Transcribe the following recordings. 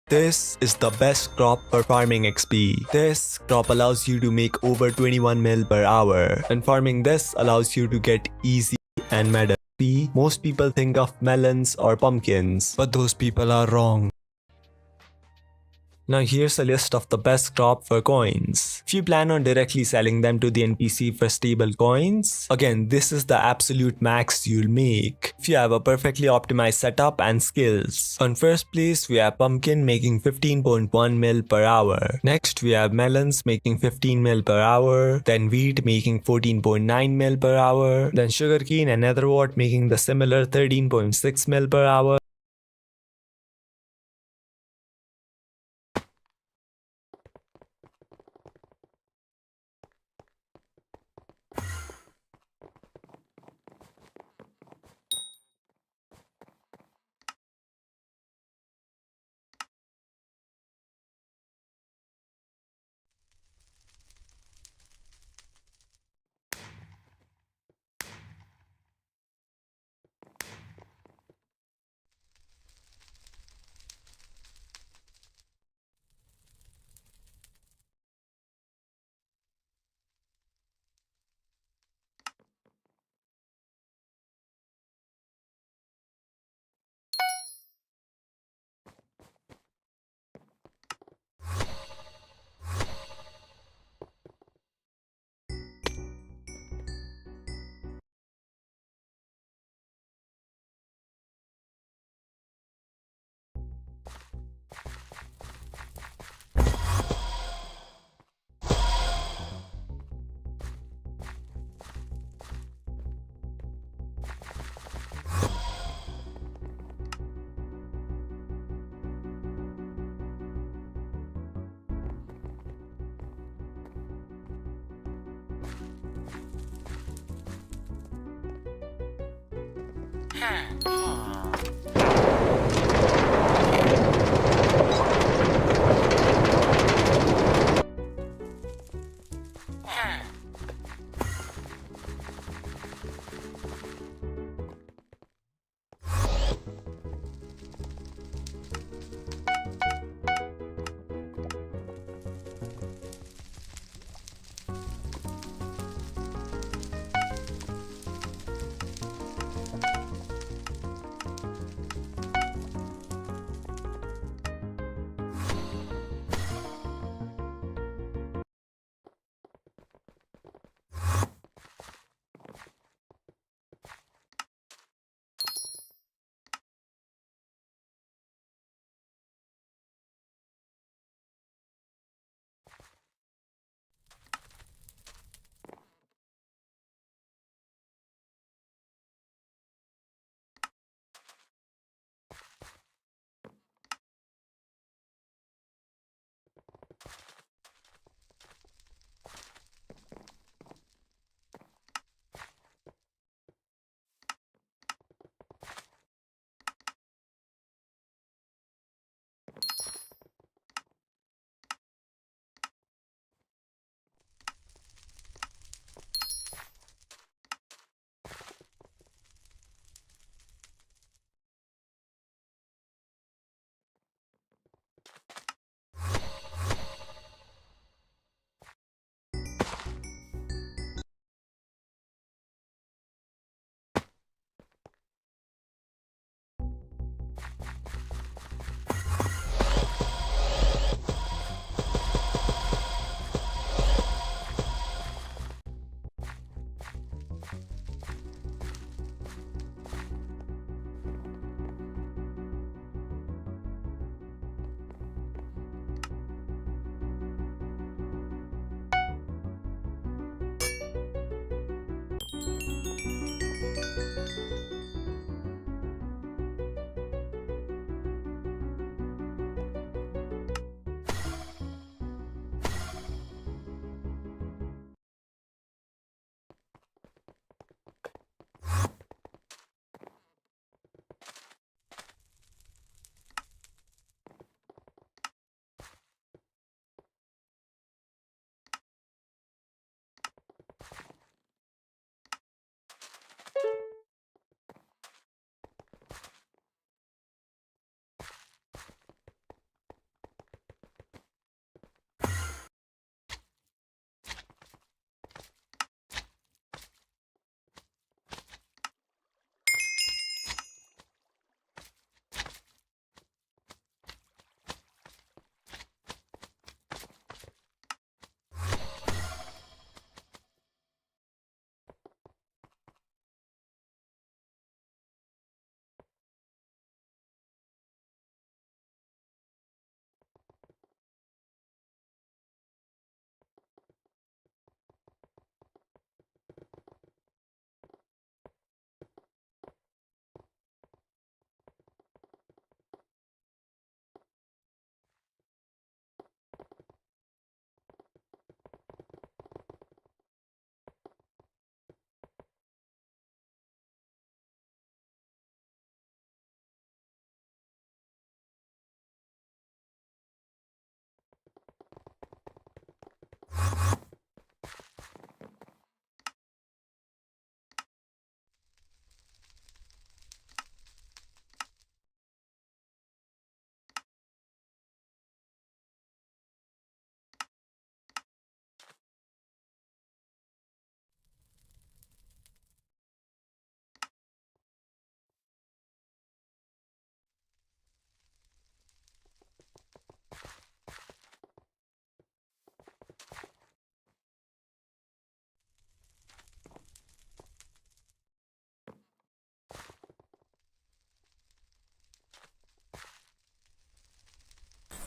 This is the best crop for farming XP. This crop allows you to make over 21 mil per hour, and farming this allows you to get easy and meta XP. Most people think of melons or pumpkins, but those people are wrong. Now here's a list of the best crop for coins. If you plan on directly selling them to the NPC for stable coins, again this is the absolute max you'll make if you have a perfectly optimized setup and skills. On first place we have pumpkin making 15.1 mil per hour. Next we have melons making 15 mil per hour. Then wheat making 14.9 mil per hour. Then sugarcane and netherwort making the similar 13.6 mil per hour.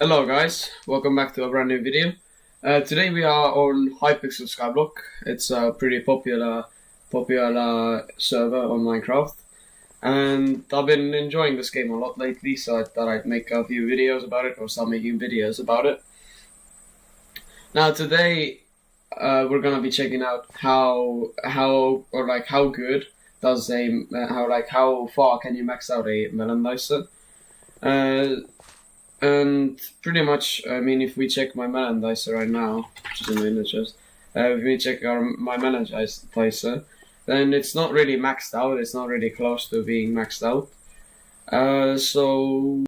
Hello guys, welcome back to a brand new video. Today we are on Hypixel Skyblock. It's a pretty popular server on Minecraft, and I've been enjoying this game a lot lately, so I thought I'd make a few videos about it, or start making videos about it. Now today we're gonna be checking out how good does how far can you max out a melon dicer. And pretty much, I mean, if we check my melon dicer right now, which is in the images, if we check my melon dicer, then it's not really maxed out. It's not really close to being maxed out. So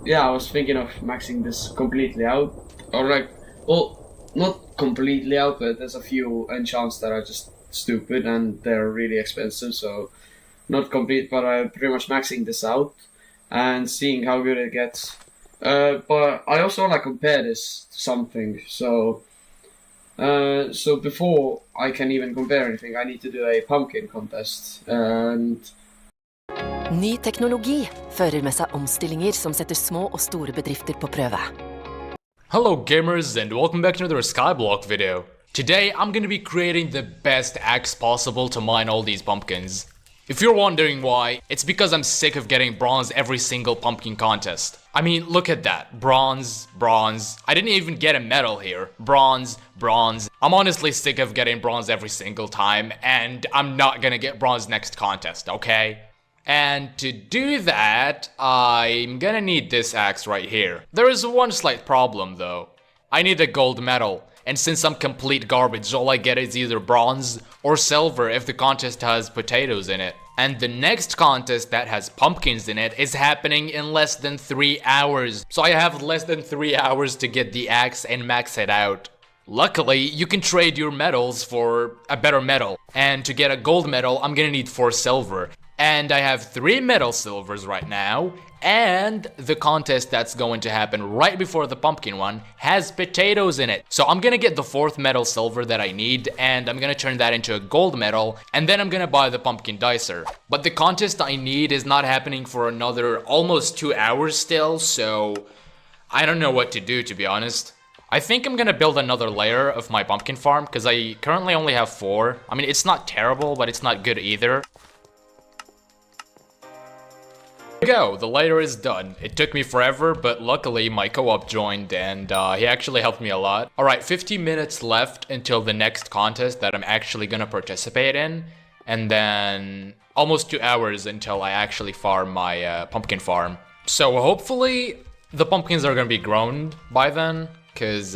yeah, I was thinking of maxing this completely out, or well, not completely out, but there's a few enchants that are just stupid and they're really expensive, so not complete, but I'm pretty much maxing this out and seeing how good it gets. But I also want to compare this to something, so before I can even compare anything, I need to do a pumpkin contest, and Ny teknologi fører med seg omstillinger som setter små og store bedrifter på prøve. Hello gamers and welcome back to another Skyblock video. Today I'm gonna be creating the best axe possible to mine all these pumpkins. If you're wondering why, it's because I'm sick of getting bronze every single pumpkin contest. I mean, look at that. Bronze, bronze. I didn't even get a medal here. Bronze, bronze. I'm honestly sick of getting bronze every single time, and I'm not gonna get bronze next contest, okay? And to do that, I'm gonna need this axe right here. There is one slight problem though. I need a gold medal, and since I'm complete garbage, all I get is either bronze or silver if the contest has potatoes in it. And the next contest that has pumpkins in it is happening in less than 3 hours. So I have less than 3 hours to get the axe and max it out. Luckily, you can trade your medals for a better medal. And to get a gold medal, I'm gonna need 4 silver. And I have 3 metal silvers right now, and the contest that's going to happen right before the pumpkin one has potatoes in it. So I'm gonna get the 4th metal silver that I need, and I'm gonna turn that into a gold medal, and then I'm gonna buy the pumpkin dicer. But the contest I need is not happening for another almost 2 hours still, so I don't know what to do, to be honest. I think I'm gonna build another layer of my pumpkin farm, because I currently only have 4. I mean, it's not terrible, but it's not good either. Go, the layer is done. It took me forever, but luckily my co-op joined and he actually helped me a lot. Alright, 15 minutes left until the next contest that I'm actually gonna participate in, and then almost 2 hours until I actually farm my pumpkin farm. So hopefully the pumpkins are gonna be grown by then, because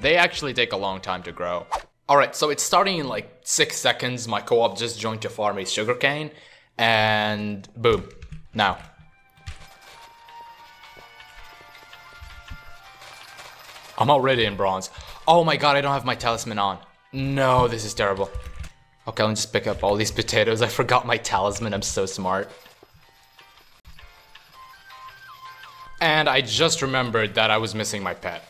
they actually take a long time to grow. Alright, so it's starting in like 6 seconds. My co-op just joined to farm a sugarcane, and boom, now. I'm already in bronze. Oh my god, I don't have my talisman on. No, this is terrible. Okay, let me just pick up all these potatoes. I forgot my talisman, I'm so smart. And I just remembered that I was missing my pet.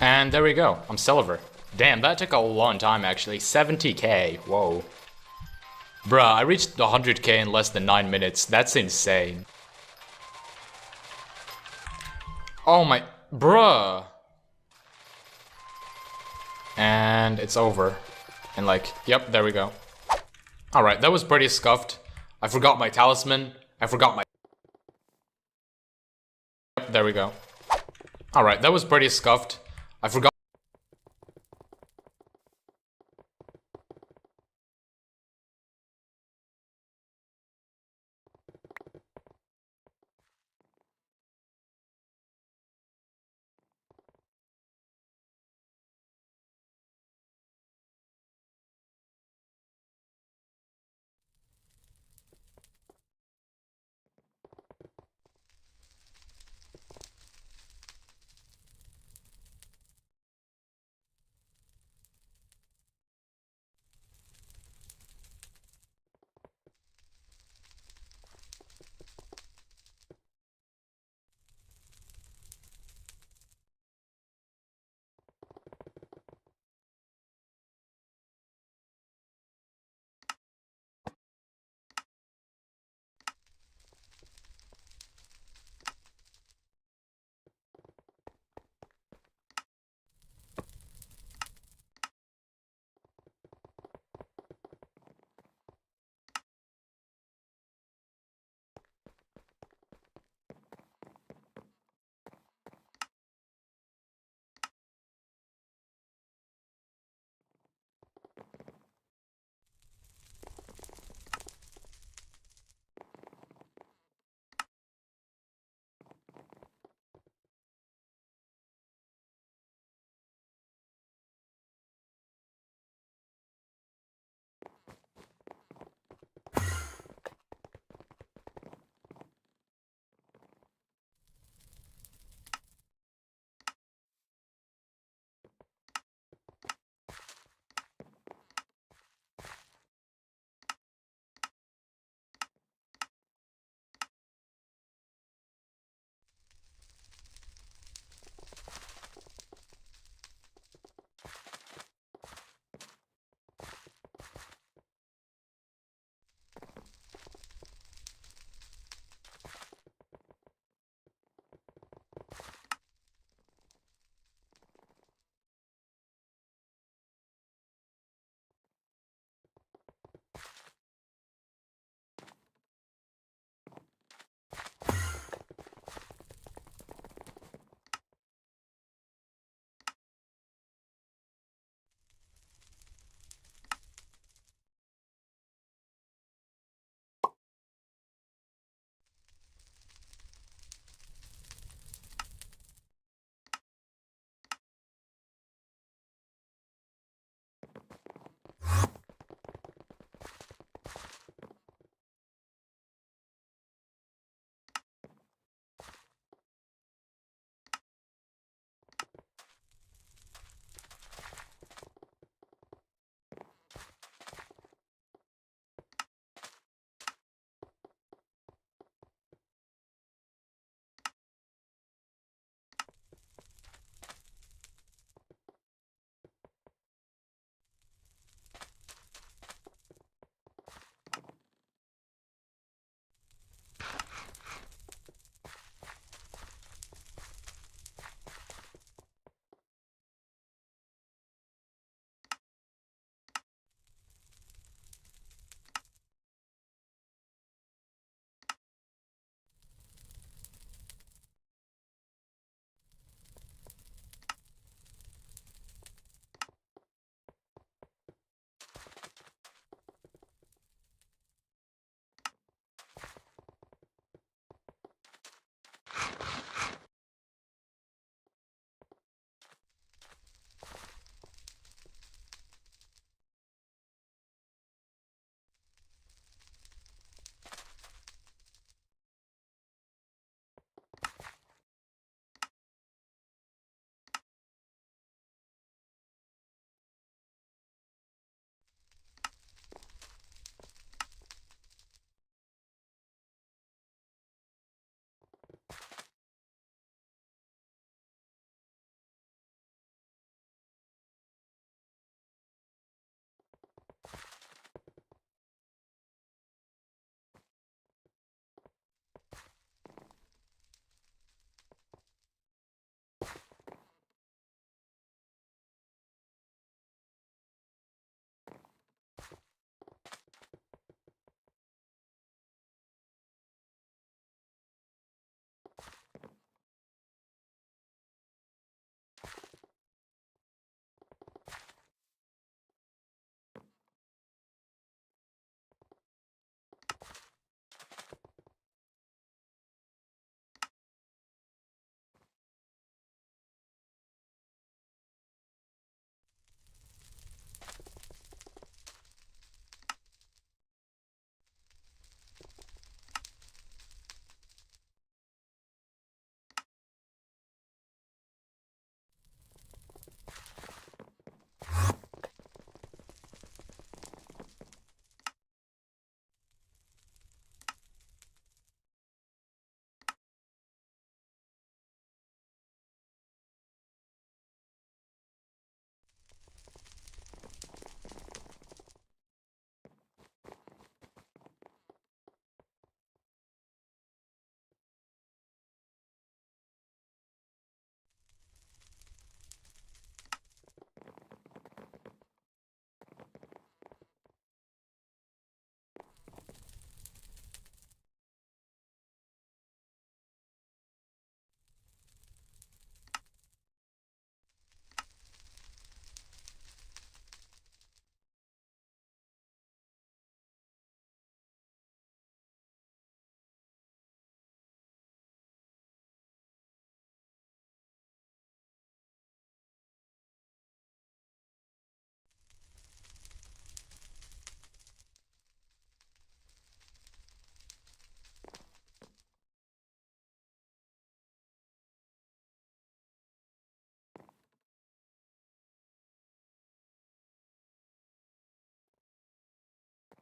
And there we go, I'm silver. Damn, that took a long time actually. 70k, whoa. Bruh, I reached 100k in less than 9 minutes. That's insane. Oh my, bruh. And it's over. And like, yep, there we go. Alright, that was pretty scuffed. I forgot my talisman. I forgot my... Yep, there we go. Alright, that was pretty scuffed. I forgot...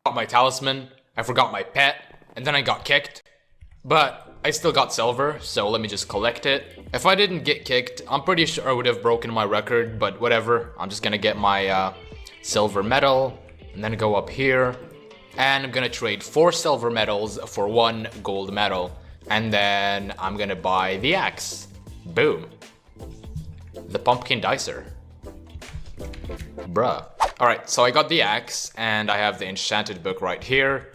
got my talisman, I forgot my pet, and then I got kicked. But I still got silver, so let me just collect it. If I didn't get kicked, I'm pretty sure I would have broken my record, but whatever. I'm just gonna get my silver medal, and then go up here. And I'm gonna trade 4 silver medals for 1 gold medal. And then I'm gonna buy the axe. Boom. The pumpkin dicer. Bruh. Alright, so I got the axe, and I have the enchanted book right here.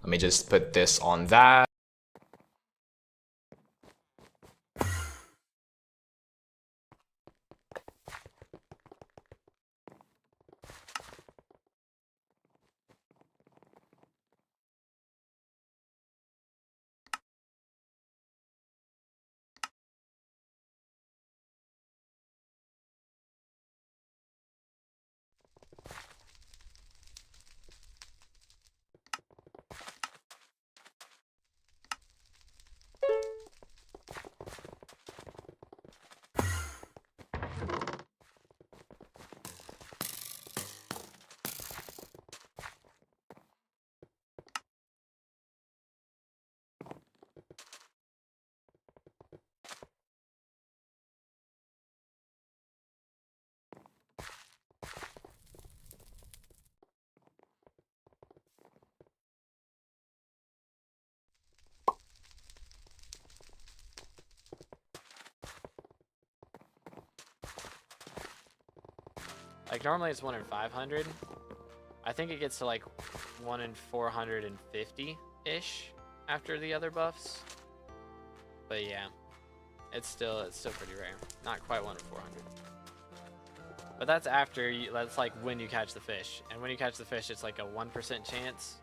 Let me just put this on that. Like, normally it's 1 in 500. I think it gets to like 1 in 450-ish after the other buffs. But yeah, it's still pretty rare. Not quite 1 in 400. But that's after that's like when you catch the fish. And when you catch the fish, it's like a 1% chance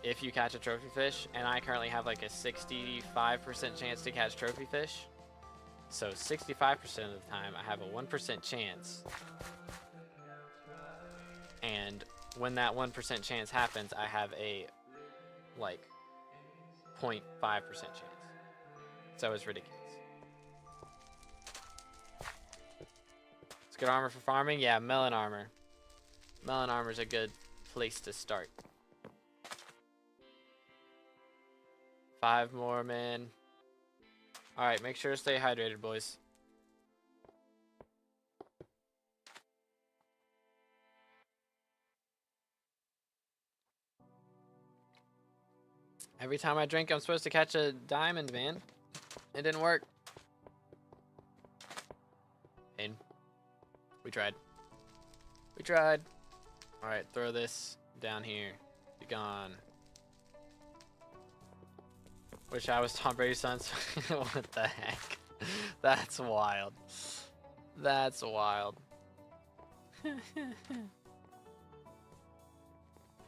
if you catch a trophy fish. And I currently have like a 65% chance to catch trophy fish. So 65% of the time, I have a 1% chance. And when that 1% chance happens, I have a like 0.5% chance. So it's ridiculous. It's good armor for farming. Yeah, melon armor. Melon armor is a good place to start. 5 more, man. All right, make sure to stay hydrated, boys. Every time I drink, I'm supposed to catch a diamond, man. It didn't work. And we tried. We tried. All right, throw this down here. Be gone. Wish I was Tom Brady's son. What the heck? That's wild. That's wild.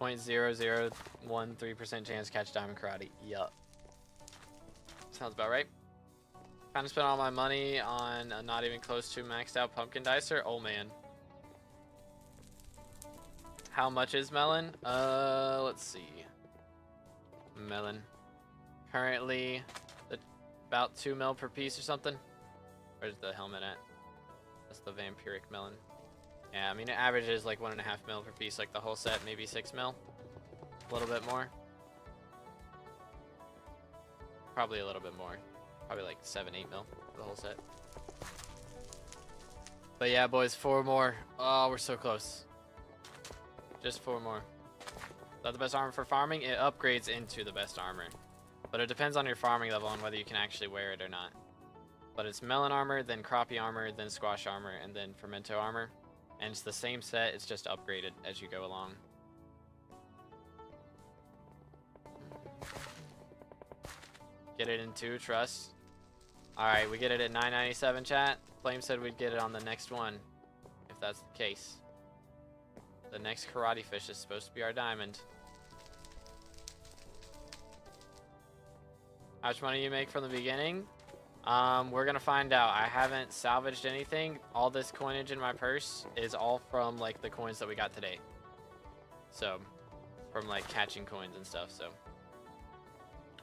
0.0013% chance to catch diamond karate. Yup. Sounds about right. Kind of spent all my money on a not even close to maxed out pumpkin dicer. Oh man. How much is melon? Let's see. Melon. Currently, about 2 mil per piece or something. Where's the helmet at? That's the vampiric melon. Yeah, I mean, it averages like 1.5 mil per piece, like the whole set, maybe 6 mil. A little bit more. Probably a little bit more. Probably like 7, 8 mil for the whole set. But yeah, boys, 4 more. Oh, we're so close. Just 4 more. Is that the best armor for farming? It upgrades into the best armor. But it depends on your farming level and whether you can actually wear it or not. But it's melon armor, then crappie armor, then squash armor, and then fermento armor. And it's the same set, it's just upgraded as you go along. Get it in 2, trust. Alright, we get it at 997, chat. Flame said we'd get it on the next one, if that's the case. The next karate fish is supposed to be our diamond. How much money you make from the beginning? We're gonna find out. I haven't salvaged anything. All this coinage in my purse is all from like the coins that we got today. So, from like catching coins and stuff, so.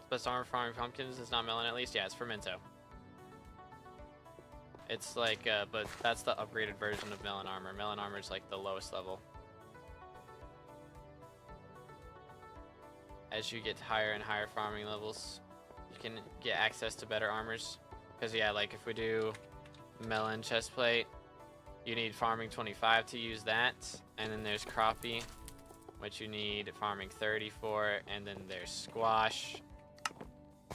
Best armor for farming pumpkins is not melon at least? Yeah, it's fermento. It's like, but that's the upgraded version of Melon Armor. Melon Armor is like the lowest level. As you get higher and higher farming levels, you can get access to better armors. Because yeah, like if we do Melon Chestplate, you need farming 25 to use that. And then there's Crappie, which you need farming 30 for. And then there's Squash,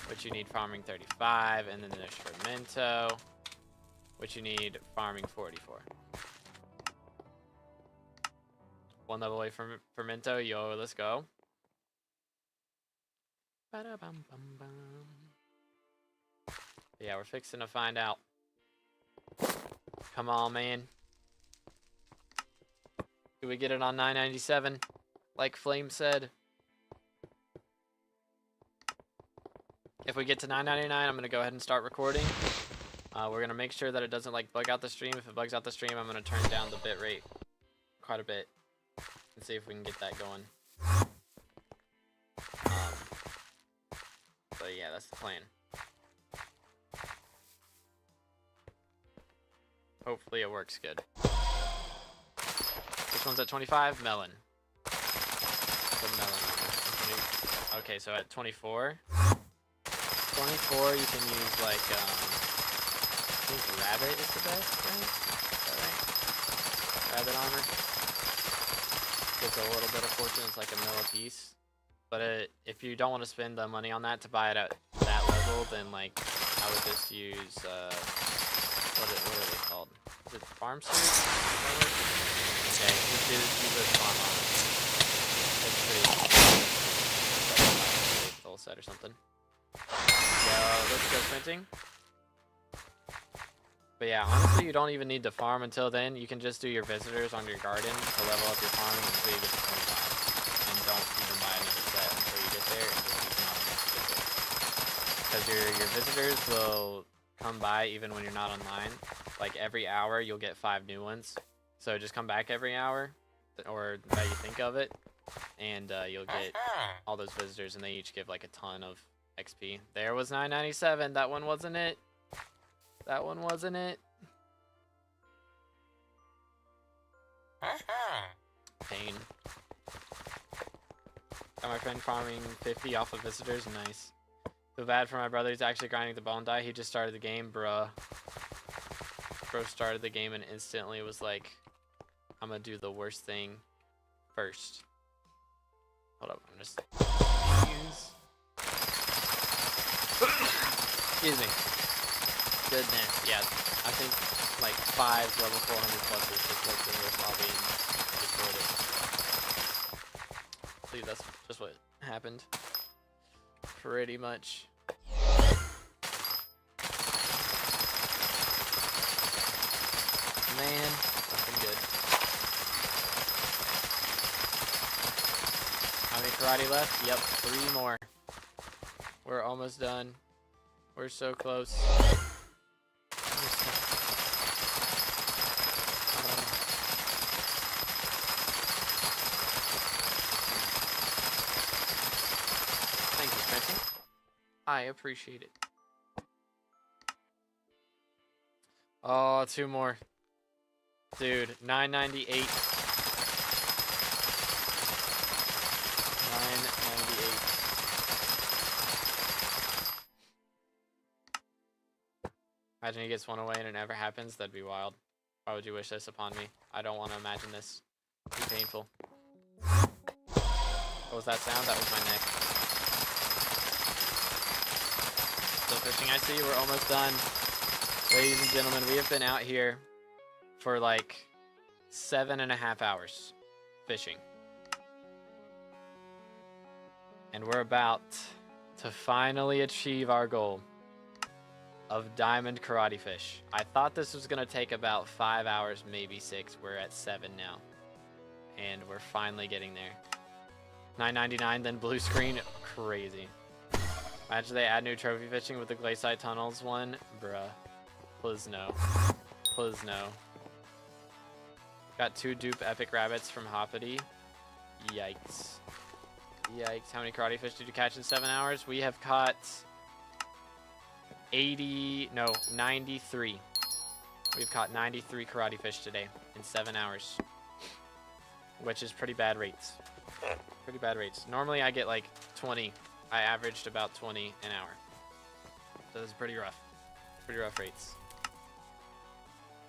which you need farming 35. And then there's Fermento, which you need farming 40 for. One level away from Fermento, yo, let's go. Ba-da-bum-bum-bum. Yeah, we're fixing to find out. Come on, man. Do we get it on 997? Like Flame said. If we get to 999, I'm going to go ahead and start recording. We're going to make sure that it doesn't like bug out the stream. If it bugs out the stream, I'm going to turn down the bitrate quite a bit and see if we can get that going. But yeah, that's the plan. Hopefully it works good. Which one's at 25? Melon. The melon. Okay, so at 24. 24 you can use like I think rabbit is the best, right? Is that right? Rabbit armor. Gives a little bit of fortune, it's like a mil a piece. But if you don't want to spend the money on that to buy it at that level, then like I would just use what are they called? Is it farm suit? Okay, just use those farm armor. That's pretty full set or something. So let's go printing. But yeah, honestly, you don't even need to farm until then. You can just do your visitors on your garden to level up your farming until you get to 25. And don't even buy another set until you get there, and just use not enough to get there. Because your visitors will come by even when you're not online. Like every hour, you'll get 5 new ones. So just come back every hour, or that you think of it, and you'll get all those visitors, and they each give like a ton of XP. There was 997. That one wasn't it. That one wasn't it. Pain. Got my friend farming 50 off of visitors. Nice. Feel bad for my brother. He's actually grinding the bone die. He just started the game, bruh. Bro started the game and instantly was like, I'm gonna do the worst thing first. Hold up, I'm just... Excuse me. Goodness, yeah. I think like 5 level 400 pluses just looked in this lobby and destroyed it. I believe that's just what happened. Pretty much. Man, nothing good. How many karate left? Yep, 3 more. We're almost done. We're so close. Thank you, Spencer. I appreciate it. Oh, 2 more. Dude, 998. 998. Imagine he gets 1 away and it never happens. That'd be wild. Why would you wish this upon me? I don't want to imagine this. It'd be painful. What was that sound? That was my neck. Still fishing, I see. We're almost done. Ladies and gentlemen, we have been out here for like 7.5 hours fishing. And we're about to finally achieve our goal of diamond karate fish. I thought this was gonna take about 5 hours, maybe 6. We're at 7 now. And we're finally getting there. 999, then blue screen. Crazy. Imagine they add new trophy fishing with the glaciate tunnels one. Bruh. Please no. Please no. Got 2 dupe epic rabbits from Hoppity. Yikes. Yikes. How many karate fish did you catch in 7 hours? We have caught 93. We've caught 93 karate fish today in 7 hours, which is pretty bad rates. Pretty bad rates. Normally I get like 20. I averaged about 20 an hour. So this is pretty rough. Pretty rough rates.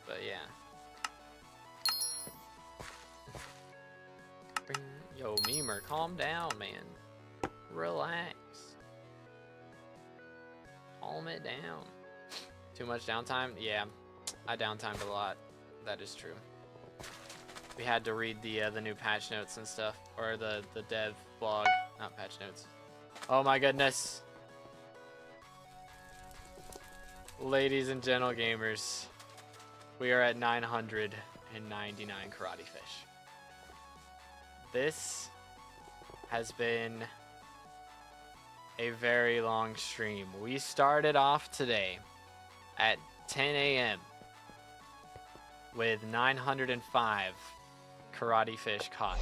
But yeah. Yo, Memer, calm down, man. Relax. Calm it down. Too much downtime? Yeah, I downtimed a lot. That is true. We had to read the new patch notes and stuff, or the dev blog, not patch notes. Oh my goodness. Ladies and gentle gamers, we are at 999 karate fish. This has been a very long stream. We started off today at 10 a.m. with 905 karate fish caught.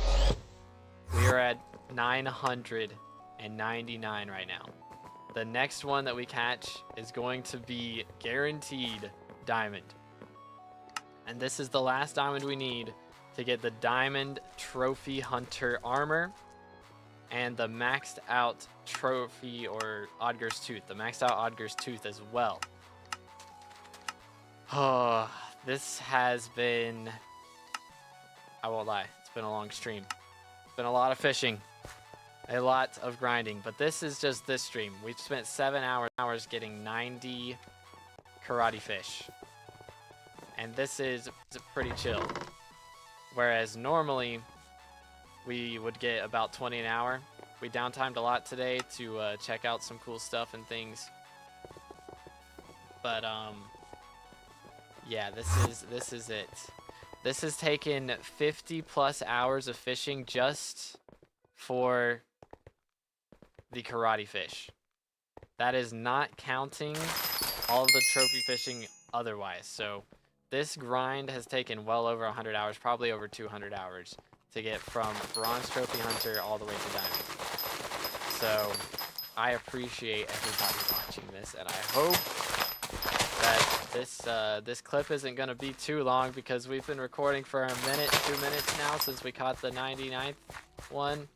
We are at 999 right now. The next one that we catch is going to be guaranteed diamond. And this is the last diamond we need to get the diamond trophy hunter armor and the maxed out trophy or Odger's tooth, the maxed out Odger's tooth as well. Oh, this has been, I won't lie, it's been a long stream. It's been a lot of fishing, a lot of grinding, but this is just this stream. We've spent 7 hours getting 90 karate fish. And this is pretty chill. Whereas normally we would get about 20 an hour. We downtimed a lot today to check out some cool stuff and things. But yeah, this is it. This has taken 50 plus hours of fishing just for the karate fish. That is not counting all of the trophy fishing otherwise. So this grind has taken well over 100 hours, probably over 200 hours to get from bronze trophy hunter all the way to diamond. So I appreciate everybody watching this, and I hope that this clip isn't going to be too long, because we've been recording for a minute, 2 minutes now since we caught the 99th one.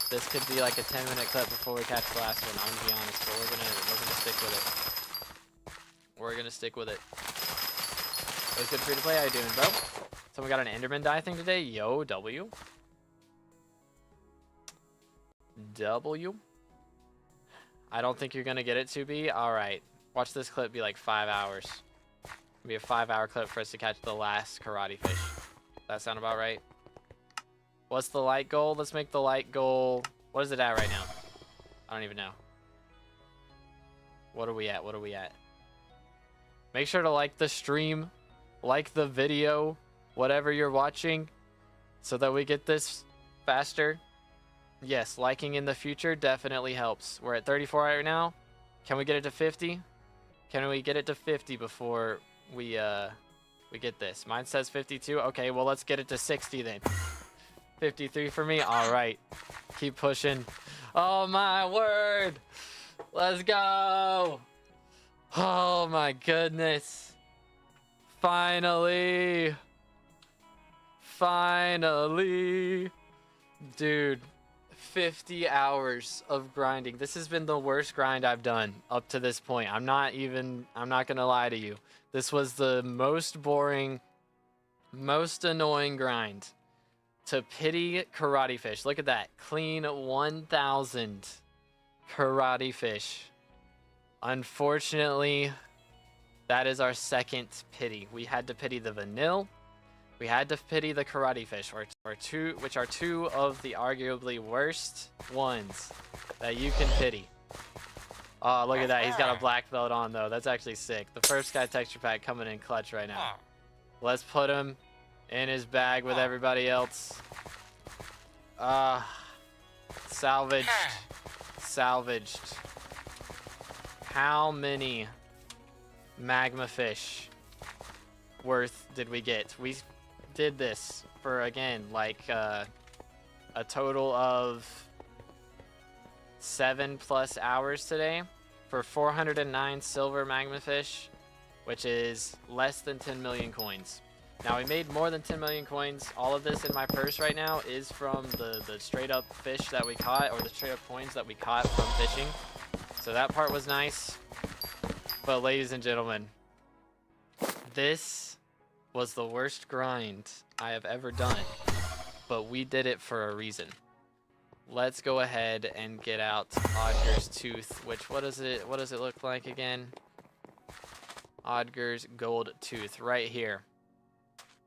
This could be like a 10-minute clip before we catch the last one, I'm gonna be honest, but we're gonna stick with it. We're gonna stick with it. What's good, free to play? How you doing, bro? Someone got an Enderman die thing today? Yo, W. W. I don't think you're gonna get it, 2B. Alright. Watch this clip be like 5 hours. It'll be a 5-hour clip for us to catch the last karate fish. That sound about right? What's the light goal? Let's make the light goal. What is it at right now? I don't even know. What are we at? What are we at? Make sure to like the stream, like the video, whatever you're watching, so that we get this faster. Yes, liking in the future definitely helps. We're at 34 right now. Can we get it to 50? Can we get it to 50 before we get this? Mine says 52. Okay, well, let's get it to 60 then. 53 for me. All right. Keep pushing. Oh, my word. Let's go. Oh, my goodness. Finally. Finally. Dude, 50 hours of grinding. This has been the worst grind I've done up to this point. I'm not going to lie to you. This was the most boring, most annoying grind. To pity karate fish. Look at that. Clean 1,000 karate fish. Unfortunately, that is our second pity. We had to pity the vanilla. We had to pity the karate fish, which are two of the arguably worst ones that you can pity. Oh, look at that. He's got a black belt on, though. That's actually sick. The first guy texture pack coming in clutch right now. Let's put him in his bag with everybody else. Salvaged. Salvaged. How many magma fish worth did we get? We did this for, again, like a total of 7+ hours today for 409 silver magma fish which is less than 10 million coins. Now we made more than 10 million coins. All of this in my purse right now is from the straight up fish that we caught, or the straight up coins that we caught from fishing. So that part was nice. But ladies and gentlemen, this was the worst grind I have ever done. But we did it for a reason. Let's go ahead and get out Odger's Tooth, which what does it look like again? Odger's Gold Tooth right here.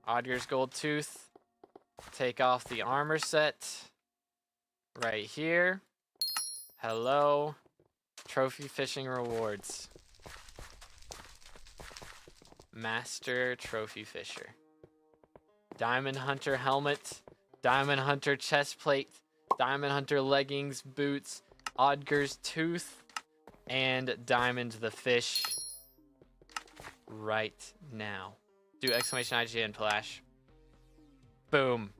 Odger's Gold Tooth. Take off the armor set right here. Hello. Trophy fishing rewards. Master Trophy Fisher. Diamond Hunter helmet. Diamond Hunter chest plate. Diamond Hunter leggings, boots. Odger's Tooth. And Diamond the Fish. Right now. Do exclamation IGN, Palash. Boom.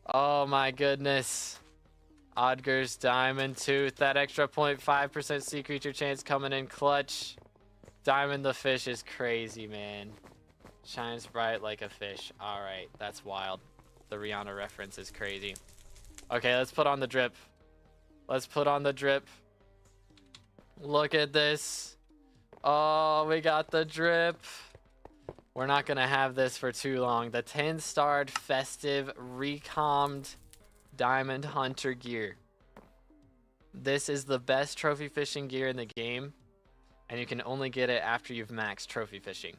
Oh my goodness. Odger's Diamond Tooth. That extra 0.5% sea creature chance coming in clutch. Diamond the Fish is crazy, man. Shines bright like a fish. Alright, that's wild. The Rihanna reference is crazy. Okay, let's put on the drip. Let's put on the drip. Look at this. Oh, we got the drip. We're not going to have this for too long. The 10-starred festive recommed Diamond Hunter gear. This is the best trophy fishing gear in the game, and you can only get it after you've maxed trophy fishing.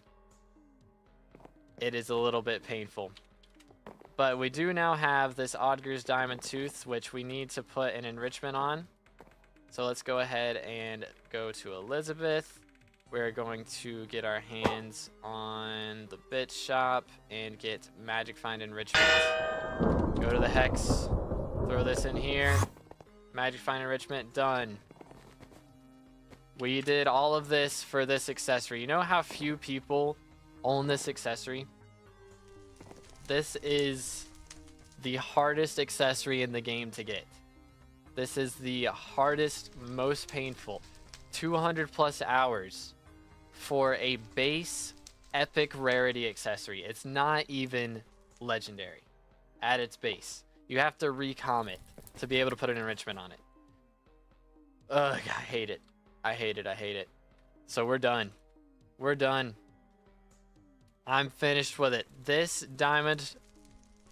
It is a little bit painful. But we do now have this Odger's Diamond Tooth, which we need to put an enrichment on. So let's go ahead and go to Elizabeth. We're going to get our hands on the bit shop and get Magic Find Enrichment. Go to the Hex. Throw this in here. Magic Find Enrichment, done. We did all of this for this accessory. You know how few people own this accessory? This is the hardest accessory in the game to get. This is the hardest, most painful. 200 plus hours for a base epic rarity accessory. It's not even legendary at its base. You have to recom it to be able to put an enrichment on it. Ugh, I hate it. I hate it. I hate it. So we're done. We're done. I'm finished with it. This Diamond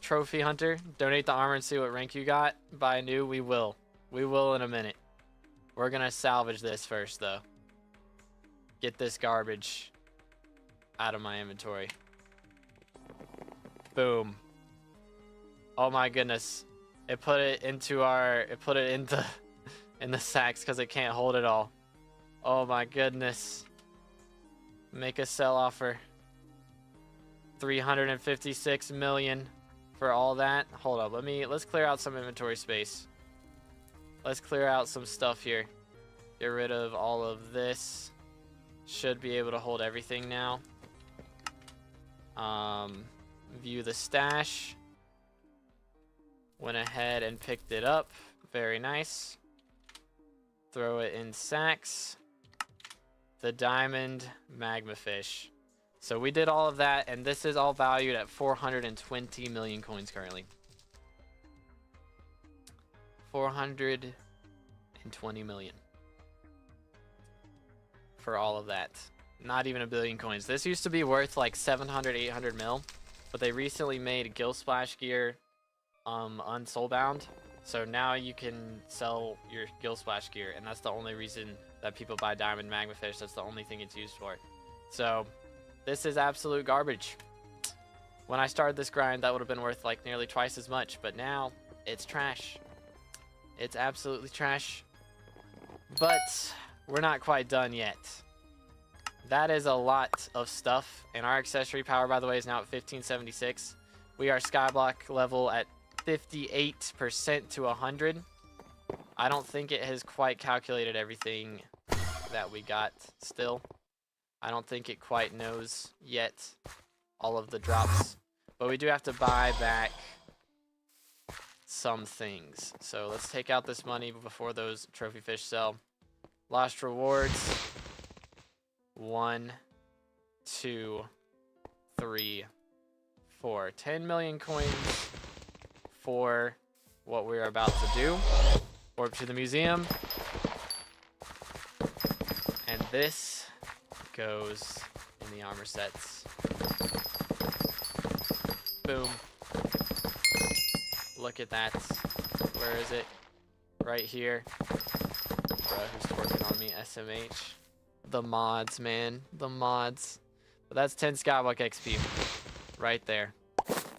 Trophy Hunter, donate the armor and see what rank you got. Buy new, we will. We will in a minute. We're gonna salvage this first though. Get this garbage out of my inventory. Boom. Oh my goodness. It put it into in the sacks because it can't hold it all. Oh my goodness. Make a sell offer. 356 million for all that. Hold up, let's clear out some inventory space. Let's clear out some stuff here. Get rid of all of this. Should be able to hold everything now. View the stash. Went ahead and picked it up. Very nice. Throw it in sacks. The diamond magma fish. So we did all of that, and this is all valued at 420 million coins currently. 420 million. For all of that. Not even a billion coins. This used to be worth like 700, 800 mil, but they recently made Gill Splash gear unsoulbound. So now you can sell your Gill Splash gear, and that's the only reason that people buy Diamond Magma Fish. That's the only thing it's used for. So this is absolute garbage. When I started this grind, that would have been worth like nearly twice as much, but now it's trash. It's absolutely trash. But we're not quite done yet. That is a lot of stuff, and our accessory power, by the way, is now at 1576. We are Skyblock level at 58% to 100. I don't think it has quite calculated everything that we got still. I don't think it quite knows yet all of the drops, but we do have to buy back some things. So let's take out this money before those trophy fish sell. Lost rewards. 1, 2, 3, 4. 10 million coins for what we're about to do. Warp to the museum. And this goes in the armor sets. Boom. Look at that. Where is it? Right here. Bruh, who's working on me? SMH. The mods, man. The mods. But that's 10 Skyblock XP. Right there.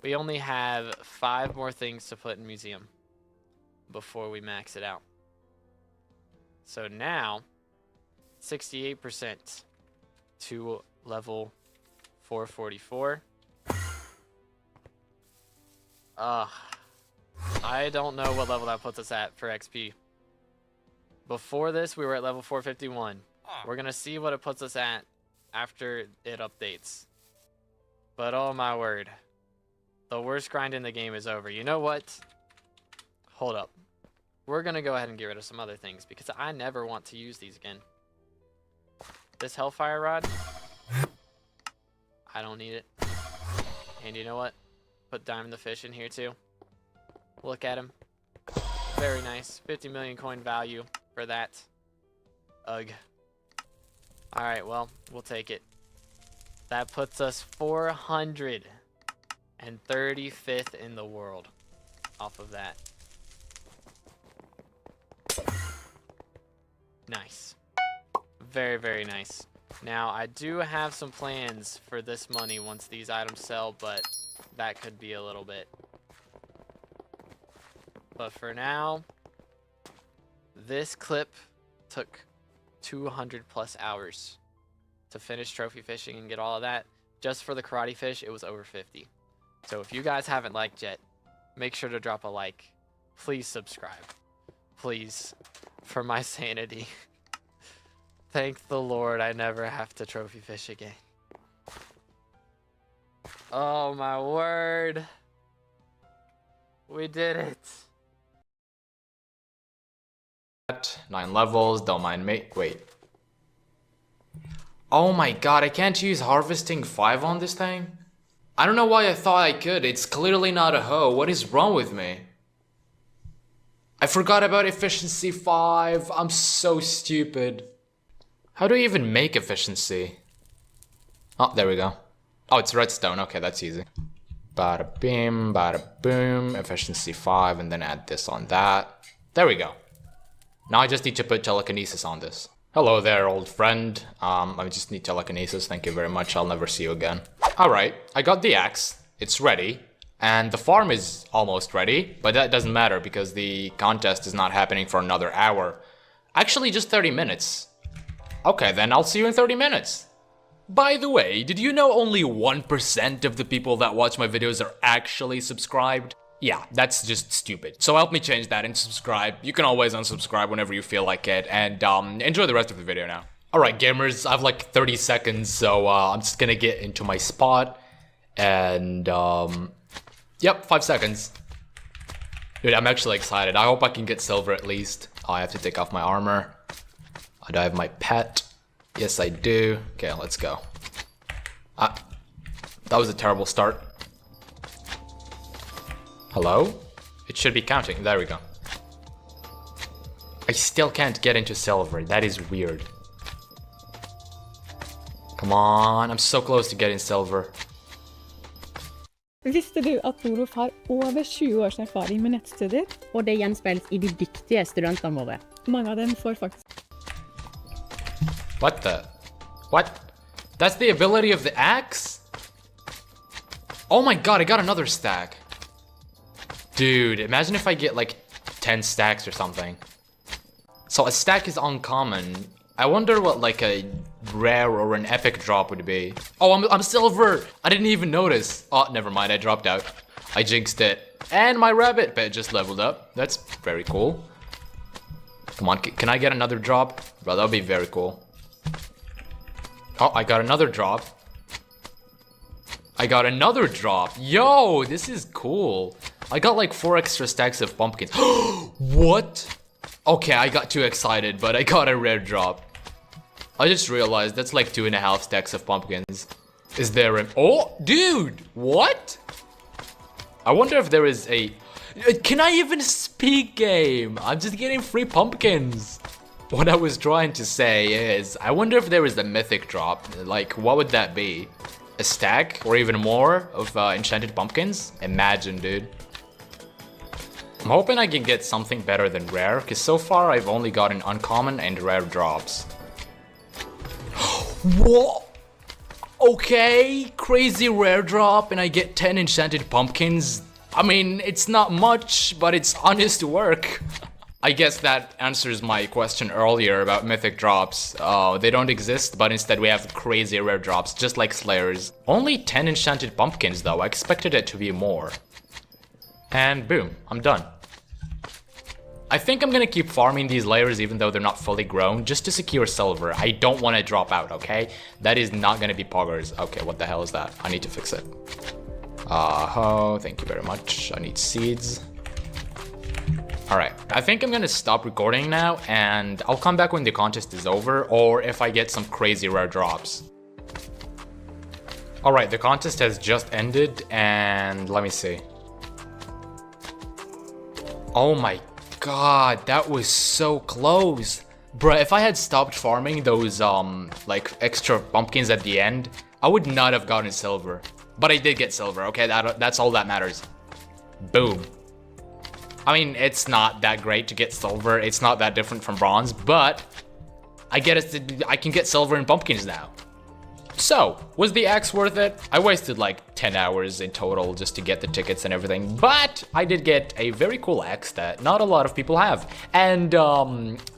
We only have 5 more things to put in museum before we max it out. So now, 68% to level 444. I don't know what level that puts us at for XP. Before this, we were at level 451. We're gonna see what it puts us at after it updates. But oh my word. The worst grind in the game is over. You know what? Hold up. We're gonna go ahead and get rid of some other things because I never want to use these again. This Hellfire Rod. I don't need it. And you know what? Put Diamond the Fish in here too. Look at him. Very nice. 50 million coin value for that. Ugh. Alright, well, we'll take it. That puts us 435th in the world off of that. Nice. Very, very nice. Now, I do have some plans for this money once these items sell, but that could be a little bit. But for now, this clip took 200 plus hours to finish trophy fishing and get all of that. Just for the karate fish, it was over 50. So if you guys haven't liked yet, make sure to drop a like. Please subscribe. Please. For my sanity. Thank the Lord I never have to trophy fish again. Oh my word. We did it. 9 levels, don't mind me. Wait. Oh my god, I can't use harvesting 5 on this thing? I don't know why I thought I could. It's clearly not a hoe. What is wrong with me? I forgot about efficiency 5. I'm so stupid. How do I even make efficiency? Oh, there we go. Oh, it's redstone. Okay, that's easy. Bada bim, bada boom. Efficiency 5, and then add this on that. There we go. Now I just need to put telekinesis on this. Hello there, old friend. I just need telekinesis. Thank you very much. I'll never see you again. Alright, I got the axe. It's ready. And the farm is almost ready. But that doesn't matter because the contest is not happening for another hour. Actually, just 30 minutes. Okay, then I'll see you in 30 minutes. By the way, did you know only 1% of the people that watch my videos are actually subscribed? Yeah, that's just stupid. So help me change that and subscribe. You can always unsubscribe whenever you feel like it. And enjoy the rest of the video now. Alright gamers, I have like 30 seconds, so I'm just gonna get into my spot. And yep, 5 seconds. Dude, I'm actually excited. I hope I can get silver at least. Oh, I have to take off my armor. Do I have my pet? Yes, I do. Okay, let's go. That was a terrible start. Hello? It should be counting. There we go. I still can't get into silver. That is weird. Come on, I'm so close to getting silver. Visste du at Norof har over 20 års erfaring med nettstudier? Og det gjenspeiles i de dyktige studentene våre. Mange av dem får faktisk... What the? What? That's the ability of the axe? Oh my god, I got another stack. Dude, imagine if I get like 10 stacks or something. So a stack is uncommon. I wonder what like a rare or an epic drop would be. Oh, I'm silver! I didn't even notice. Oh, never mind, I dropped out. I jinxed it. And my rabbit pet just leveled up. That's very cool. Come on, can I get another drop? Bro, that would be very cool. Oh, I got another drop. I got another drop. Yo, this is cool. I got like 4 extra stacks of pumpkins. What? Okay, I got too excited, but I got a rare drop. I just realized that's like 2.5 stacks of pumpkins. Is there a... Oh, dude! What? I wonder if there is a... Can I even speak, game? I'm just getting free pumpkins. What I was trying to say is, I wonder if there is a mythic drop. Like, what would that be? A stack or even more of enchanted pumpkins? Imagine, dude. I'm hoping I can get something better than rare, because so far I've only gotten uncommon and rare drops. What? Okay, crazy rare drop and I get 10 enchanted pumpkins. I mean, it's not much, but it's honest work. I guess that answers my question earlier about mythic drops. They don't exist, but instead we have crazy rare drops, just like Slayers. Only 10 enchanted pumpkins though, I expected it to be more. And boom, I'm done. I think I'm gonna keep farming these layers even though they're not fully grown, just to secure silver. I don't want to drop out, okay? That is not gonna be poggers. Okay, what the hell is that? I need to fix it. Thank you very much. I need seeds. Alright, I think I'm gonna stop recording now and I'll come back when the contest is over or if I get some crazy rare drops. Alright, the contest has just ended and let me see. Oh my god, that was so close. Bruh, if I had stopped farming those like extra pumpkins at the end, I would not have gotten silver. But I did get silver, okay? That's all that matters. Boom. I mean, it's not that great to get silver. It's not that different from bronze, but I can get silver in pumpkins now. So, was the axe worth it? I wasted like 10 hours in total just to get the tickets and everything, but I did get a very cool axe that not a lot of people have. And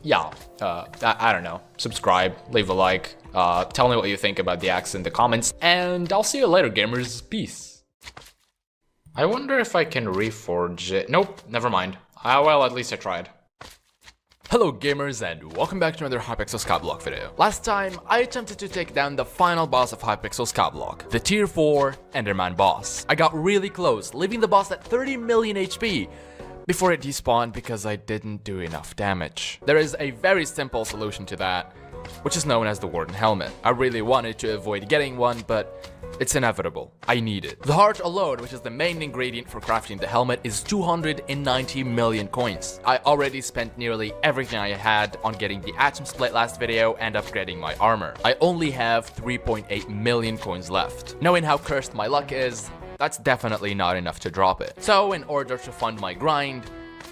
yeah, I don't know. Subscribe, leave a like, tell me what you think about the axe in the comments, and I'll see you later, gamers. Peace. I wonder if I can reforge it. Nope, never mind. Well, at least I tried. Hello gamers and welcome back to another Hypixel Skyblock video. Last time, I attempted to take down the final boss of Hypixel Skyblock, the tier 4 Enderman boss. I got really close, leaving the boss at 30 million HP before it despawned because I didn't do enough damage. There is a very simple solution to that, which is known as the Warden Helmet. I really wanted to avoid getting one, but it's inevitable. I need it. The heart alone, which is the main ingredient for crafting the helmet, is 290 million coins. I already spent nearly everything I had on getting the atom split last video and upgrading my armor. I only have 3.8 million coins left. Knowing how cursed my luck is, that's definitely not enough to drop it. So in order to fund my grind,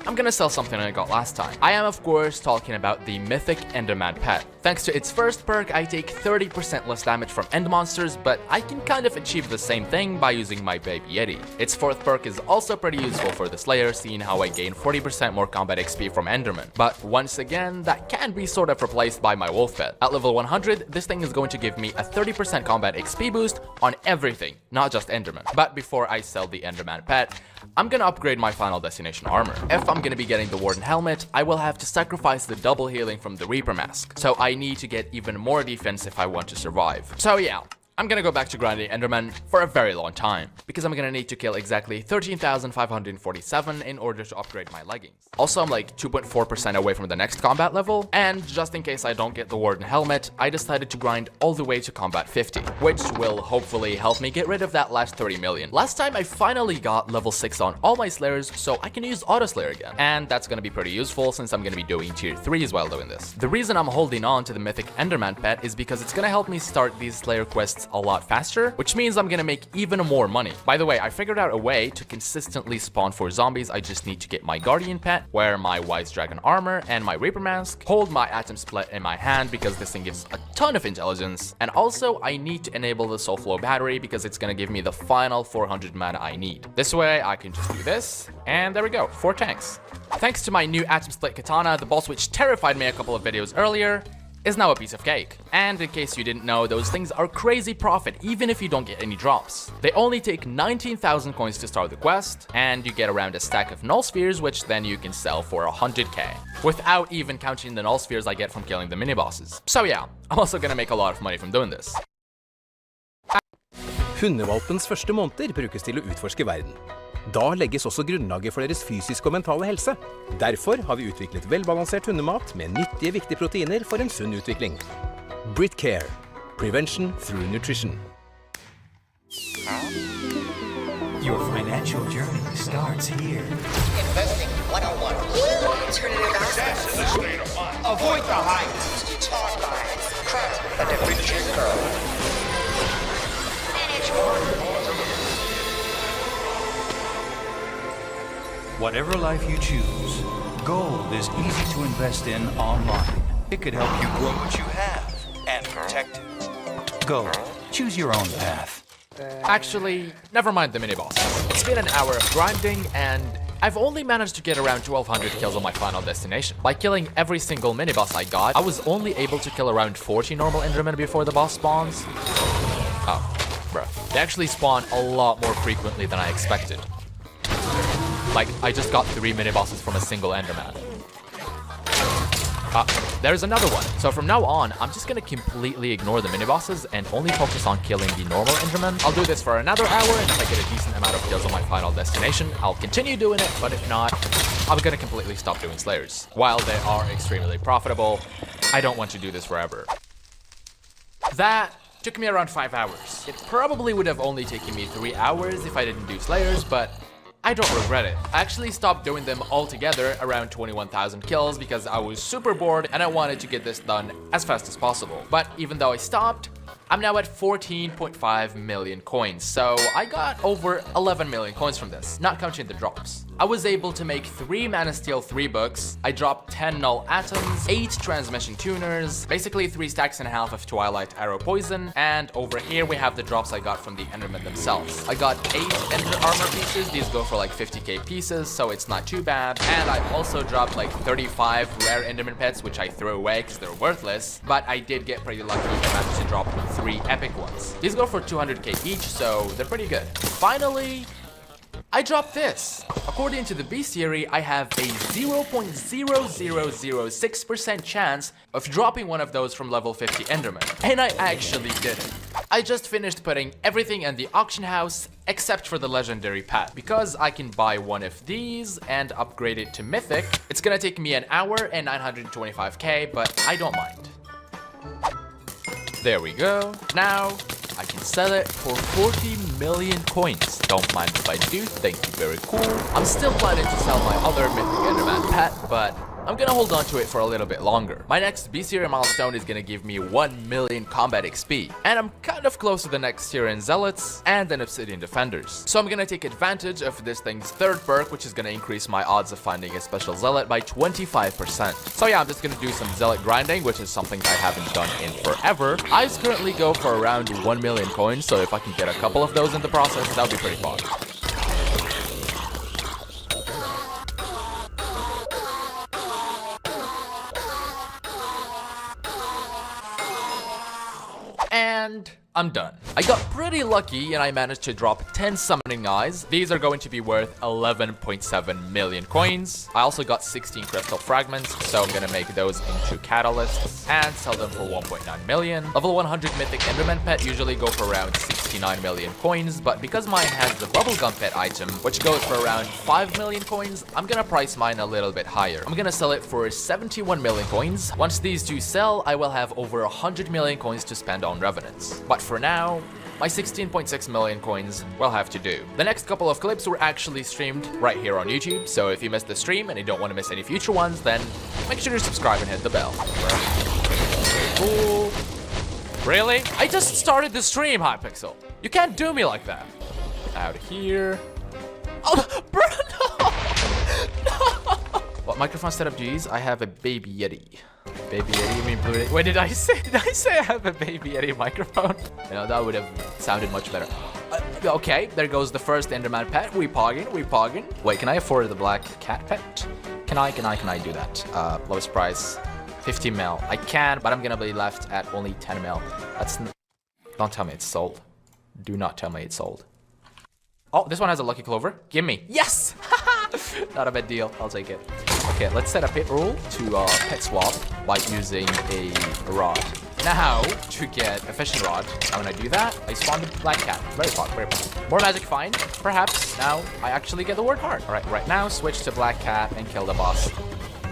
I'm gonna sell something I got last time. I am of course talking about the mythic Enderman pet. Thanks to its first perk, I take 30% less damage from end monsters, but I can kind of achieve the same thing by using my baby Yeti. Its fourth perk is also pretty useful for the Slayer, seeing how I gain 40% more combat XP from Enderman. But once again, that can be sort of replaced by my wolf pet. At level 100, this thing is going to give me a 30% combat XP boost on everything, not just Enderman. But before I sell the Enderman pet, I'm gonna upgrade my final destination armor. If I'm gonna be getting the Warden Helmet, I will have to sacrifice the double healing from the Reaper Mask. So I need to get even more defense if I want to survive. So yeah, I'm gonna go back to grinding Enderman for a very long time, because I'm gonna need to kill exactly 13,547 in order to upgrade my leggings. Also, I'm like 2.4% away from the next combat level, and just in case I don't get the Warden Helmet, I decided to grind all the way to combat 50, which will hopefully help me get rid of that last 30 million. Last time I finally got level 6 on all my Slayers, so I can use Auto Slayer again, and that's gonna be pretty useful since I'm gonna be doing tier 3s while doing this. The reason I'm holding on to the mythic Enderman pet is because it's gonna help me start these Slayer quests a lot faster, which means I'm gonna make even more money. By the way, I figured out a way to consistently spawn for zombies. I just need to get my Guardian pet, wear my Wise Dragon armor and my Reaper Mask, hold my Atom Split in my hand because this thing gives a ton of intelligence, and also I need to enable the Soul Flow battery because it's gonna give me the final 400 mana I need. This way I can just do this, and there we go, 4 tanks. Thanks to my new Atom Split Katana, the boss which terrified me a couple of videos earlier is now a piece of cake. And in case you didn't know, those things are crazy profit even if you don't get any drops. They only take 19,000 coins to start the quest, and you get around a stack of null spheres, which then you can sell for 100k, without even counting the null spheres I get from killing the mini bosses. So yeah, I'm also gonna make a lot of money from doing this. Hundevalpens første måneder brukes til å utforske verden. Da legges også grunnlaget for deres fysiske og mentale helse. Derfor har vi utviklet velbalansert hundemat med nyttige, viktige proteiner for en sunn utvikling. Brit Care. Prevention through nutrition. Your financial journey starts here. Investing 101. Alternative assets. That's the state of mind. Avoid the hype. Talk lines. Craft and the riches grow. Manage Whatever life you choose, gold is easy to invest in online. It could help you grow what you have and protect it. Gold. Choose your own path. Actually, never mind the mini-boss. It's been an hour of grinding, and I've only managed to get around 1200 kills on my final destination. By killing every single mini-boss I got, I was only able to kill around 40 normal Endermen before the boss spawns. Oh, bruh. They actually spawn a lot more frequently than I expected. Like, I just got 3 mini-bosses from a single Enderman. There's another one. So from now on, I'm just gonna completely ignore the mini-bosses and only focus on killing the normal Endermen. I'll do this for another hour, and if I get a decent amount of kills on my final destination, I'll continue doing it, but if not, I'm gonna completely stop doing Slayers. While they are extremely profitable, I don't want to do this forever. That took me around 5 hours. It probably would have only taken me 3 hours if I didn't do Slayers, but I don't regret it. I actually stopped doing them altogether around 21,000 kills because I was super bored and I wanted to get this done as fast as possible. But even though I stopped, I'm now at 14.5 million coins, so I got over 11 million coins from this, not counting the drops. I was able to make 3 Mana Steel 3 books, I dropped 10 Null Atoms, 8 Transmission Tuners, basically 3 stacks and a half of Twilight Arrow Poison, and over here we have the drops I got from the Endermen themselves. I got 8 Ender Armor pieces, these go for like 50k pieces, so it's not too bad, and I also dropped like 35 rare Enderman pets, which I threw away because they're worthless, but I did get pretty lucky and managed to drop 3 epic ones. These go for 200k each, so they're pretty good. Finally, I dropped this. According to the beast theory, I have a 0.0006% chance of dropping one of those from level 50 Enderman. And I actually did it. I just finished putting everything in the auction house except for the legendary pet. Because I can buy one of these and upgrade it to mythic, it's gonna take me an hour and 925k, but I don't mind. There we go. Now, I can sell it for 40 million coins. Don't mind if I do, thank you, very cool. I'm still planning to sell my other Mythic Enderman pet, but I'm gonna hold on to it for a little bit longer. My next B tier milestone is gonna give me 1 million combat XP, and I'm kind of close to the next tier in Zealots and then Obsidian Defenders. So I'm gonna take advantage of this thing's third perk, which is gonna increase my odds of finding a special Zealot by 25%. So yeah, I'm just gonna do some Zealot grinding, which is something I haven't done in forever. I currently go for around 1 million coins, so if I can get a couple of those in the process, that would be pretty fun. And I'm done. I got pretty lucky and I managed to drop 10 summoning eyes. These are going to be worth 11.7 million coins. I also got 16 crystal fragments, so I'm gonna make those into catalysts and sell them for 1.9 million. Level 100 mythic Enderman pet usually go for around 69 million coins, but because mine has the bubblegum pet item, which goes for around 5 million coins, I'm gonna price mine a little bit higher. I'm gonna sell it for 71 million coins. Once these two sell, I will have over 100 million coins to spend on revenants. But for now, my 16.6 million coins will have to do. The next couple of clips were actually streamed right here on YouTube, so if you missed the stream and you don't want to miss any future ones, then make sure to subscribe and hit the bell. Cool. Really? I just started the stream, Hypixel. You can't do me like that. Out here. Oh, bro, no! What microphone setup do you use? I have a Baby Yeti. Baby Yeti, you mean Blue Yeti? Wait, did I say I have a Baby Yeti microphone? You know, that would have sounded much better. Okay, there goes the first Enderman pet. We pogging. Wait, can I afford the black cat pet? Can I do that? Lowest price, 15 mil. I can, but I'm gonna be left at only 10 mil. Don't tell me it's sold. Do not tell me it's sold. Oh, this one has a lucky clover. Gimme. Yes! Not a bad deal. I'll take it. Okay, let's set a pet rule to pet swap by using a rod. Now, to get a fishing rod, I'm gonna do that. I spawned the black cat. Very fun, very fun. More magic find, perhaps. Now, I actually get the word heart. Alright, right now, switch to black cat and kill the boss.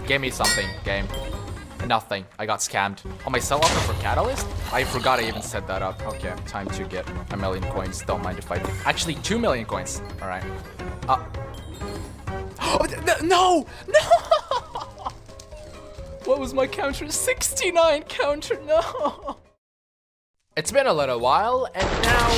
Give me something, game. Nothing. I got scammed. On my sell offer for Catalyst? I forgot I even set that up. Okay, time to get 1,000,000 coins. Don't mind if I do. Actually, 2,000,000 coins. All right. Oh, no! No! What was my counter? 69 counter, no! It's been a little while, and now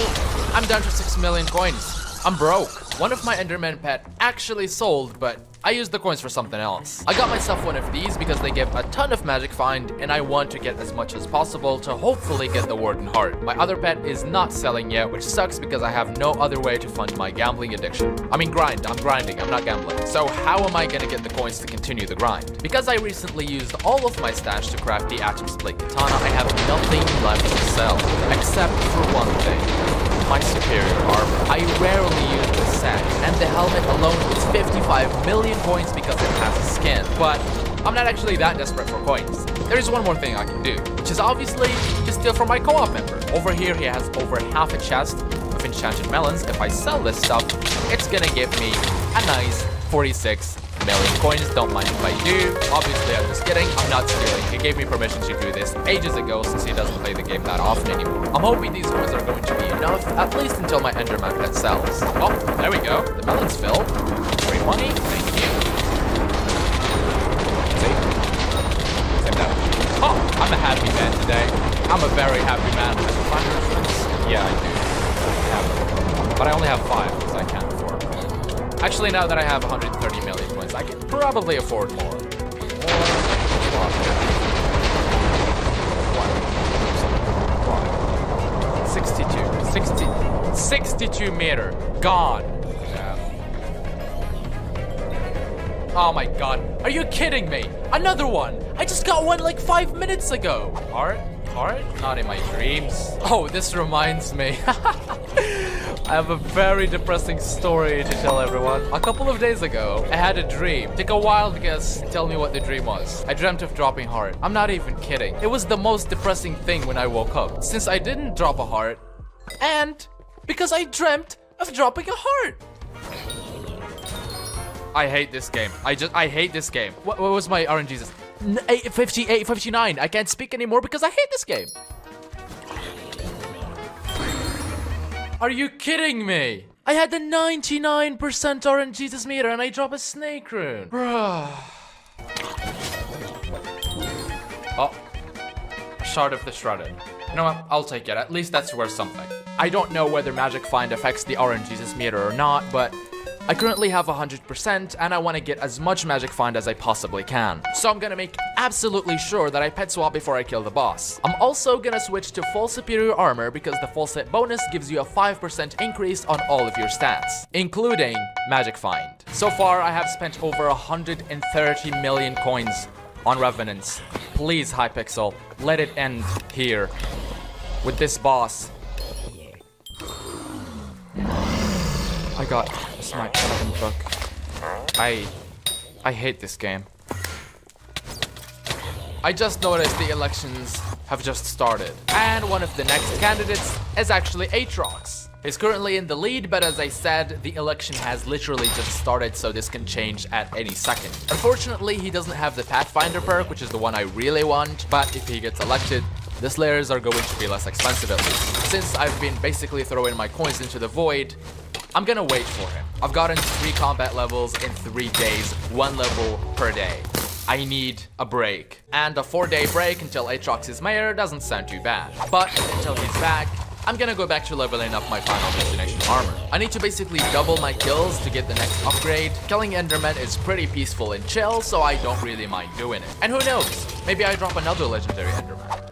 I'm down to 6,000,000 coins. I'm broke. One of my Enderman pet actually sold, but I used the coins for something else. I got myself one of these because they give a ton of magic find, and I want to get as much as possible to hopefully get the Warden Heart. My other pet is not selling yet, which sucks because I have no other way to fund my gambling addiction. I mean grind, I'm grinding, I'm not gambling. So how am I gonna get the coins to continue the grind? Because I recently used all of my stash to craft the Atom Split Katana, I have nothing left to sell, except for one thing. My superior armor. I rarely use the set, and the helmet alone is 55,000,000 coins because it has a skin. But I'm not actually that desperate for coins. There is one more thing I can do, which is obviously to steal from my co-op member. Over here he has over half a chest of enchanted melons. If I sell this stuff, it's gonna give me a nice 46,000,000 coins. Don't mind if I do. Obviously, I'm just kidding. I'm not stealing. He gave me permission to do this ages ago since he doesn't play the game that often anymore. I'm hoping these coins are going to be enough, at least until my Enderman pet sells. Oh, there we go. The melon's filled. Free money. Thank you. See? Same that. Oh, I'm a happy man today. I'm a very happy man. Have you find reference? Yeah, I do. I have them. But I only have 5 because I can't afford them. Actually, now that I have 130,000,000 coins, I can probably afford more. 62 meter. Gone. Yeah. Oh my god. Are you kidding me? Another one. I just got one like 5 minutes ago. Heart? Not in my dreams. Oh, this reminds me. I have a very depressing story to tell everyone. A couple of days ago, I had a dream. Take a wild guess, tell me what the dream was. I dreamt of dropping heart. I'm not even kidding. It was the most depressing thing when I woke up, since I didn't drop a heart, and because I dreamt of dropping a heart. I hate this game. I hate this game. What was my RNG's? 58, 59. I can't speak anymore because I hate this game. Are you kidding me? I had the 99% RNG's meter and I drop a snake rune. Bruh. Oh. Shard of the Shredded. You know what? I'll take it. At least that's worth something. I don't know whether Magic Find affects the RNG's meter or not, but I currently have 100% and I want to get as much Magic Find as I possibly can. So I'm gonna make absolutely sure that I pet swap before I kill the boss. I'm also gonna switch to full superior armor because the full set bonus gives you a 5% increase on all of your stats, including Magic Find. So far, I have spent over 130,000,000 coins on Revenants. Please, Hypixel, let it end here with this boss. I got a Smite book. I hate this game. I just noticed the elections have just started, and one of the next candidates is actually Aatrox. He's currently in the lead, but as I said, the election has literally just started, so this can change at any second. Unfortunately, he doesn't have the Pathfinder perk, which is the one I really want, but if he gets elected, the Slayers are going to be less expensive at least. Since I've been basically throwing my coins into the void, I'm gonna wait for him. I've gotten 3 combat levels in 3 days, 1 level per day. I need a break. And a 4-day break until Aatrox is mayor doesn't sound too bad. But until he's back, I'm gonna go back to leveling up my final destination armor. I need to basically double my kills to get the next upgrade. Killing Enderman is pretty peaceful and chill, so I don't really mind doing it. And who knows, maybe I drop another legendary Enderman.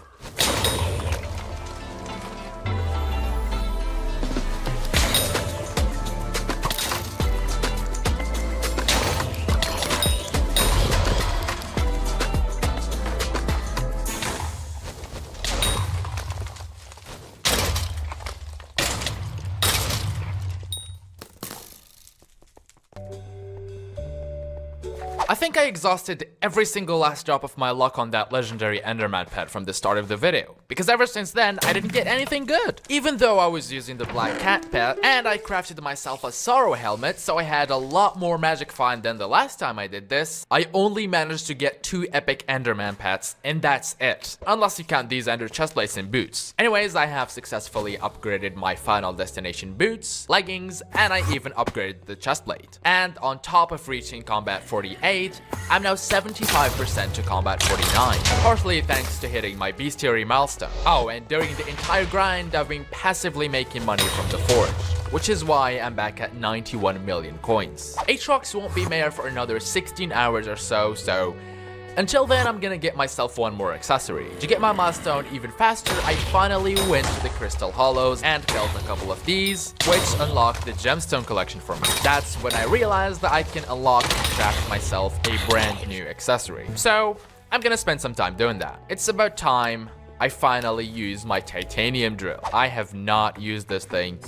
I think I exhausted every single last drop of my luck on that legendary Enderman pet from the start of the video, because ever since then I didn't get anything good. Even though I was using the black cat pet and I crafted myself a sorrow helmet, so I had a lot more magic find than the last time I did this, I only managed to get 2 epic Enderman pets, and that's it. Unless you count these Ender chestplates and boots. Anyways, I have successfully upgraded my final destination boots, leggings, and I even upgraded the chestplate. And on top of reaching combat 48, I'm now 75% to combat 49, partially thanks to hitting my bestiary milestone. Oh, and during the entire grind, I've been passively making money from the forge, which is why I'm back at 91 million coins. Aatrox won't be mayor for another 16 hours or so until then, I'm gonna get myself one more accessory. To get my milestone even faster, I finally went to the Crystal Hollows and killed a couple of these, which unlocked the gemstone collection for me. That's when I realized that I can unlock and craft myself a brand new accessory. So, I'm gonna spend some time doing that. It's about time I finally use my titanium drill. I have not used this thing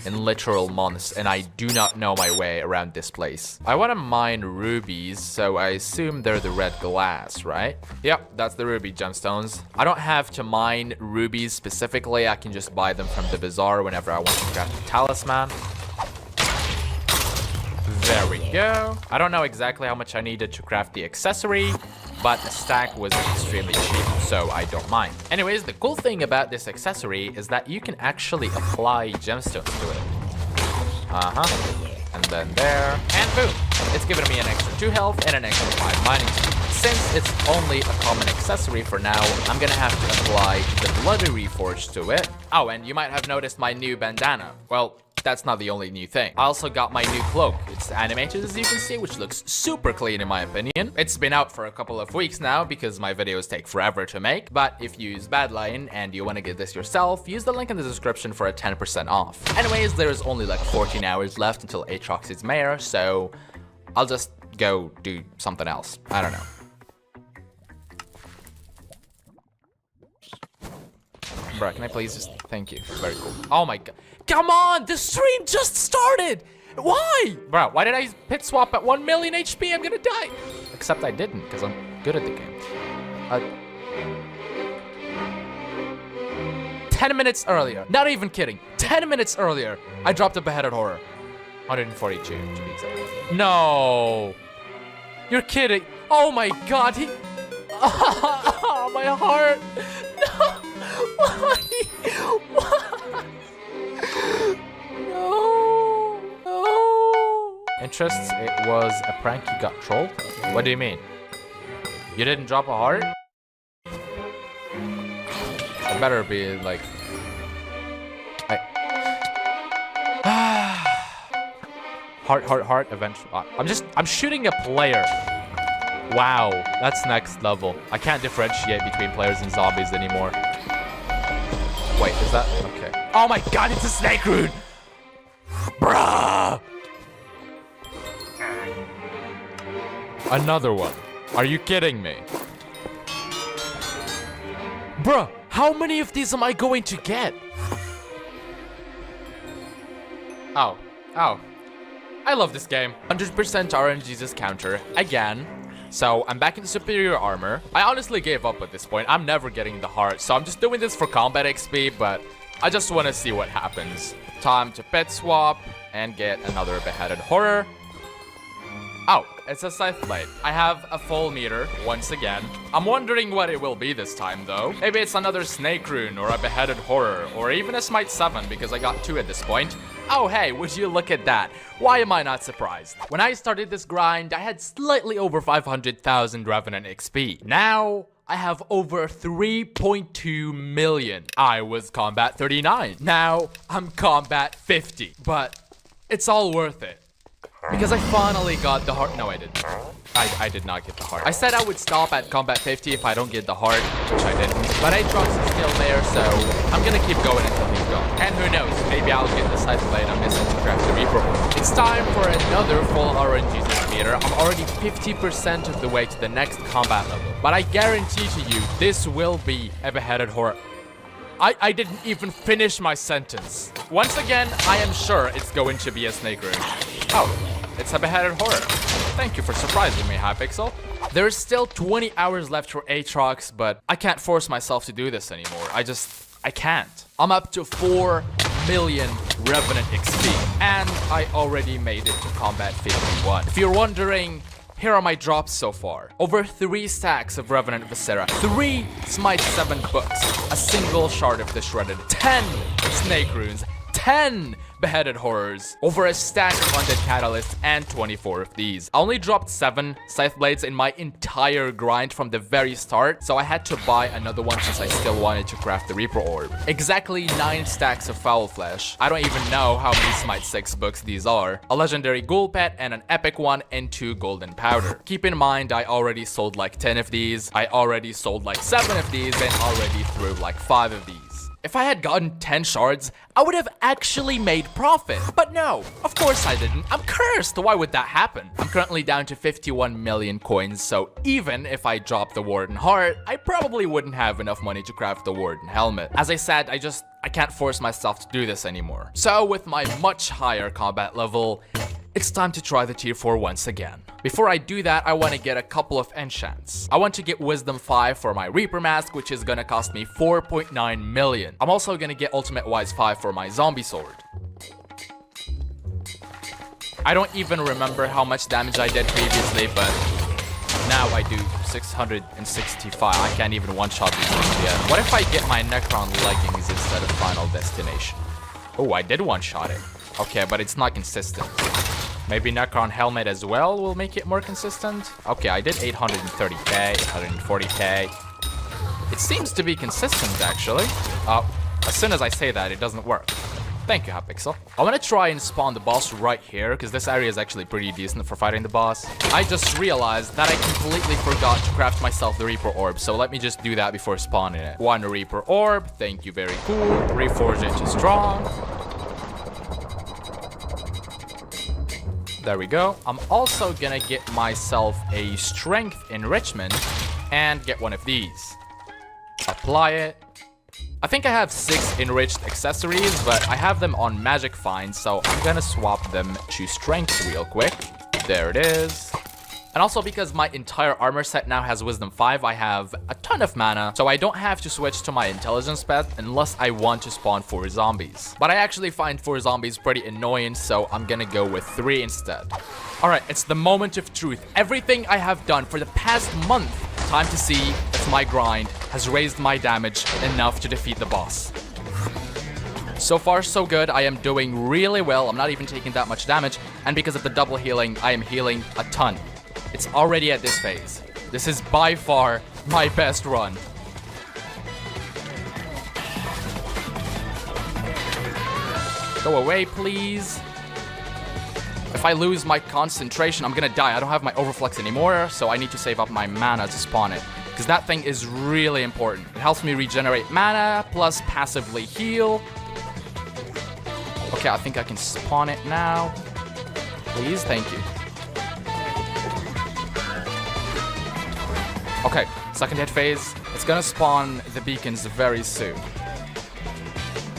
in literal months, and I do not know my way around this place. I want to mine rubies, so I assume they're the red glass, right? Yep, that's the ruby gemstones. I don't have to mine rubies specifically. I can just buy them from the bazaar whenever I want to craft a talisman. There we go. I don't know exactly how much I needed to craft the accessory, but the stack was extremely cheap, so I don't mind. Anyways, the cool thing about this accessory is that you can actually apply gemstones to it. And then there, and boom. It's given me an extra 2 health and an extra 5 mining speed. Since it's only a common accessory for now, I'm gonna have to apply the Bloody Reforged to it. Oh, and you might have noticed my new bandana. Well, that's not the only new thing. I also got my new cloak. It's animated, as you can see, which looks super clean in my opinion. It's been out for a couple of weeks now because my videos take forever to make, but if you use Badlion and you want to get this yourself, use the link in the description for a 10% off. Anyways, there's only like 14 hours left until Aatrox is mayor, so I'll just go do something else. I don't know. Bro, can I please just... Thank you. Very cool. Oh my god. Come on! The stream just started! Why? Bro, why did I pit swap at 1 million HP? I'm gonna die. Except I didn't, because I'm good at the game. 10 minutes earlier. Not even kidding. 10 minutes earlier, I dropped a beheaded horror. 142 to be exact. No. You're kidding. Oh my god, he... Oh, my heart. No. Why? Why? No. No. Interests, it was a prank, you got trolled? What do you mean? You didn't drop a heart? It better be like... Heart, eventually. I'm shooting a player. Wow, that's next level. I can't differentiate between players and zombies anymore. Wait, is that... Okay. Oh my god, it's a snake rune! Bruh! Another one. Are you kidding me? Bruh, how many of these am I going to get? Oh. I love this game. 100% RNG's counter, again. So, I'm back into superior armor. I honestly gave up at this point. I'm never getting the heart, so I'm just doing this for combat XP, but I just want to see what happens. Time to pet swap and get another beheaded horror. Oh, it's a scythe blade. I have a full meter once again. I'm wondering what it will be this time though. Maybe it's another snake rune or a beheaded horror or even a smite 7 because I got 2 at this point. Oh hey, would you look at that? Why am I not surprised? When I started this grind, I had slightly over 500,000 Revenant XP. Now, I have over 3.2 million. I was combat 39. Now, I'm combat 50. But it's all worth it. Because I finally got the heart. No, I didn't. I did not get the heart. I said I would stop at combat 50 if I don't get the heart, which I didn't. But Aatrox is still there, so I'm gonna keep going until he's gone. And who knows, maybe I'll get the scythe blade I'm missing to craft the Reaper Horn. It's time for another full RNG's meter. I'm already 50% of the way to the next combat level. But I guarantee to you, this will be a beheaded horror. I didn't even finish my sentence. Once again, I am sure it's going to be a snake rune. Oh, it's a beheaded horror. Thank you for surprising me, Hypixel. There's still 20 hours left for Aatrox, but I can't force myself to do this anymore. I can't. I'm up to 4 million Revenant XP, and I already made it to Combat 51. If you're wondering, here are my drops so far. Over 3 stacks of Revenant Viscera, 3 Smite 7 books, a single Shard of the Shredded, 10 Snake Runes, 10 Beheaded Horrors, over a stack of Undead Catalysts, and 24 of these. I only dropped 7 Scythe Blades in my entire grind from the very start, so I had to buy another one since I still wanted to craft the Reaper Orb. Exactly 9 stacks of Foul Flesh. I don't even know how many Smite 6 books these are. A Legendary Ghoul Pet and an Epic one, and 2 Golden Powder. Keep in mind, I already sold like 10 of these, I already sold like 7 of these, and already threw like 5 of these. If I had gotten 10 shards, I would have actually made profit. But no, of course I didn't. I'm cursed. Why would that happen? I'm currently down to 51 million coins, so even if I dropped the Warden Heart, I probably wouldn't have enough money to craft the Warden Helmet. As I said, I can't force myself to do this anymore. So with my much higher combat level, it's time to try the tier 4 once again. Before I do that, I want to get a couple of enchants. I want to get Wisdom 5 for my Reaper Mask, which is gonna cost me 4.9 million. I'm also gonna get Ultimate Wise 5 for my Zombie Sword. I don't even remember how much damage I did previously, but now I do 665. I can't even one-shot these things yet. What if I get my Necron leggings instead of Final Destination? Oh, I did one-shot it. Okay, but it's not consistent. Maybe Necron Helmet as well will make it more consistent. Okay, I did 830k, 840k. It seems to be consistent, actually. As soon as I say that, it doesn't work. Thank you, Hypixel. I want to try and spawn the boss right here, because this area is actually pretty decent for fighting the boss. I just realized that I completely forgot to craft myself the Reaper Orb, so let me just do that before spawning it. 1 Reaper Orb, thank you, very cool. Reforge it to strong. There we go. I'm also gonna get myself a strength enrichment and get one of these. Apply it. I think I have 6 enriched accessories, but I have them on Magic Find, so I'm gonna swap them to strength real quick. There it is. And also because my entire armor set now has Wisdom 5, I have a ton of mana, so I don't have to switch to my intelligence pet unless I want to spawn 4 zombies. But I actually find 4 zombies pretty annoying, so I'm gonna go with 3 instead. Alright, it's the moment of truth. Everything I have done for the past month, time to see if my grind has raised my damage enough to defeat the boss. So far, so good. I am doing really well. I'm not even taking that much damage, and because of the double healing, I am healing a ton. It's already at this phase. This is by far my best run. Go away, please. If I lose my concentration, I'm gonna die. I don't have my overflux anymore, so I need to save up my mana to spawn it, because that thing is really important. It helps me regenerate mana, plus passively heal. Okay, I think I can spawn it now. Please, thank you. Okay, second hit phase. It's gonna spawn the beacons very soon.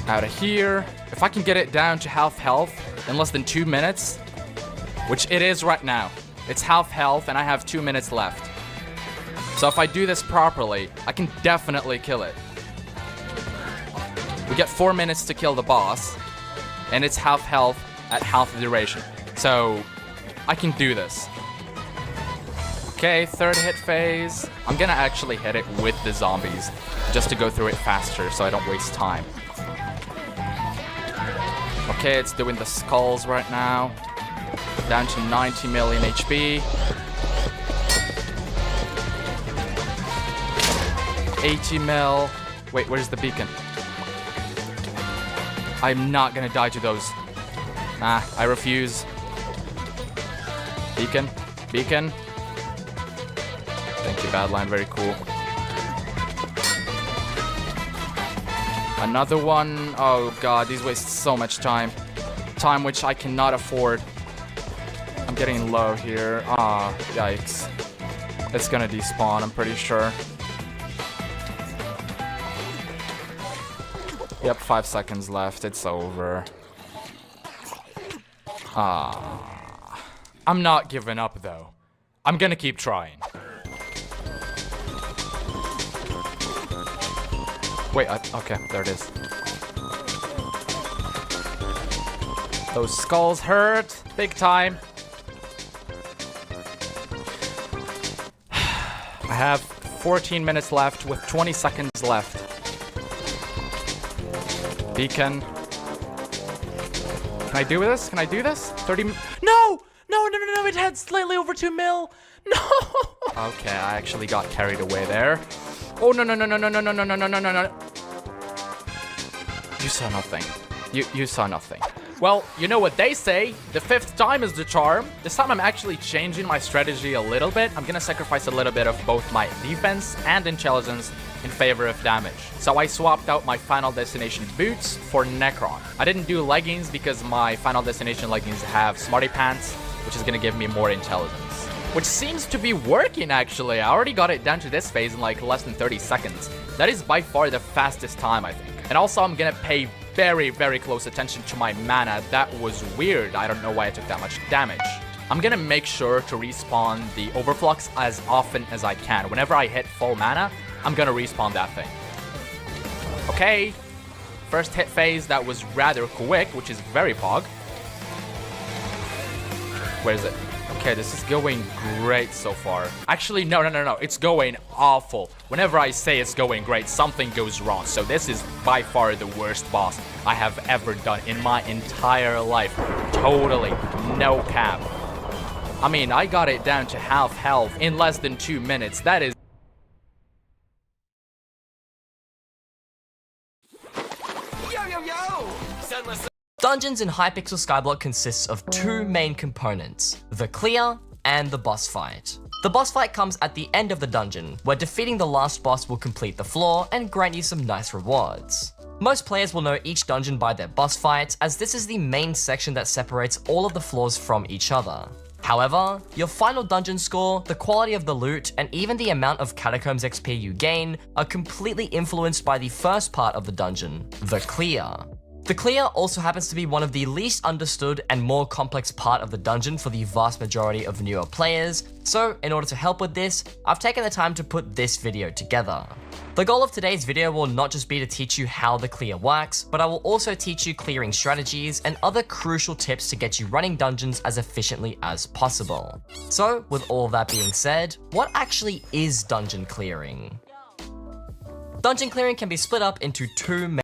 Out of here. If I can get it down to half health in less than 2 minutes, which it is right now. It's half health and I have 2 minutes left. So if I do this properly, I can definitely kill it. We get 4 minutes to kill the boss, and it's half health at half the duration. So I can do this. Okay, third hit phase. I'm gonna actually hit it with the zombies just to go through it faster so I don't waste time. Okay, it's doing the skulls right now. Down to 90 million HP. 80 mil. Wait, where's the beacon? I'm not gonna die to those. Nah, I refuse. Beacon? Beacon? Thank you, Badline, very cool. Another one. Oh god, these waste so much time. Time which I cannot afford. I'm getting low here. Ah, yikes. It's gonna despawn, I'm pretty sure. Yep, 5 seconds left. It's over. Ah. I'm not giving up though. I'm gonna keep trying. Wait, okay, there it is. Those skulls hurt big time. I have 14 minutes left with 20 seconds left. Beacon. Can I do this? Can I do this? 30. No! No, it had slightly over 2 mil. No! Okay, I actually got carried away there. Oh, no. You saw nothing. You saw nothing. Well, you know what they say. The 5th time is the charm. This time I'm actually changing my strategy a little bit. I'm gonna sacrifice a little bit of both my defense and intelligence in favor of damage. So I swapped out my Final Destination boots for Necron. I didn't do leggings because my Final Destination leggings have Smarty Pants, which is gonna give me more intelligence. Which seems to be working actually. I already got it down to this phase in like less than 30 seconds. That is by far the fastest time, I think. And also I'm gonna pay very close attention to my mana. That was weird. I don't know why I took that much damage. I'm gonna make sure to respawn the Overflux as often as I can. Whenever I hit full mana, I'm gonna respawn that thing. Okay. First hit phase, that was rather quick, which is very pog. Where is it? Okay, this is going great so far. Actually, no. It's going awful. Whenever I say it's going great, something goes wrong. So this is by far the worst boss I have ever done in my entire life. Totally. No cap. I mean, I got it down to half health in less than 2 minutes. That is... Dungeons in Hypixel Skyblock consists of 2 main components, the clear and the boss fight. The boss fight comes at the end of the dungeon, where defeating the last boss will complete the floor and grant you some nice rewards. Most players will know each dungeon by their boss fight, as this is the main section that separates all of the floors from each other. However, your final dungeon score, the quality of the loot, and even the amount of Catacombs XP you gain are completely influenced by the first part of the dungeon, the clear. The clear also happens to be one of the least understood and more complex part of the dungeon for the vast majority of newer players, so in order to help with this, I've taken the time to put this video together. The goal of today's video will not just be to teach you how the clear works, but I will also teach you clearing strategies and other crucial tips to get you running dungeons as efficiently as possible. So with all that being said, what actually is dungeon clearing? Dungeon clearing can be split up into 2 main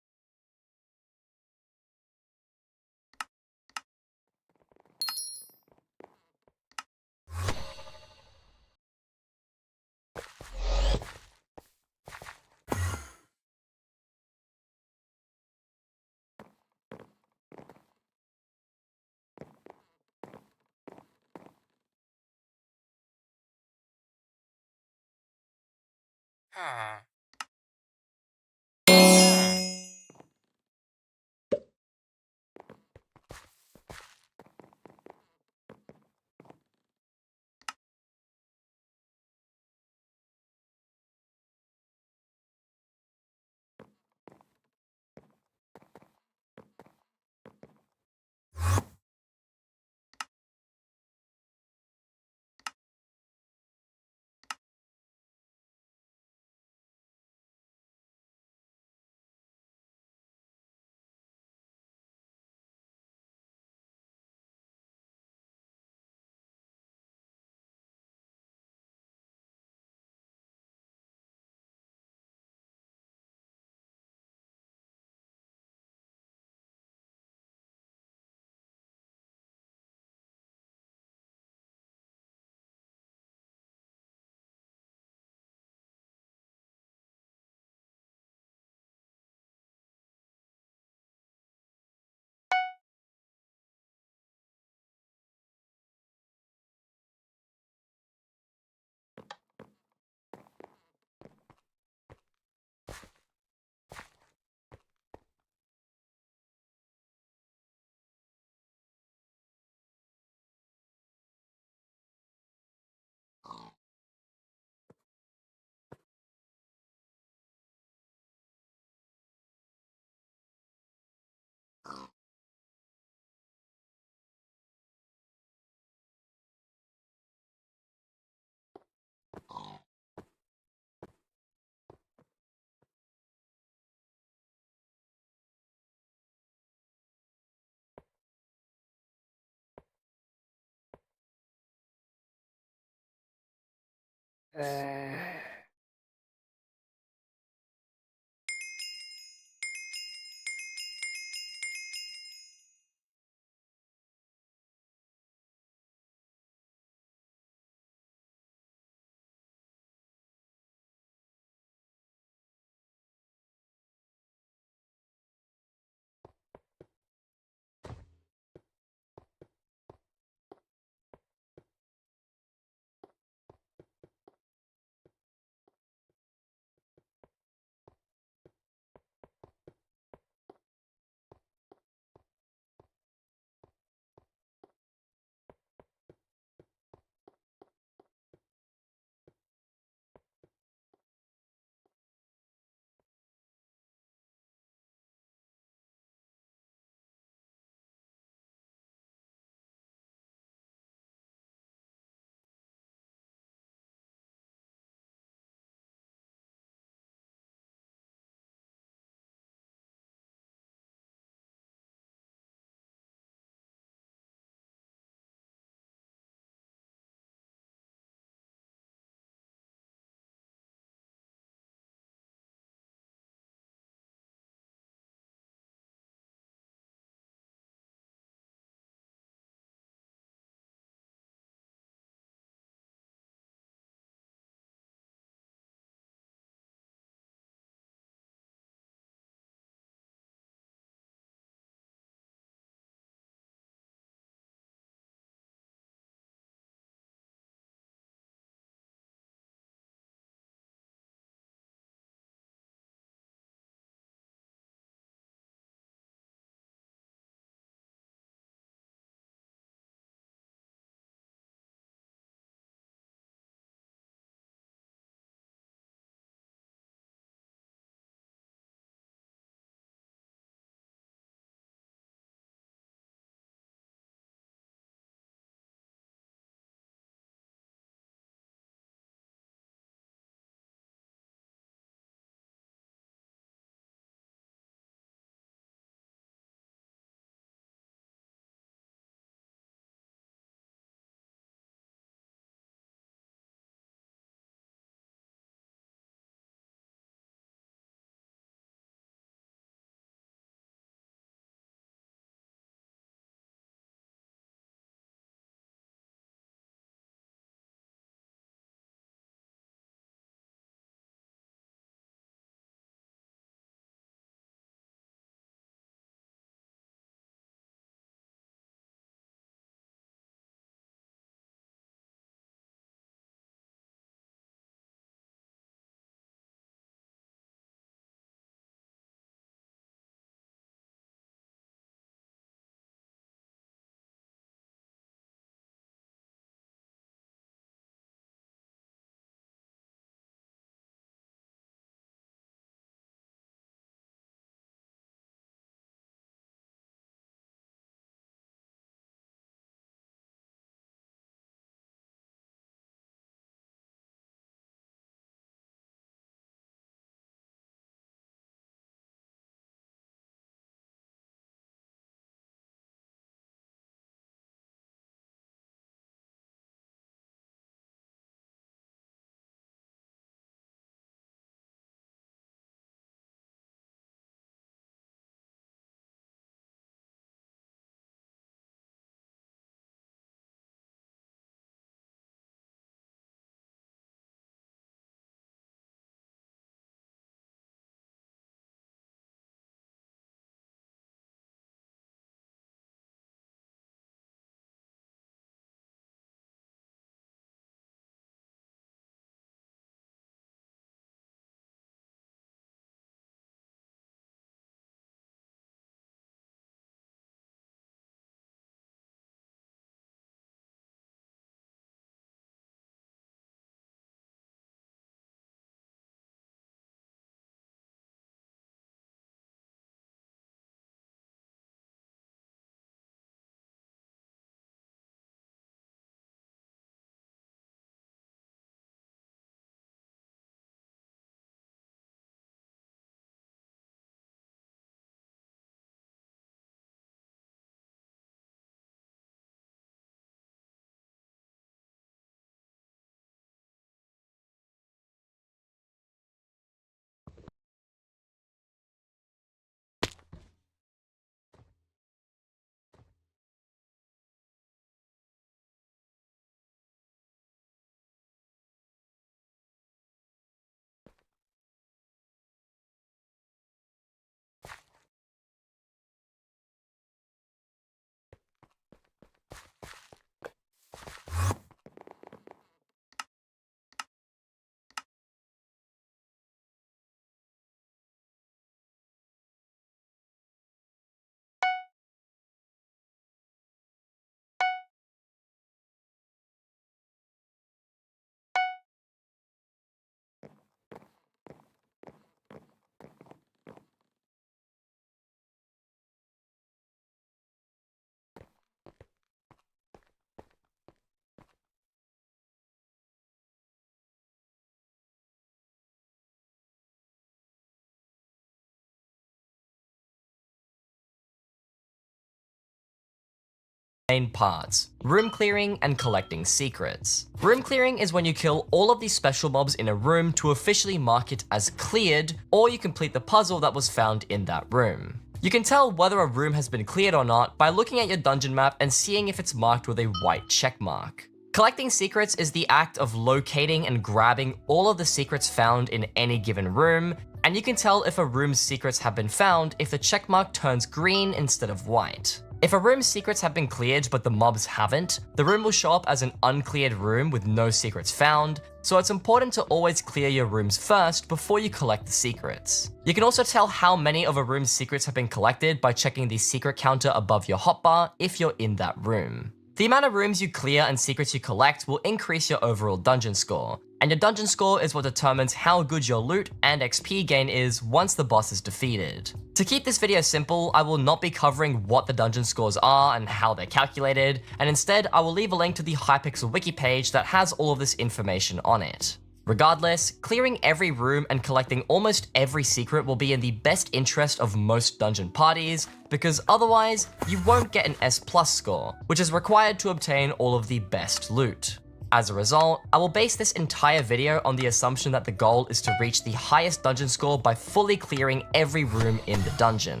main parts: room clearing and collecting secrets. Room clearing is when you kill all of these special mobs in a room to officially mark it as cleared, or you complete the puzzle that was found in that room. You can tell whether a room has been cleared or not by looking at your dungeon map and seeing if it's marked with a white check mark. Collecting secrets is the act of locating and grabbing all of the secrets found in any given room, and you can tell if a room's secrets have been found if the checkmark turns green instead of white. If a room's secrets have been cleared but the mobs haven't, the room will show up as an uncleared room with no secrets found, so it's important to always clear your rooms first before you collect the secrets. You can also tell how many of a room's secrets have been collected by checking the secret counter above your hotbar if you're in that room. The amount of rooms you clear and secrets you collect will increase your overall dungeon score, and your dungeon score is what determines how good your loot and XP gain is once the boss is defeated. To keep this video simple, I will not be covering what the dungeon scores are and how they're calculated, and instead I will leave a link to the Hypixel wiki page that has all of this information on it. Regardless, clearing every room and collecting almost every secret will be in the best interest of most dungeon parties, because otherwise, you won't get an S+ score, which is required to obtain all of the best loot. As a result, I will base this entire video on the assumption that the goal is to reach the highest dungeon score by fully clearing every room in the dungeon.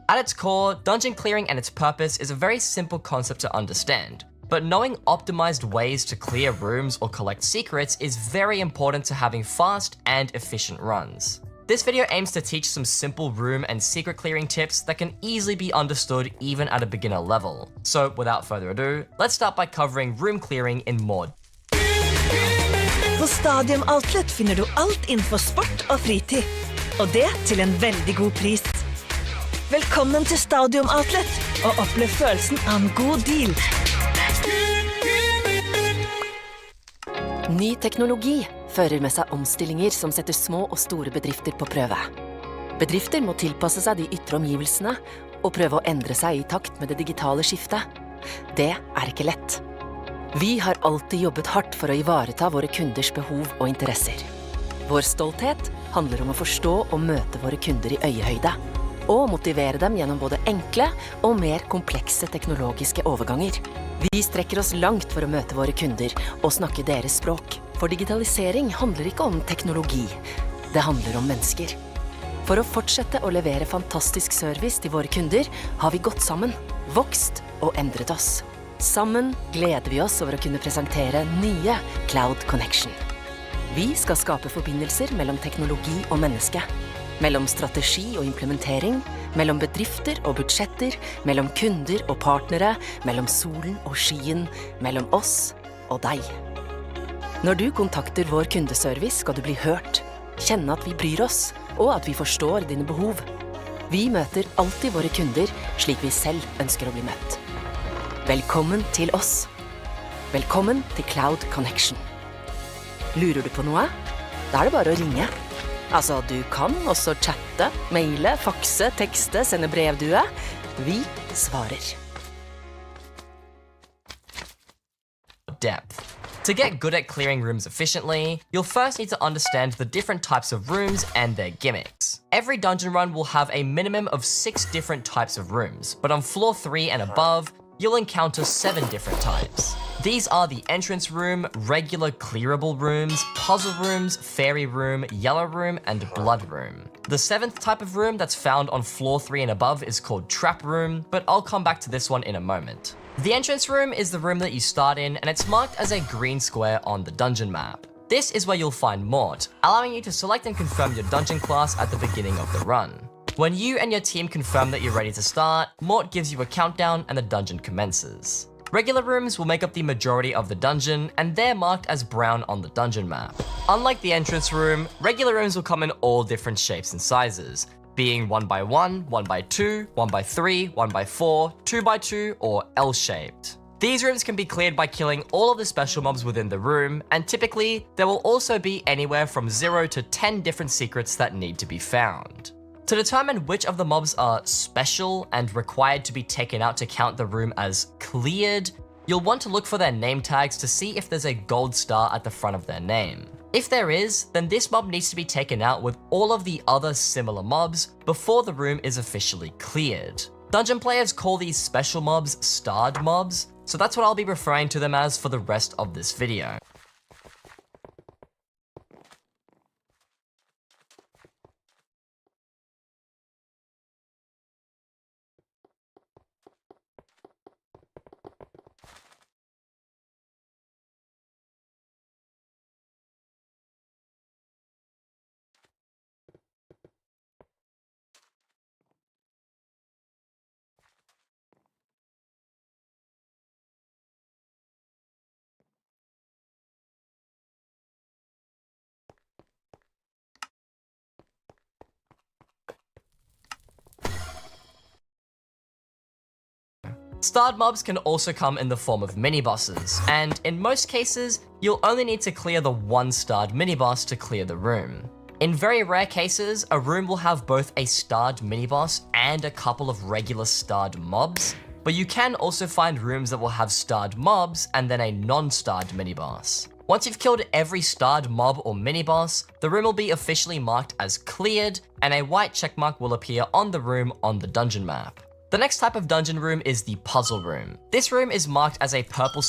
At its core, dungeon clearing and its purpose is a very simple concept to understand, but knowing optimized ways to clear rooms or collect secrets is very important to having fast and efficient runs. This video aims to teach some simple room and secret clearing tips that can easily be understood even at a beginner level. So without further ado, let's start by covering room clearing in more. På Stadium Outlet finner du alt info sport og fritid, og det til en veldig god pris. Velkommen til Stadium Outlet, og opplev følelsen av en god deal. Ny teknologi fører med seg omstillinger som setter små og store bedrifter på prøve. Bedrifter må tilpasse seg de ytre omgivelsene og prøve å endre seg i takt med det digitale skiftet. Det er ikke lett. Vi har alltid jobbet hardt for å ivareta våre kunders behov og interesser. Vår stolthet handler om å forstå og møte våre kunder i øyehøyde, og motivere dem gjennom både enkle og mer komplekse teknologiske overganger. Vi strekker oss langt for å møte våre kunder og snakke deres språk. For digitalisering handler ikke om teknologi, det handler om mennesker. For å fortsette å levere fantastisk service til våre kunder, har vi gått sammen, vokst og endret oss. Sammen gleder vi oss over å kunne presentere nye Cloud Connection. Vi skal skape forbindelser mellom teknologi og menneske, mellom strategi og implementering, mellom bedrifter og budsjetter, mellom kunder og partnere, mellom solen og skyen, mellom oss og deg. Når du kontakter vår kundeservice, skal du bli hørt, kjenne at vi bryr oss, og at vi forstår dine behov. Vi møter alltid våre kunder slik vi selv ønsker å bli møtt. Velkommen til oss. Velkommen til Cloud Connection. Lurer du på noe? Da er det bare å ringe. Altså, du kan også chatte, maile, faxe, tekste, sende brevdue. Vi svarer. Depth. To get good at clearing rooms efficiently, you'll first need to understand the different types of rooms and their gimmicks. Every dungeon run will have a minimum of 6 different types of rooms, but on floor 3 and above, you'll encounter 7 different types. These are the entrance room, regular clearable rooms, puzzle rooms, fairy room, yellow room, and blood room. The 7th type of room that's found on floor 3 and above is called trap room, but I'll come back to this one in a moment. The entrance room is the room that you start in, and it's marked as a green square on the dungeon map. This is where you'll find Mort, allowing you to select and confirm your dungeon class at the beginning of the run. When you and your team confirm that you're ready to start, Mort gives you a countdown and the dungeon commences. Regular rooms will make up the majority of the dungeon, and they're marked as brown on the dungeon map. Unlike the entrance room, regular rooms will come in all different shapes and sizes, being 1x1, 1x2, 1x3, 1x4, 2x2, or L-shaped. These rooms can be cleared by killing all of the special mobs within the room, and typically, there will also be anywhere from 0 to 10 different secrets that need to be found. To determine which of the mobs are special and required to be taken out to count the room as cleared, you'll want to look for their name tags to see if there's a gold star at the front of their name. If there is, then this mob needs to be taken out with all of the other similar mobs before the room is officially cleared. Dungeon players call these special mobs starred mobs, so that's what I'll be referring to them as for the rest of this video. Starred mobs can also come in the form of mini-bosses, and in most cases, you'll only need to clear the one starred mini-boss to clear the room. In very rare cases, a room will have both a starred mini-boss and a couple of regular starred mobs, but you can also find rooms that will have starred mobs and then a non-starred mini-boss. Once you've killed every starred mob or mini-boss, the room will be officially marked as cleared, and a white checkmark will appear on the room on the dungeon map. The next type of dungeon room is the puzzle room. This room is marked as a purple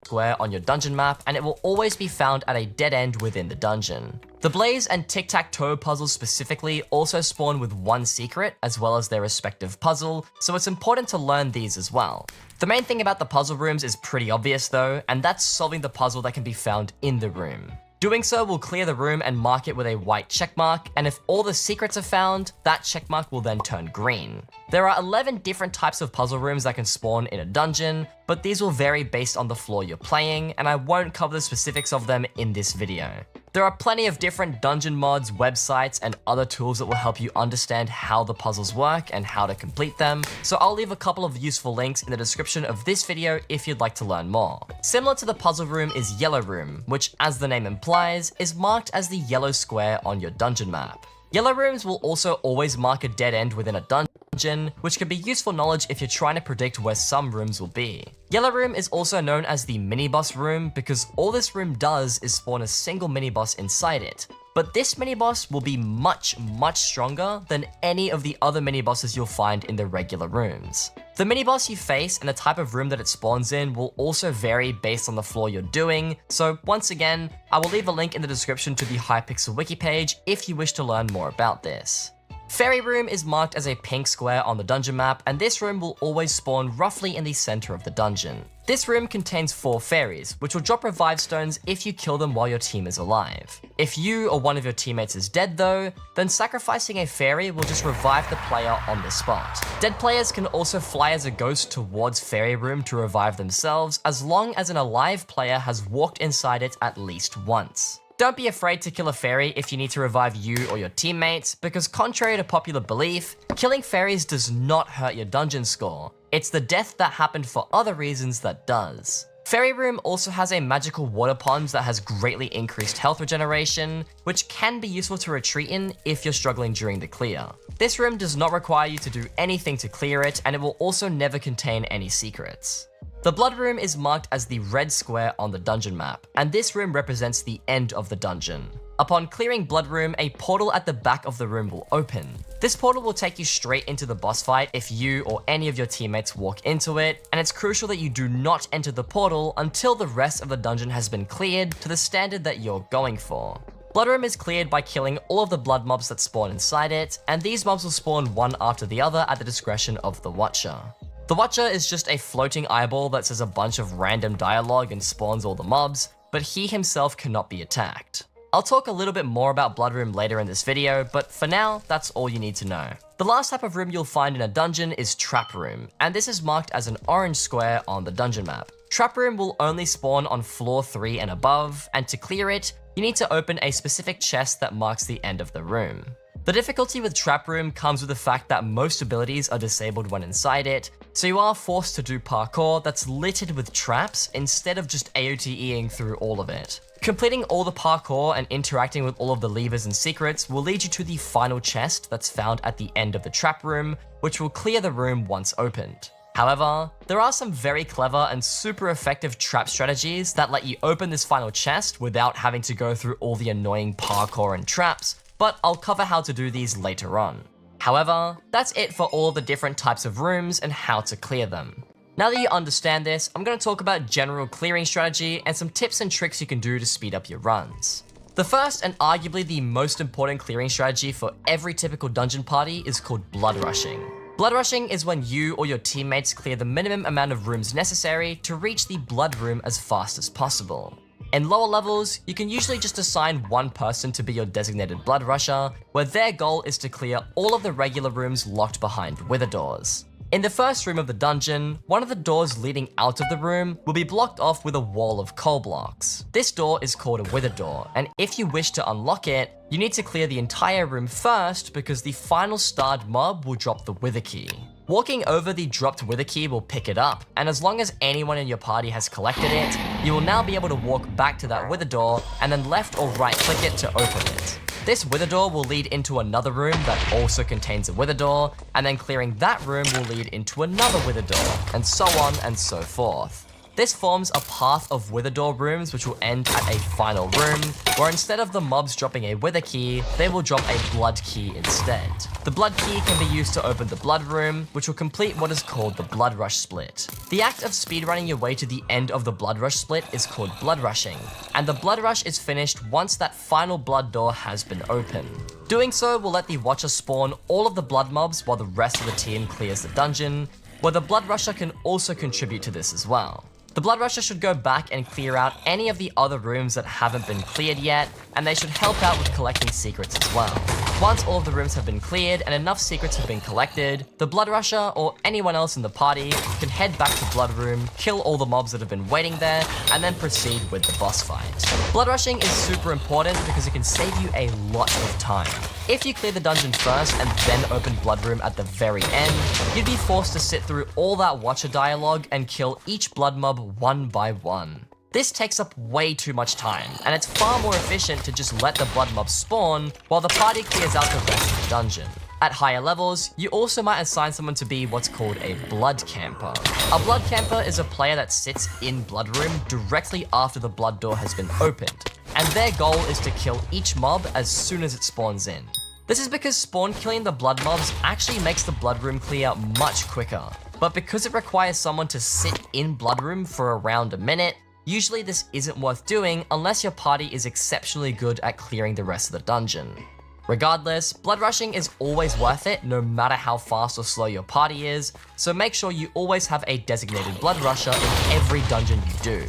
square on your dungeon map, and it will always be found at a dead end within the dungeon. The Blaze and Tic-Tac-Toe puzzles specifically also spawn with one secret as well as their respective puzzle, so it's important to learn these as well. The main thing about the puzzle rooms is pretty obvious though, and that's solving the puzzle that can be found in the room. Doing so will clear the room and mark it with a white checkmark, and if all the secrets are found, that checkmark will then turn green. There are 11 different types of puzzle rooms that can spawn in a dungeon, but these will vary based on the floor you're playing, and I won't cover the specifics of them in this video. There are plenty of different dungeon mods, websites, and other tools that will help you understand how the puzzles work and how to complete them, so I'll leave a couple of useful links in the description of this video if you'd like to learn more. Similar to the puzzle room is Yellow Room, which, as the name implies, is marked as the yellow square on your dungeon map. Yellow rooms will also always mark a dead end within a dungeon, which can be useful knowledge if you're trying to predict where some rooms will be. Yellow room is also known as the mini-boss room because all this room does is spawn a single mini-boss inside it. But this mini-boss will be much stronger than any of the other mini-bosses you'll find in the regular rooms. The mini-boss you face and the type of room that it spawns in will also vary based on the floor you're doing, so once again, I will leave a link in the description to the Hypixel wiki page if you wish to learn more about this. Fairy Room is marked as a pink square on the dungeon map, and this room will always spawn roughly in the center of the dungeon. This room contains 4 fairies, which will drop revive stones if you kill them while your team is alive. If you or one of your teammates is dead though, then sacrificing a fairy will just revive the player on the spot. Dead players can also fly as a ghost towards Fairy Room to revive themselves, as long as an alive player has walked inside it at least once. Don't be afraid to kill a fairy if you need to revive you or your teammates, because contrary to popular belief, killing fairies does not hurt your dungeon score. It's the death that happened for other reasons that does. Fairy Room also has a magical water pond that has greatly increased health regeneration, which can be useful to retreat in if you're struggling during the clear. This room does not require you to do anything to clear it, and it will also never contain any secrets. The Blood Room is marked as the red square on the dungeon map, and this room represents the end of the dungeon. Upon clearing Blood Room, a portal at the back of the room will open. This portal will take you straight into the boss fight if you or any of your teammates walk into it, and it's crucial that you do not enter the portal until the rest of the dungeon has been cleared to the standard that you're going for. Blood Room is cleared by killing all of the blood mobs that spawn inside it, and these mobs will spawn one after the other at the discretion of the Watcher. The Watcher is just a floating eyeball that says a bunch of random dialogue and spawns all the mobs, but he himself cannot be attacked. I'll talk a little bit more about Blood Room later in this video, but for now, that's all you need to know. The last type of room you'll find in a dungeon is Trap Room, and this is marked as an orange square on the dungeon map. Trap Room will only spawn on floor 3 and above, and to clear it, you need to open a specific chest that marks the end of the room. The difficulty with Trap Room comes with the fact that most abilities are disabled when inside it, so you are forced to do parkour that's littered with traps instead of just AOTEing through all of it. Completing all the parkour and interacting with all of the levers and secrets will lead you to the final chest that's found at the end of the Trap Room, which will clear the room once opened. However, there are some very clever and super effective trap strategies that let you open this final chest without having to go through all the annoying parkour and traps, but I'll cover how to do these later on. However, that's it for all the different types of rooms and how to clear them. Now that you understand this, I'm going to talk about general clearing strategy and some tips and tricks you can do to speed up your runs. The first and arguably the most important clearing strategy for every typical dungeon party is called blood rushing. Blood rushing is when you or your teammates clear the minimum amount of rooms necessary to reach the blood room as fast as possible. In lower levels, you can usually just assign one person to be your designated blood rusher, where their goal is to clear all of the regular rooms locked behind wither doors. In the first room of the dungeon, one of the doors leading out of the room will be blocked off with a wall of coal blocks. This door is called a wither door, and if you wish to unlock it, you need to clear the entire room first because the final starred mob will drop the wither key. Walking over the dropped wither key will pick it up, and as long as anyone in your party has collected it, you will now be able to walk back to that wither door and then left or right click it to open it. This wither door will lead into another room that also contains a wither door, and then clearing that room will lead into another wither door, and so on and so forth. This forms a path of wither door rooms which will end at a final room, where instead of the mobs dropping a wither key, they will drop a blood key instead. The blood key can be used to open the blood room, which will complete what is called the blood rush split. The act of speedrunning your way to the end of the blood rush split is called blood rushing, and the blood rush is finished once that final blood door has been opened. Doing so will let the watcher spawn all of the blood mobs while the rest of the team clears the dungeon, where the blood rusher can also contribute to this as well. The blood rusher should go back and clear out any of the other rooms that haven't been cleared yet, and they should help out with collecting secrets as well. Once all of the rooms have been cleared and enough secrets have been collected, the blood rusher or anyone else in the party can head back to blood room, kill all the mobs that have been waiting there, and then proceed with the boss fight. Blood rushing is super important because it can save you a lot of time. If you clear the dungeon first and then open blood room at the very end, you'd be forced to sit through all that watcher dialogue and kill each blood mob one by one. This takes up way too much time, and it's far more efficient to just let the blood mobs spawn while the party clears out the rest of the dungeon. At higher levels, you also might assign someone to be what's called a blood camper. A blood camper is a player that sits in blood room directly after the blood door has been opened, and their goal is to kill each mob as soon as it spawns in. This is because spawn killing the blood mobs actually makes the blood room clear much quicker, but because it requires someone to sit in blood room for around a minute, usually this isn't worth doing unless your party is exceptionally good at clearing the rest of the dungeon. Regardless, blood rushing is always worth it no matter how fast or slow your party is, so make sure you always have a designated blood rusher in every dungeon you do.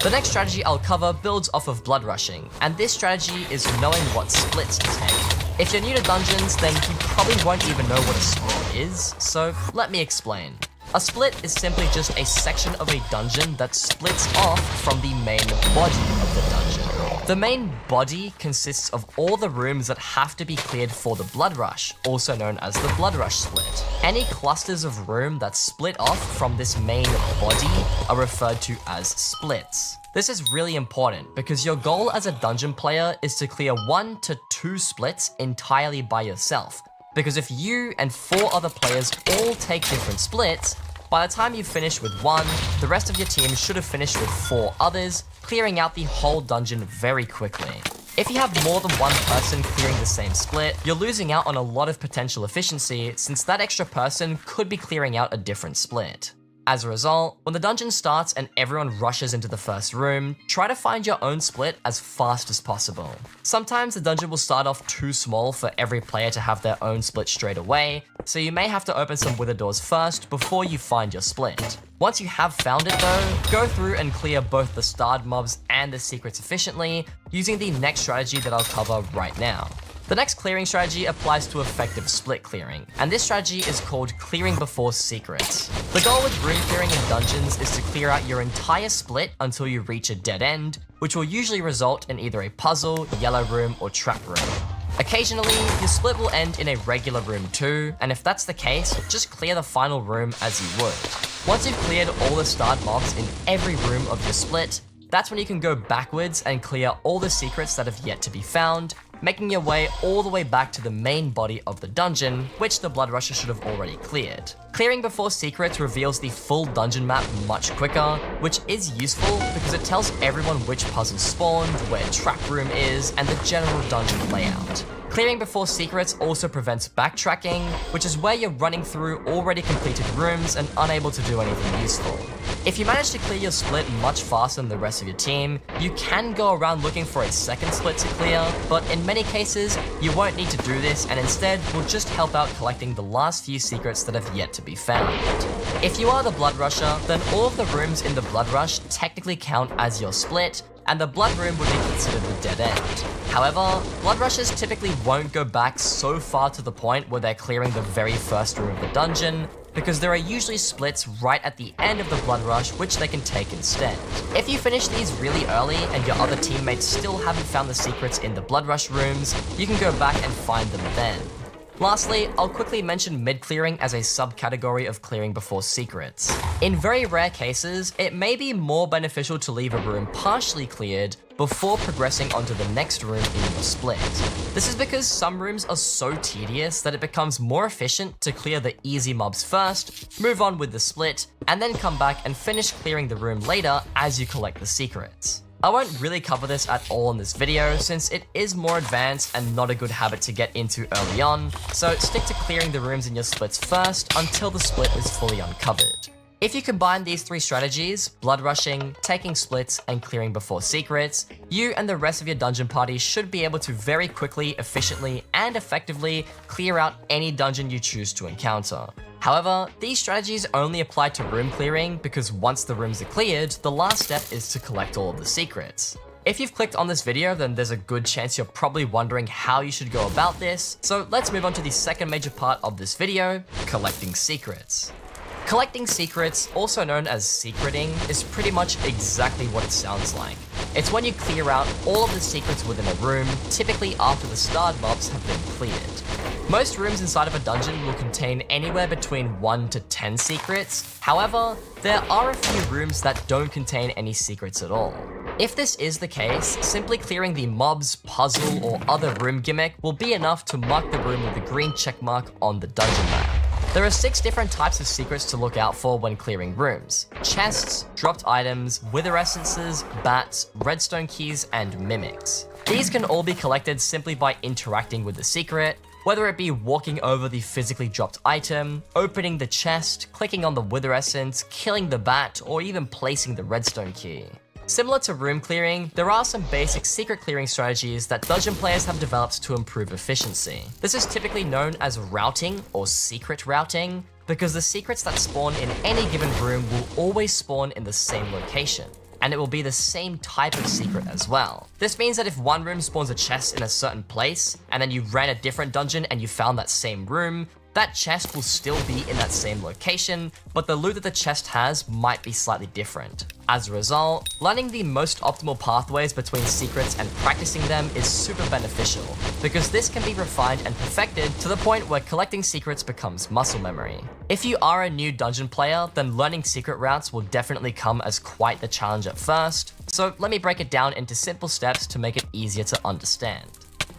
The next strategy I'll cover builds off of blood rushing, and this strategy is knowing what splits to take. If you're new to dungeons, then you probably won't even know what a split is, so let me explain. A split is simply just a section of a dungeon that splits off from the main body of the dungeon. The main body consists of all the rooms that have to be cleared for the blood rush, also known as the blood rush split. Any clusters of room that split off from this main body are referred to as splits. This is really important because your goal as a dungeon player is to clear 1 to 2 splits entirely by yourself. Because if you and 4 other players all take different splits, by the time you finish with one, the rest of your team should have finished with 4 others, clearing out the whole dungeon very quickly. If you have more than one person clearing the same split, you're losing out on a lot of potential efficiency since that extra person could be clearing out a different split. As a result, when the dungeon starts and everyone rushes into the first room, try to find your own split as fast as possible. Sometimes the dungeon will start off too small for every player to have their own split straight away, so you may have to open some wither doors first before you find your split. Once you have found it though, go through and clear both the starred mobs and the secrets efficiently using the next strategy that I'll cover right now. The next clearing strategy applies to effective split clearing, and this strategy is called clearing before secrets. The goal with room clearing in dungeons is to clear out your entire split until you reach a dead end, which will usually result in either a puzzle, yellow room, or trap room. Occasionally, your split will end in a regular room too, and if that's the case, just clear the final room as you would. Once you've cleared all the starred mobs in every room of your split, that's when you can go backwards and clear all the secrets that have yet to be found, making your way all the way back to the main body of the dungeon, which the Blood Rusher should have already cleared. Clearing before secrets reveals the full dungeon map much quicker, which is useful because it tells everyone which puzzle spawned, where trap room is, and the general dungeon layout. Clearing before secrets also prevents backtracking, which is where you're running through already completed rooms and unable to do anything useful. If you manage to clear your split much faster than the rest of your team, you can go around looking for a second split to clear, but in many cases, you won't need to do this and instead will just help out collecting the last few secrets that have yet to be found. If you are the Blood Rusher, then all of the rooms in the Blood Rush technically count as your split, and the Blood Room would be considered the dead end. However, Blood Rushers typically won't go back so far to the point where they're clearing the very first room of the dungeon, because there are usually splits right at the end of the Blood Rush which they can take instead. If you finish these really early and your other teammates still haven't found the secrets in the Blood Rush rooms, you can go back and find them then. Lastly, I'll quickly mention mid-clearing as a subcategory of clearing before secrets. In very rare cases, it may be more beneficial to leave a room partially cleared before progressing onto the next room in your split. This is because some rooms are so tedious that it becomes more efficient to clear the easy mobs first, move on with the split, and then come back and finish clearing the room later as you collect the secrets. I won't really cover this at all in this video since it is more advanced and not a good habit to get into early on, so stick to clearing the rooms in your splits first until the split is fully uncovered. If you combine these three strategies, blood rushing, taking splits, and clearing before secrets, you and the rest of your dungeon party should be able to very quickly, efficiently, and effectively clear out any dungeon you choose to encounter. However, these strategies only apply to room clearing because once the rooms are cleared, the last step is to collect all of the secrets. If you've clicked on this video, then there's a good chance you're probably wondering how you should go about this, so let's move on to the second major part of this video, collecting secrets. Collecting secrets, also known as secreting, is pretty much exactly what it sounds like. It's when you clear out all of the secrets within a room, typically after the starred mobs have been cleared. Most rooms inside of a dungeon will contain anywhere between 1 to 10 secrets. However, there are a few rooms that don't contain any secrets at all. If this is the case, simply clearing the mobs, puzzle, or other room gimmick will be enough to mark the room with the green checkmark on the dungeon map. There are 6 different types of secrets to look out for when clearing rooms: chests, dropped items, wither essences, bats, redstone keys, and mimics. These can all be collected simply by interacting with the secret, whether it be walking over the physically dropped item, opening the chest, clicking on the wither essence, killing the bat, or even placing the redstone key. Similar to room clearing, there are some basic secret clearing strategies that dungeon players have developed to improve efficiency. This is typically known as routing or secret routing, because the secrets that spawn in any given room will always spawn in the same location, and it will be the same type of secret as well. This means that if one room spawns a chest in a certain place, and then you ran a different dungeon and you found that same room, that chest will still be in that same location, but the loot that the chest has might be slightly different. As a result, learning the most optimal pathways between secrets and practicing them is super beneficial, because this can be refined and perfected to the point where collecting secrets becomes muscle memory. If you are a new dungeon player, then learning secret routes will definitely come as quite the challenge at first, so let me break it down into simple steps to make it easier to understand.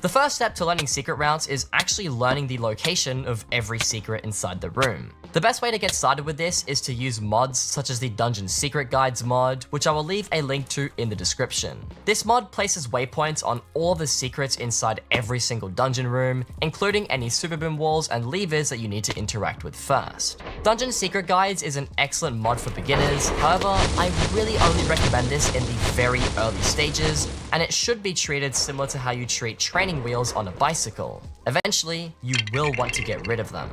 The first step to learning secret routes is actually learning the location of every secret inside the room. The best way to get started with this is to use mods such as the Dungeon Secret Guides mod, which I will leave a link to in the description. This mod places waypoints on all the secrets inside every single dungeon room, including any super boom walls and levers that you need to interact with first. Dungeon Secret Guides is an excellent mod for beginners, however, I really only recommend this in the very early stages, and it should be treated similar to how you treat training wheels on a bicycle. Eventually, you will want to get rid of them.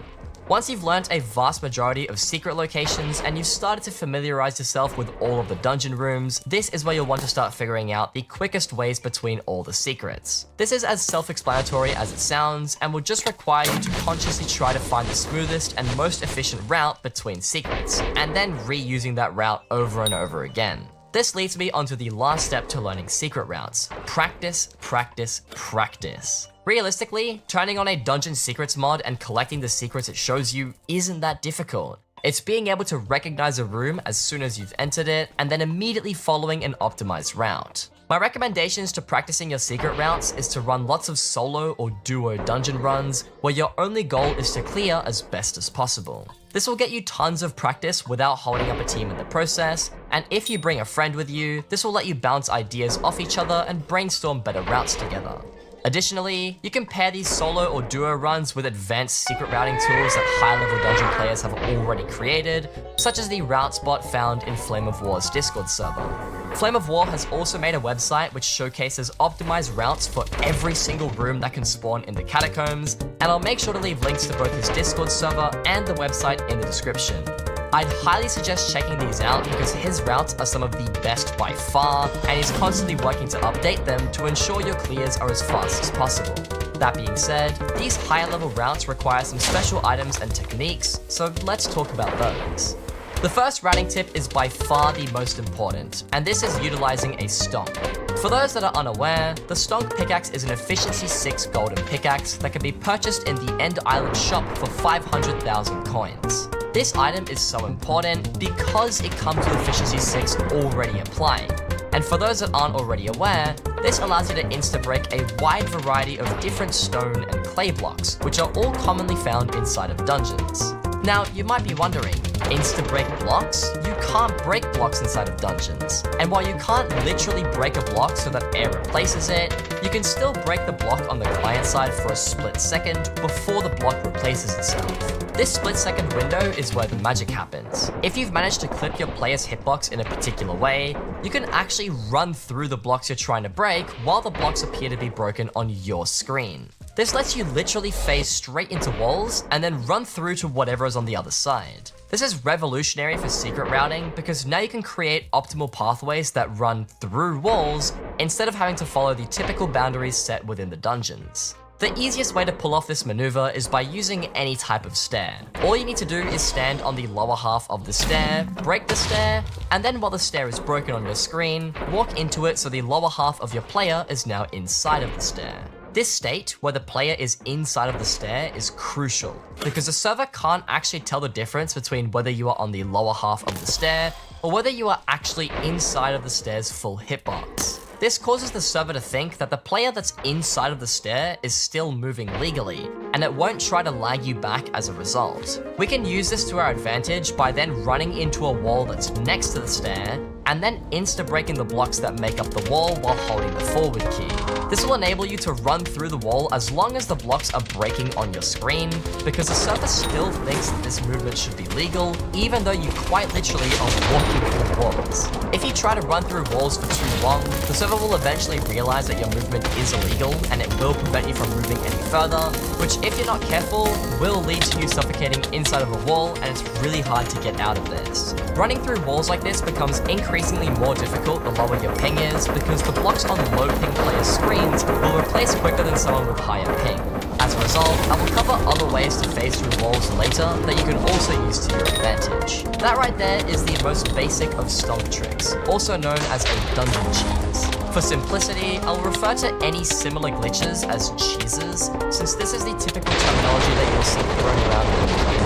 Once you've learnt a vast majority of secret locations and you've started to familiarize yourself with all of the dungeon rooms, this is where you'll want to start figuring out the quickest ways between all the secrets. This is as self-explanatory as it sounds and will just require you to consciously try to find the smoothest and most efficient route between secrets, and then reusing that route over and over again. This leads me onto the last step to learning secret routes: practice, practice, practice. Realistically, turning on a Dungeon Secrets mod and collecting the secrets it shows you isn't that difficult. It's being able to recognize a room as soon as you've entered it, and then immediately following an optimized route. My recommendations to practicing your secret routes is to run lots of solo or duo dungeon runs where your only goal is to clear as best as possible. This will get you tons of practice without holding up a team in the process, and if you bring a friend with you, this will let you bounce ideas off each other and brainstorm better routes together. Additionally, you can pair these solo or duo runs with advanced secret routing tools that high-level dungeon players have already created, such as the route spot found in Flame of War's Discord server. Flame of War has also made a website which showcases optimized routes for every single room that can spawn in the catacombs, and I'll make sure to leave links to both his Discord server and the website in the description. I'd highly suggest checking these out because his routes are some of the best by far, and he's constantly working to update them to ensure your clears are as fast as possible. That being said, these higher level routes require some special items and techniques, so let's talk about those. The first routing tip is by far the most important, and this is utilizing a stonk. For those that are unaware, the stonk pickaxe is an efficiency 6 golden pickaxe that can be purchased in the End Island shop for 500,000 coins. This item is so important because it comes with efficiency 6 already applied. And for those that aren't already aware, this allows you to insta-break a wide variety of different stone and clay blocks, which are all commonly found inside of dungeons. Now, you might be wondering, insta-break blocks? You can't break blocks inside of dungeons. And while you can't literally break a block so that air replaces it, you can still break the block on the client side for a split second before the block replaces itself. This split second window is where the magic happens. If you've managed to clip your player's hitbox in a particular way, you can actually run through the blocks you're trying to break while the blocks appear to be broken on your screen. This lets you literally phase straight into walls and then run through to whatever is on the other side. This is revolutionary for secret routing because now you can create optimal pathways that run through walls instead of having to follow the typical boundaries set within the dungeons. The easiest way to pull off this maneuver is by using any type of stair. All you need to do is stand on the lower half of the stair, break the stair, and then while the stair is broken on your screen, walk into it so the lower half of your player is now inside of the stair. This state, where the player is inside of the stair, is crucial because the server can't actually tell the difference between whether you are on the lower half of the stair or whether you are actually inside of the stair's full hitbox. This causes the server to think that the player that's inside of the stair is still moving legally, and it won't try to lag you back as a result. We can use this to our advantage by then running into a wall that's next to the stair, and then insta-breaking the blocks that make up the wall while holding the forward key. This will enable you to run through the wall as long as the blocks are breaking on your screen, because the server still thinks that this movement should be legal, even though you quite literally are walking through walls. If you try to run through walls for too long, the server will eventually realize that your movement is illegal, and it will prevent you from moving any further, which if you're not careful, will lead to you suffocating inside of a wall, and it's really hard to get out of this. Running through walls like this becomes increasingly more difficult the lower your ping is, because the blocks on low ping players' screens will replace quicker than someone with higher ping. As a result, I will cover other ways to phase through walls later that you can also use to your advantage. That right there is the most basic of stonk tricks, also known as a dungeon cheese. For simplicity, I'll refer to any similar glitches as cheeses, since this is the typical terminology that you'll see thrown around in the game.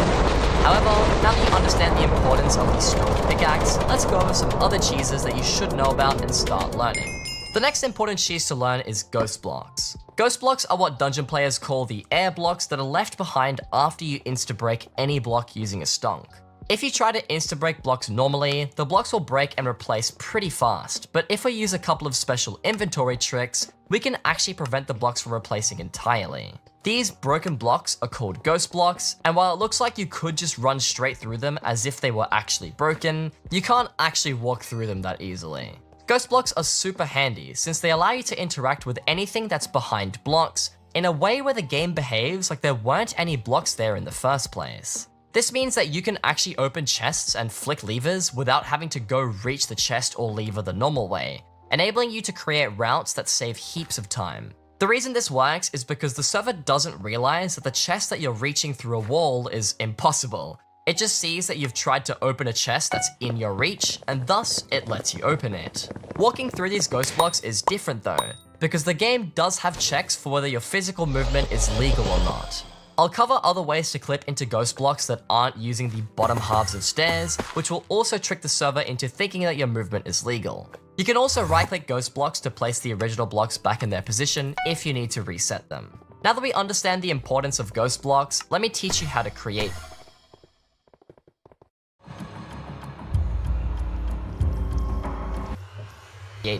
However, now that you understand the importance of the stonk pickaxe, let's go over some other cheeses that you should know about and start learning. The next important cheese to learn is ghost blocks. Ghost blocks are what dungeon players call the air blocks that are left behind after you insta-break any block using a stonk. If you try to insta-break blocks normally, the blocks will break and replace pretty fast, but if we use a couple of special inventory tricks, we can actually prevent the blocks from replacing entirely. These broken blocks are called ghost blocks, and while it looks like you could just run straight through them as if they were actually broken, you can't actually walk through them that easily. Ghost blocks are super handy since they allow you to interact with anything that's behind blocks in a way where the game behaves like there weren't any blocks there in the first place. This means that you can actually open chests and flick levers without having to go reach the chest or lever the normal way, enabling you to create routes that save heaps of time. The reason this works is because the server doesn't realize that the chest that you're reaching through a wall is impossible. It just sees that you've tried to open a chest that's in your reach, and thus it lets you open it. Walking through these ghost blocks is different though, because the game does have checks for whether your physical movement is legal or not. I'll cover other ways to clip into ghost blocks that aren't using the bottom halves of stairs, which will also trick the server into thinking that your movement is legal. You can also right-click ghost blocks to place the original blocks back in their position if you need to reset them. Now that we understand the importance of ghost blocks, let me teach you how to create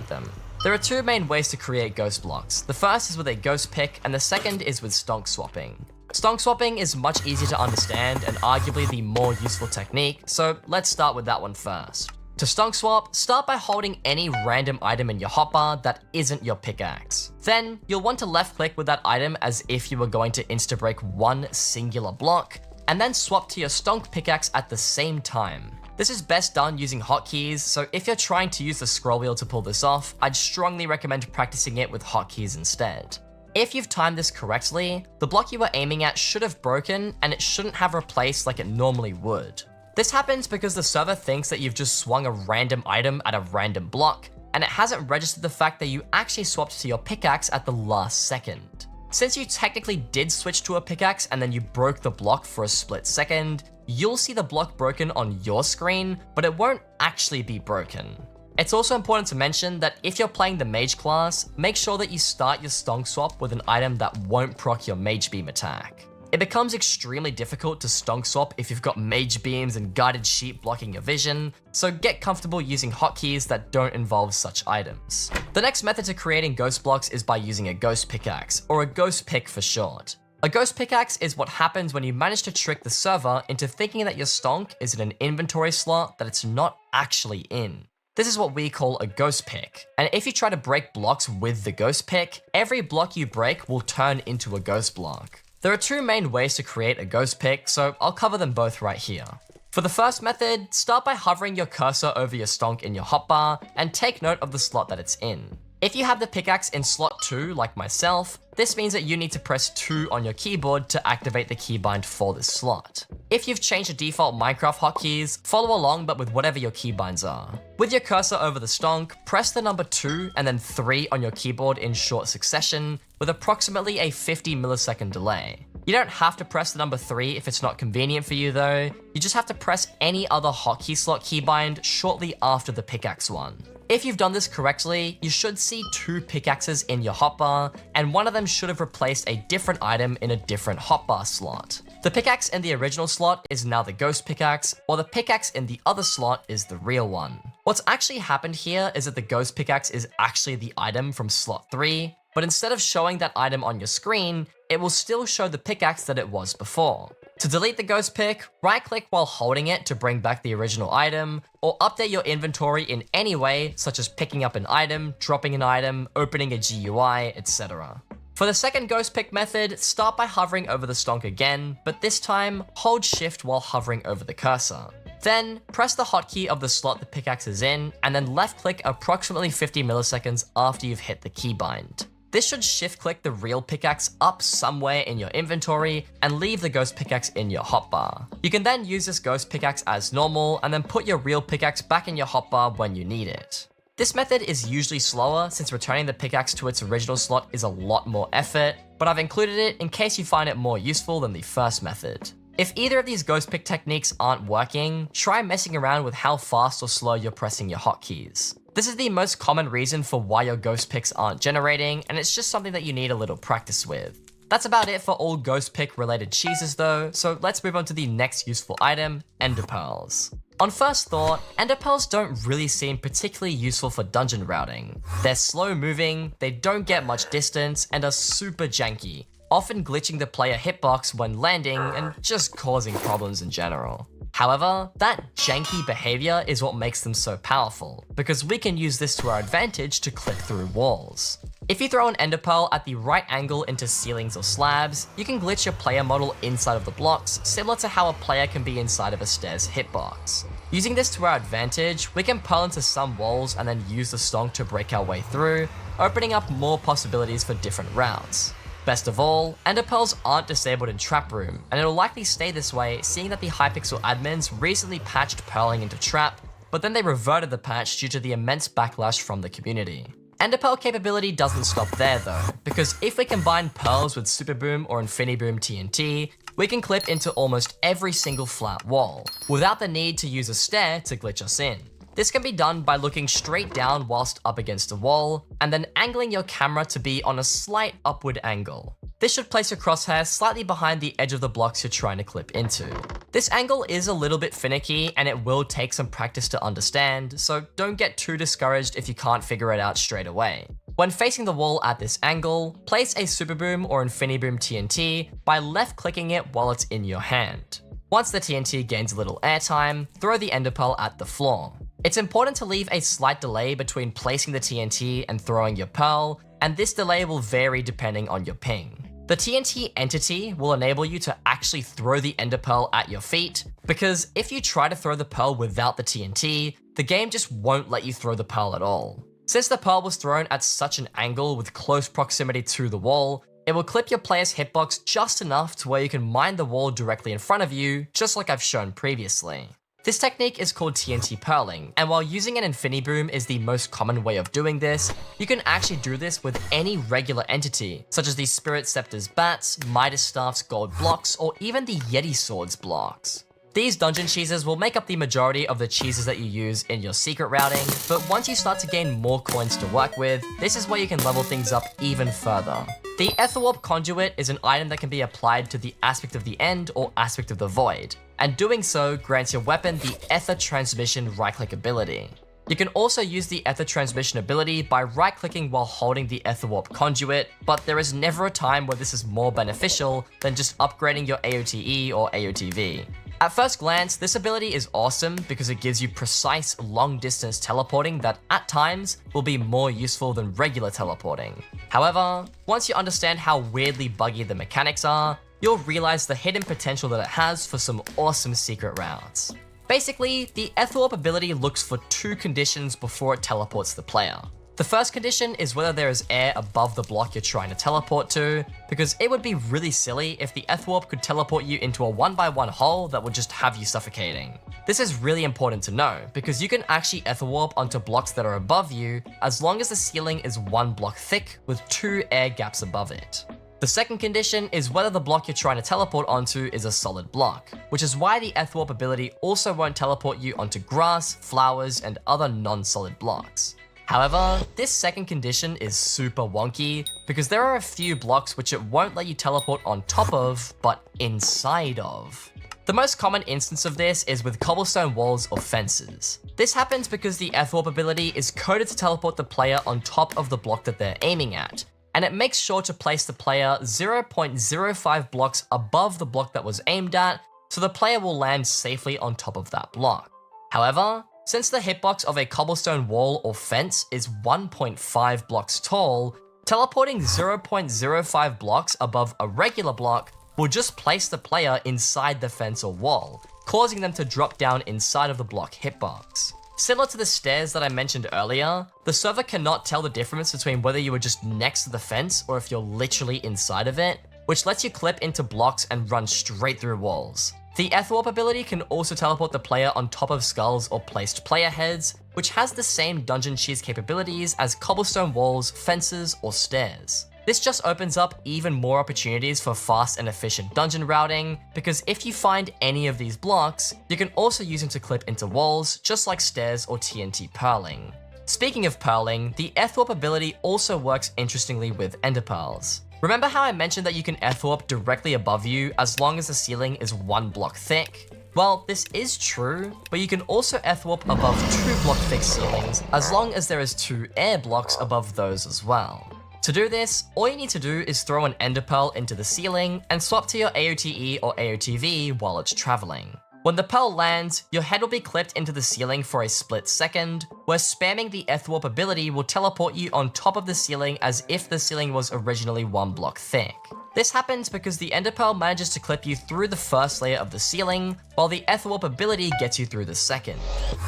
them. There are two main ways to create ghost blocks. The first is with a ghost pick, and the second is with stonk swapping. Stonk swapping is much easier to understand and arguably the more useful technique, so let's start with that one first. To stonk swap, start by holding any random item in your hotbar that isn't your pickaxe. Then, you'll want to left click with that item as if you were going to insta-break one singular block, and then swap to your stonk pickaxe at the same time. This is best done using hotkeys, so if you're trying to use the scroll wheel to pull this off, I'd strongly recommend practicing it with hotkeys instead. If you've timed this correctly, the block you were aiming at should have broken and it shouldn't have replaced like it normally would. This happens because the server thinks that you've just swung a random item at a random block, and it hasn't registered the fact that you actually swapped to your pickaxe at the last second. Since you technically did switch to a pickaxe and then you broke the block for a split second, you'll see the block broken on your screen, but it won't actually be broken. It's also important to mention that if you're playing the mage class, make sure that you start your stonk swap with an item that won't proc your mage beam attack. It becomes extremely difficult to stonk swap if you've got mage beams and guarded sheep blocking your vision, so get comfortable using hotkeys that don't involve such items. The next method to creating ghost blocks is by using a ghost pickaxe, or a ghost pick for short. A ghost pickaxe is what happens when you manage to trick the server into thinking that your stonk is in an inventory slot that it's not actually in. This is what we call a ghost pick, and if you try to break blocks with the ghost pick, every block you break will turn into a ghost block. There are two main ways to create a ghost pick, so I'll cover them both right here. For the first method, start by hovering your cursor over your stonk in your hotbar and take note of the slot that it's in. If you have the pickaxe in slot 2 like myself, this means that you need to press 2 on your keyboard to activate the keybind for this slot. If you've changed the default Minecraft hotkeys, follow along but with whatever your keybinds are. With your cursor over the stonk, press the number 2 and then 3 on your keyboard in short succession with approximately a 50 millisecond delay. You don't have to press the number 3 if it's not convenient for you though, you just have to press any other hotkey slot keybind shortly after the pickaxe one. If you've done this correctly, you should see 2 pickaxes in your hotbar, and one of them should have replaced a different item in a different hotbar slot. The pickaxe in the original slot is now the ghost pickaxe, while the pickaxe in the other slot is the real one. What's actually happened here is that the ghost pickaxe is actually the item from slot 3, but instead of showing that item on your screen, it will still show the pickaxe that it was before. To delete the ghost pick, right-click while holding it to bring back the original item, or update your inventory in any way, such as picking up an item, dropping an item, opening a GUI, etc. For the second ghost pick method, start by hovering over the stonk again, but this time, hold shift while hovering over the cursor. Then, press the hotkey of the slot the pickaxe is in, and then left-click approximately 50 milliseconds after you've hit the keybind. This should shift-click the real pickaxe up somewhere in your inventory and leave the ghost pickaxe in your hotbar. You can then use this ghost pickaxe as normal and then put your real pickaxe back in your hotbar when you need it. This method is usually slower since returning the pickaxe to its original slot is a lot more effort, but I've included it in case you find it more useful than the first method. If either of these ghost pick techniques aren't working, try messing around with how fast or slow you're pressing your hotkeys. This is the most common reason for why your ghost picks aren't generating, and it's just something that you need a little practice with. That's about it for all ghost pick related cheeses though, so let's move on to the next useful item, ender pearls. On first thought, ender pearls don't really seem particularly useful for dungeon routing. They're slow moving, they don't get much distance, and are super janky, often glitching the player hitbox when landing and just causing problems in general. However, that janky behavior is what makes them so powerful, because we can use this to our advantage to clip through walls. If you throw an ender pearl at the right angle into ceilings or slabs, you can glitch your player model inside of the blocks, similar to how a player can be inside of a stairs hitbox. Using this to our advantage, we can pearl into some walls and then use the stonk to break our way through, opening up more possibilities for different routes. Best of all, ender pearls aren't disabled in Trap Room, and it'll likely stay this way seeing that the Hypixel admins recently patched pearling into Trap, but then they reverted the patch due to the immense backlash from the community. Ender Pearl capability doesn't stop there though, because if we combine pearls with Super Boom or Infiniboom TNT, we can clip into almost every single flat wall, without the need to use a stair to glitch us in. This can be done by looking straight down whilst up against a wall, and then angling your camera to be on a slight upward angle. This should place your crosshair slightly behind the edge of the blocks you're trying to clip into. This angle is a little bit finicky and it will take some practice to understand, so don't get too discouraged if you can't figure it out straight away. When facing the wall at this angle, place a Super Boom or Infiniboom TNT by left clicking it while it's in your hand. Once the TNT gains a little airtime, throw the Ender Pearl at the floor. It's important to leave a slight delay between placing the TNT and throwing your pearl, and this delay will vary depending on your ping. The TNT entity will enable you to actually throw the Ender Pearl at your feet, because if you try to throw the pearl without the TNT, the game just won't let you throw the pearl at all. Since the pearl was thrown at such an angle with close proximity to the wall, it will clip your player's hitbox just enough to where you can mine the wall directly in front of you, just like I've shown previously. This technique is called TNT pearling, and while using an Infiniboom is the most common way of doing this, you can actually do this with any regular entity, such as the Spirit Scepter's bats, Midas Staff's gold blocks, or even the Yeti Sword's blocks. These dungeon cheeses will make up the majority of the cheeses that you use in your secret routing, but once you start to gain more coins to work with, this is where you can level things up even further. The Etherwarp Conduit is an item that can be applied to the aspect of the end or aspect of the void, and doing so grants your weapon the Ether Transmission right-click ability. You can also use the Ether Transmission ability by right-clicking while holding the Etherwarp Conduit, but there is never a time where this is more beneficial than just upgrading your AOTE or AOTV. At first glance, this ability is awesome because it gives you precise long-distance teleporting that at times will be more useful than regular teleporting. However, once you understand how weirdly buggy the mechanics are, you'll realize the hidden potential that it has for some awesome secret routes. Basically, the Etherwarp ability looks for two conditions before it teleports the player. The first condition is whether there is air above the block you're trying to teleport to, because it would be really silly if the Etherwarp could teleport you into a 1x1 hole that would just have you suffocating. This is really important to know, because you can actually Etherwarp onto blocks that are above you as long as the ceiling is 1 block thick with 2 air gaps above it. The second condition is whether the block you're trying to teleport onto is a solid block, which is why the Etherwarp ability also won't teleport you onto grass, flowers, and other non-solid blocks. However, this second condition is super wonky because there are a few blocks which it won't let you teleport on top of, but inside of. The most common instance of this is with cobblestone walls or fences. This happens because the Etherwarp ability is coded to teleport the player on top of the block that they're aiming at, and it makes sure to place the player 0.05 blocks above the block that was aimed at, so the player will land safely on top of that block. However, since the hitbox of a cobblestone wall or fence is 1.5 blocks tall, teleporting 0.05 blocks above a regular block will just place the player inside the fence or wall, causing them to drop down inside of the block hitbox. Similar to the stairs that I mentioned earlier, the server cannot tell the difference between whether you were just next to the fence or if you're literally inside of it, which lets you clip into blocks and run straight through walls. The Etherwarp ability can also teleport the player on top of skulls or placed player heads, which has the same dungeon cheese capabilities as cobblestone walls, fences, or stairs. This just opens up even more opportunities for fast and efficient dungeon routing, because if you find any of these blocks, you can also use them to clip into walls, just like stairs or TNT pearling. Speaking of pearling, the Etherwarp ability also works interestingly with Ender Pearls. Remember how I mentioned that you can Etherwarp directly above you as long as the ceiling is 1 block thick? Well, this is true, but you can also Etherwarp above 2 block thick ceilings as long as there is 2 air blocks above those as well. To do this, all you need to do is throw an Ender Pearl into the ceiling and swap to your AOTE or AOTV while it's traveling. When the pearl lands, your head will be clipped into the ceiling for a split second, where spamming the Etherwarp ability will teleport you on top of the ceiling as if the ceiling was originally 1 block thick. This happens because the Ender Pearl manages to clip you through the first layer of the ceiling, while the Etherwarp ability gets you through the second.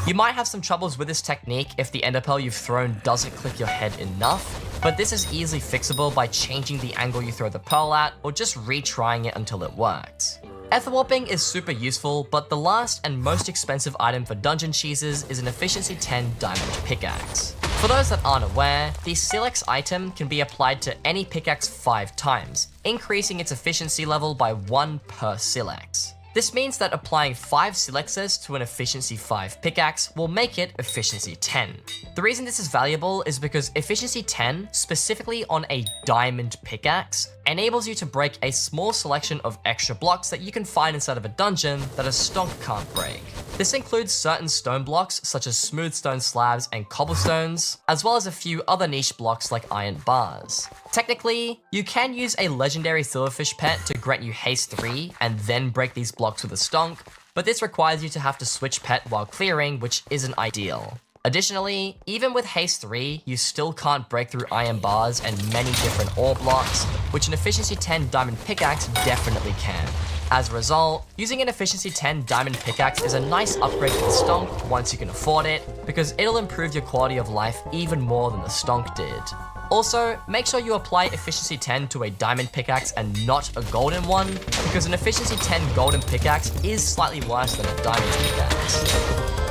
You might have some troubles with this technique if the Ender Pearl you've thrown doesn't clip your head enough, but this is easily fixable by changing the angle you throw the pearl at, or just retrying it until it works. Etherwarping is super useful, but the last and most expensive item for dungeon cheeses is an efficiency 10 diamond pickaxe. For those that aren't aware, the Silex item can be applied to any pickaxe 5 times, increasing its efficiency level by 1 per Silex. This means that applying 5 Silexes to an efficiency 5 pickaxe will make it efficiency 10. The reason this is valuable is because efficiency 10, specifically on a diamond pickaxe, enables you to break a small selection of extra blocks that you can find inside of a dungeon that a stonk can't break. This includes certain stone blocks such as smooth stone slabs and cobblestones, as well as a few other niche blocks like iron bars. Technically, you can use a legendary silverfish pet to grant you haste 3 and then break these blocks with a stonk, but this requires you to have to switch pet while clearing, which isn't ideal. Additionally, even with haste 3, you still can't break through iron bars and many different ore blocks, which an efficiency 10 diamond pickaxe definitely can. As a result, using an efficiency 10 diamond pickaxe is a nice upgrade to the stonk once you can afford it, because it'll improve your quality of life even more than the stonk did. Also, make sure you apply efficiency 10 to a diamond pickaxe and not a golden one, because an efficiency 10 golden pickaxe is slightly worse than a diamond pickaxe.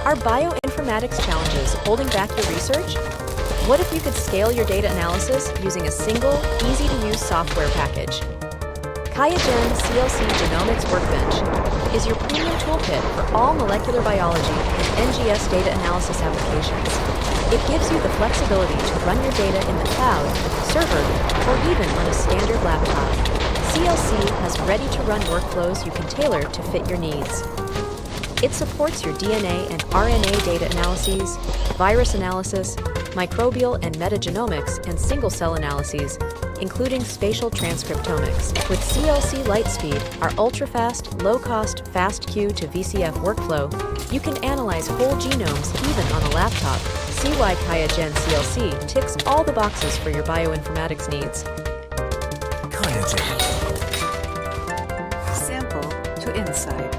Are bioinformatics challenges holding back your research? What if you could scale your data analysis using a single, easy-to-use software package? QIAGEN CLC Genomics Workbench is your premium toolkit for all molecular biology and NGS data analysis applications. It gives you the flexibility to run your data in the cloud, server, or even on a standard laptop. CLC has ready-to-run workflows you can tailor to fit your needs. It supports your DNA and RNA data analyses, virus analysis, microbial and metagenomics, and single-cell analyses, including spatial transcriptomics. With CLC Lightspeed, our ultra-fast, low-cost, fast-Q to VCF workflow, you can analyze whole genomes even on a laptop. See why QIAGEN CLC ticks all the boxes for your bioinformatics needs. QIAGEN. Sample to insight.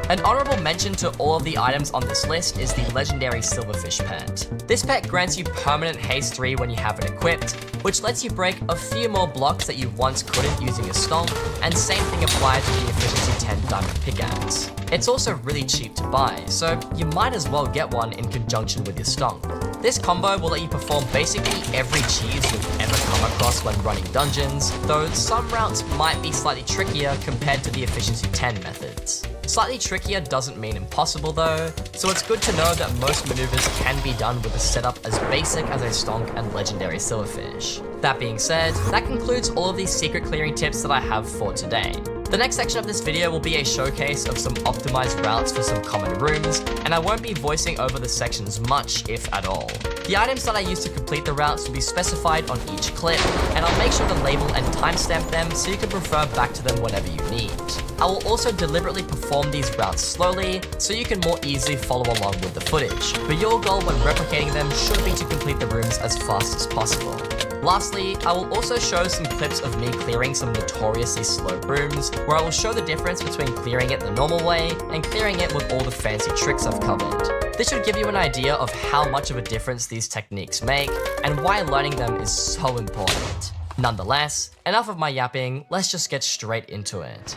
An honorable mention to all of the items on this list is the legendary silverfish pet. This pet grants you permanent haste 3 when you have it equipped, which lets you break a few more blocks that you once couldn't using a stomp, and same thing applies to the efficiency 10 diamond pickaxe. It's also really cheap to buy, so you might as well get one in conjunction with your stomp. This combo will let you perform basically every cheese you've ever come across when running dungeons, though some routes might be slightly trickier compared to the efficiency 10 methods. Slightly trickier doesn't mean impossible though, so it's good to know that most maneuvers can be done with a setup as basic as a stonk and legendary silverfish. That being said, that concludes all of these secret clearing tips that I have for today. The next section of this video will be a showcase of some optimized routes for some common rooms, and I won't be voicing over the sections much, if at all. The items that I use to complete the routes will be specified on each clip, and I'll make sure to label and timestamp them so you can refer back to them whenever you need. I will also deliberately perform these routes slowly, so you can more easily follow along with the footage, but your goal when replicating them should be to complete the rooms as fast as possible. Lastly, I will also show some clips of me clearing some notoriously slow rooms, where I will show the difference between clearing it the normal way and clearing it with all the fancy tricks I've covered. This should give you an idea of how much of a difference these techniques make, and why learning them is so important. Nonetheless, enough of my yapping, let's just get straight into it.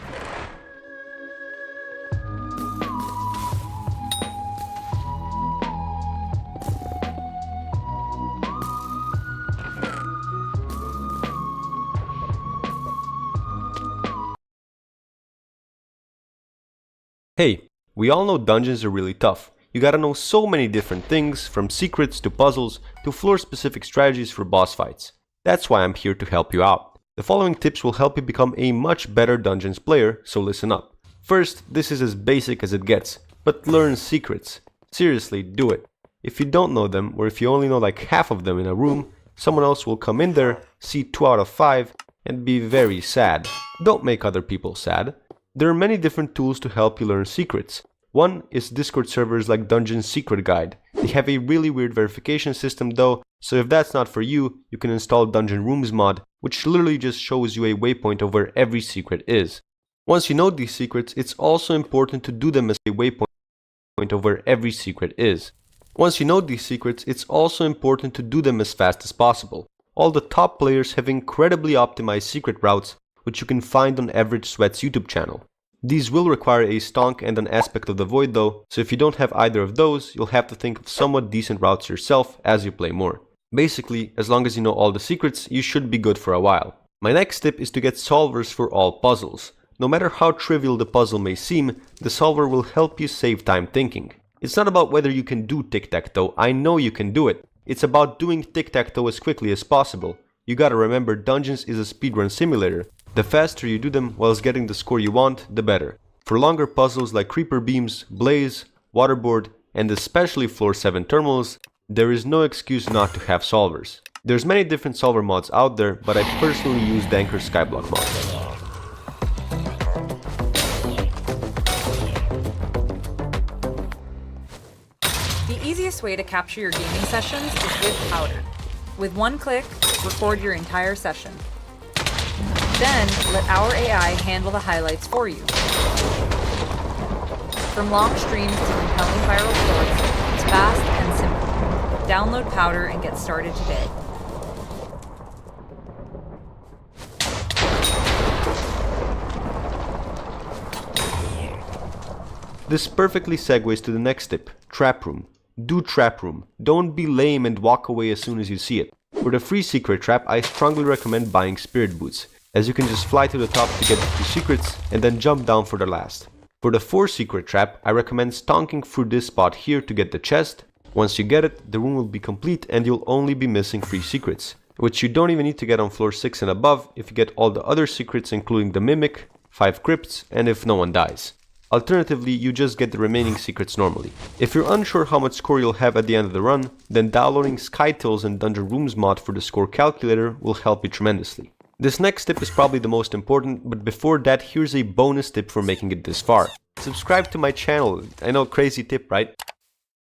Hey, we all know dungeons are really tough. You gotta know so many different things, from secrets to puzzles to floor-specific strategies for boss fights. That's why I'm here to help you out. The following tips will help you become a much better dungeons player, so listen up. First, this is as basic as it gets, but learn secrets. Seriously, do it. If you don't know them, or if you only know like half of them in a room, someone else will come in there, see 2 out of 5, and be very sad. Don't make other people sad. There are many different tools to help you learn secrets. One is Discord servers like Dungeons Secret Guide. They have a really weird verification system though, so if that's not for you, you can install Dungeon Rooms mod, which literally just shows you a waypoint of where every secret is. Once you know these secrets, it's also important to do them as a waypoint of where every secret is. Once you know these secrets, it's also important to do them as fast as possible. All the top players have incredibly optimized secret routes, which you can find on Average Sweat's YouTube channel. These will require a stonk and an aspect of the void though, so if you don't have either of those, you'll have to think of somewhat decent routes yourself as you play more. Basically, as long as you know all the secrets, you should be good for a while. My next tip is to get solvers for all puzzles. No matter how trivial the puzzle may seem, the solver will help you save time thinking. It's not about whether you can do tic-tac-toe, I know you can do it. It's about doing tic-tac-toe as quickly as possible. You gotta remember, Dungeons is a speedrun simulator. The faster you do them whilst getting the score you want, the better. For longer puzzles like Creeper Beams, Blaze, Waterboard, and especially Floor 7 terminals, there is no excuse not to have solvers. There's many different solver mods out there, but I personally use DUNGEUNS Skyblock mod. The easiest way to capture your gaming sessions is with Powder. With one click, record your entire session. Then, let our AI handle the highlights for you. From long streams to compelling viral stories, it's fast and simple. Download Powder and get started today. This perfectly segues to the next tip, Trap Room. Do Trap Room. Don't be lame and walk away as soon as you see it. For the free secret trap, I strongly recommend buying Spirit Boots, as you can just fly to the top to get the 2 secrets and then jump down for the last. For the 4 secret trap, I recommend stonking through this spot here to get the chest. Once you get it, the room will be complete and you'll only be missing 3 secrets, which you don't even need to get on floor 6 and above if you get all the other secrets including the Mimic, 5 crypts, and if no one dies. Alternatively, you just get the remaining secrets normally. If you're unsure how much score you'll have at the end of the run, then downloading SkyTills and Dungeon Rooms mod for the score calculator will help you tremendously. This next tip is probably the most important, but before that, here's a bonus tip for making it this far. Subscribe to my channel. I know, crazy tip, right?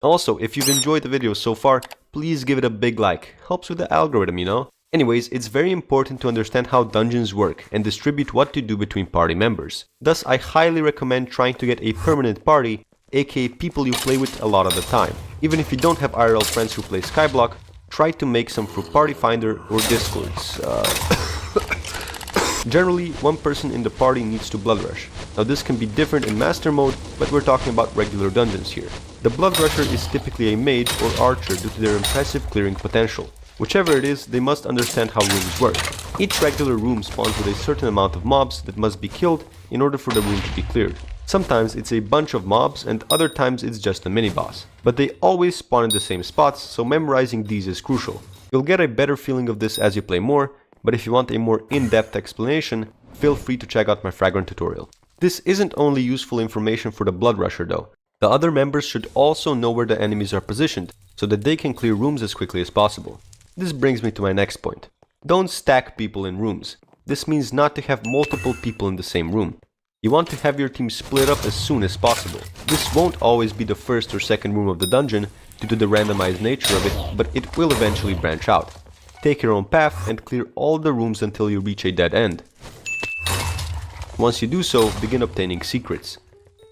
Also, if you've enjoyed the video so far, please give it a big like. Helps with the algorithm, you know? Anyways, it's very important to understand how dungeons work and distribute what to do between party members. Thus, I highly recommend trying to get a permanent party, aka people you play with a lot of the time. Even if you don't have IRL friends who play Skyblock, try to make some through Party Finder or Discords. Generally, one person in the party needs to Blood Rush. Now this can be different in Master Mode, but we're talking about regular dungeons here. The Blood Rusher is typically a mage or archer due to their impressive clearing potential. Whichever it is, they must understand how rooms work. Each regular room spawns with a certain amount of mobs that must be killed in order for the room to be cleared. Sometimes it's a bunch of mobs and other times it's just a mini-boss. But they always spawn in the same spots, so memorizing these is crucial. You'll get a better feeling of this as you play more, but if you want a more in-depth explanation, feel free to check out my Fragrant tutorial. This isn't only useful information for the Blood Rusher though. The other members should also know where the enemies are positioned, so that they can clear rooms as quickly as possible. This brings me to my next point. Don't stack people in rooms. This means not to have multiple people in the same room. You want to have your team split up as soon as possible. This won't always be the first or second room of the dungeon due to the randomized nature of it, but it will eventually branch out. Take your own path and clear all the rooms until you reach a dead end. Once you do so, begin obtaining secrets.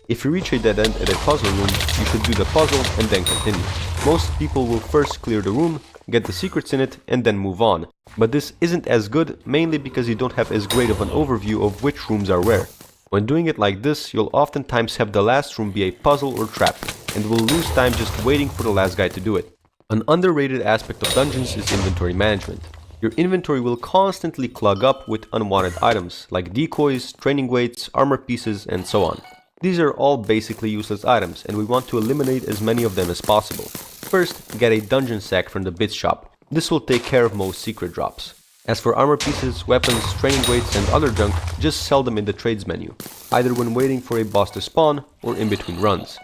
If you reach a dead end at a puzzle room, you should do the puzzle and then continue. Most people will first clear the room, get the secrets in it, and then move on. But this isn't as good, mainly because you don't have as great of an overview of which rooms are where. When doing it like this, you'll oftentimes have the last room be a puzzle or trap, and will lose time just waiting for the last guy to do it. An underrated aspect of dungeons is inventory management. Your inventory will constantly clog up with unwanted items, like decoys, training weights, armor pieces, and so on. These are all basically useless items, and we want to eliminate as many of them as possible. First, get a dungeon sack from the bits shop. This will take care of most secret drops. As for armor pieces, weapons, training weights, and other junk, just sell them in the trades menu, either when waiting for a boss to spawn or in between runs.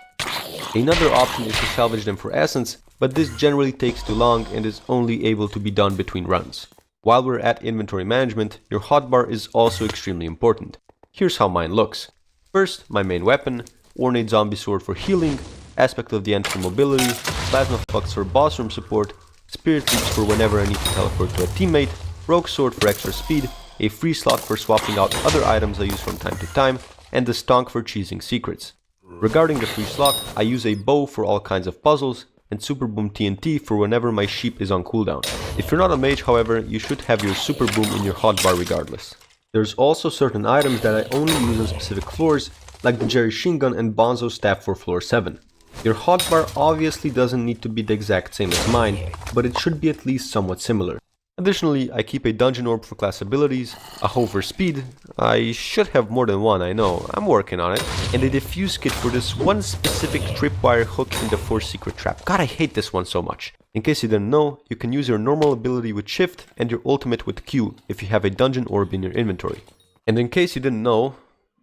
Another option is to salvage them for essence, but this generally takes too long and is only able to be done between runs. While we're at inventory management, your hotbar is also extremely important. Here's how mine looks. First, my main weapon, Ornate Zombie Sword for healing, Aspect of the End for mobility, Plasma Flux for boss room support, Spirit Leech for whenever I need to teleport to a teammate, Rogue Sword for extra speed, a free slot for swapping out other items I use from time to time, and the Stonk for cheesing secrets. Regarding the free slot, I use a bow for all kinds of puzzles, and Super Boom TNT for whenever my sheep is on cooldown. If you're not a mage, however, you should have your Super Boom in your hotbar regardless. There's also certain items that I only use on specific floors, like the Jerry Shin Gun and Bonzo staff for floor 7. Your hotbar obviously doesn't need to be the exact same as mine, but it should be at least somewhat similar. Additionally, I keep a dungeon orb for class abilities, a hoe for speed, I should have more than one, I know, I'm working on it, and a diffuse kit for this one specific tripwire hook in the 4th secret trap. God, I hate this one so much. In case you didn't know, you can use your normal ability with shift and your ultimate with Q if you have a dungeon orb in your inventory. And in case you didn't know,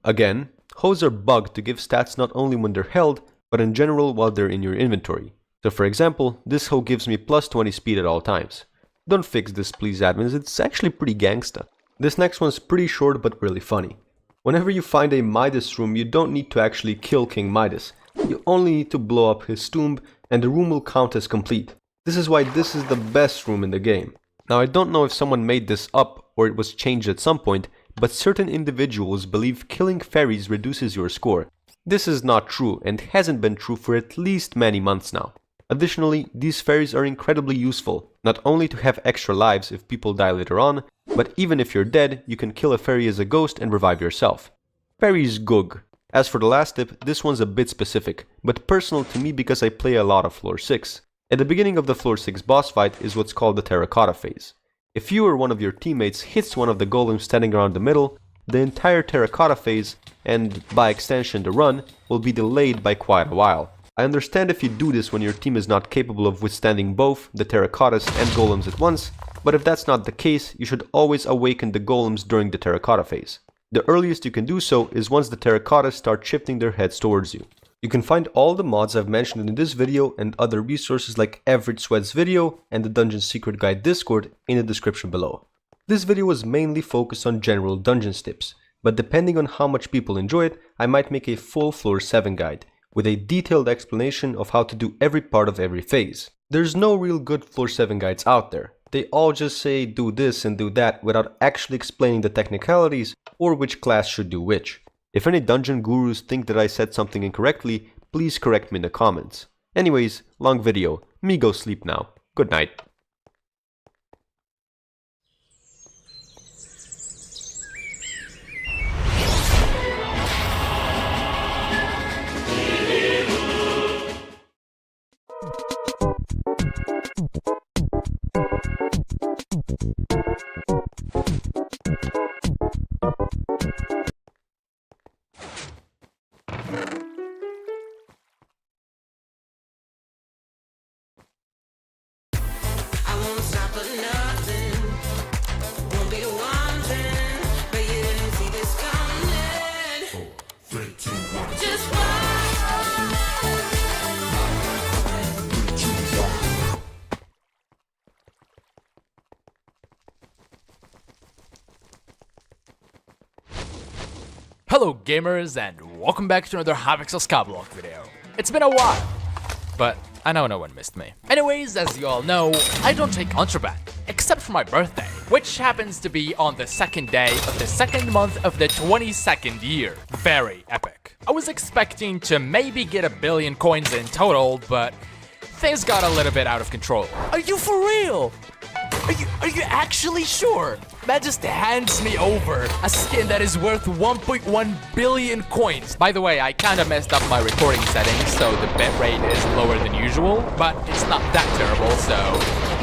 again, hoes are bugged to give stats not only when they're held, but in general while they're in your inventory. So for example, this hoe gives me plus 20 speed at all times. Don't fix this please admins, it's actually pretty gangsta. This next one's pretty short but really funny. Whenever you find a Midas room, you don't need to actually kill King Midas. You only need to blow up his tomb and the room will count as complete. This is why this is the best room in the game. Now I don't know if someone made this up or it was changed at some point, but certain individuals believe killing fairies reduces your score. This is not true and hasn't been true for at least many months now. Additionally, these fairies are incredibly useful, not only to have extra lives if people die later on, but even if you're dead, you can kill a fairy as a ghost and revive yourself. Fairies Gug. As for the last tip, this one's a bit specific, but personal to me because I play a lot of floor 6. At the beginning of the floor 6 boss fight is what's called the terracotta phase. If you or one of your teammates hits one of the golems standing around the middle, the entire terracotta phase, and by extension the run, will be delayed by quite a while. I understand if you do this when your team is not capable of withstanding both the terracottas and golems at once, but if that's not the case, you should always awaken the golems during the terracotta phase. The earliest you can do so is once the terracottas start shifting their heads towards you. You can find all the mods I've mentioned in this video and other resources like Average Sweat's video and the Dungeon Secret Guide Discord in the description below. This video was mainly focused on general dungeons tips, but depending on how much people enjoy it, I might make a full floor 7 guide, with a detailed explanation of how to do every part of every phase. There's no real good floor 7 guides out there. They all just say do this and do that without actually explaining the technicalities or which class should do which. If any dungeon gurus think that I said something incorrectly, please correct me in the comments. Anyways, long video, me go sleep now. Good night. Hello gamers and welcome back to another Hypixel Skyblock video. It's been a while, but I know no one missed me. Anyways, as you all know, I don't take contraband, except for my birthday, which happens to be on the 2nd day of the 2nd month of the 22nd year. Very epic. I was expecting to maybe get 1 billion coins in total, but things got a little bit out of control. Are you for real? Are you actually sure? That just hands me over a skin that is worth 1.1 billion coins. By the way, I kind of messed up my recording settings, so the bitrate is lower than usual, but it's not that terrible, so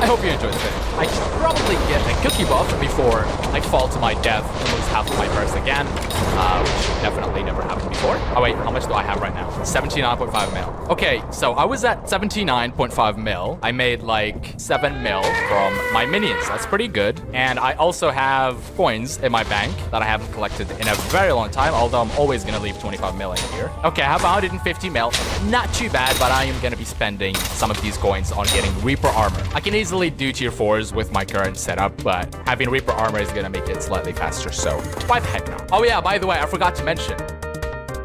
I hope you enjoyed the video. I should probably get a cookie buff before I fall to my death and lose half of my purse again, which definitely never happened before. Oh wait, how much do I have right now? 79.5 mil. Okay, so I was at 79.5 mil. I made like 7 mil from my minions. That's pretty good. And I also have coins in my bank that I haven't collected in a very long time, although I'm always gonna leave 25 mil in here. Okay, I have 150 mil. Not too bad, but I am gonna be spending some of these coins on getting Reaper armor. I can easily do tier 4s with my current setup, but having Reaper armor is gonna make it slightly faster, so why the heck not? Oh yeah, by the way, I forgot to mention,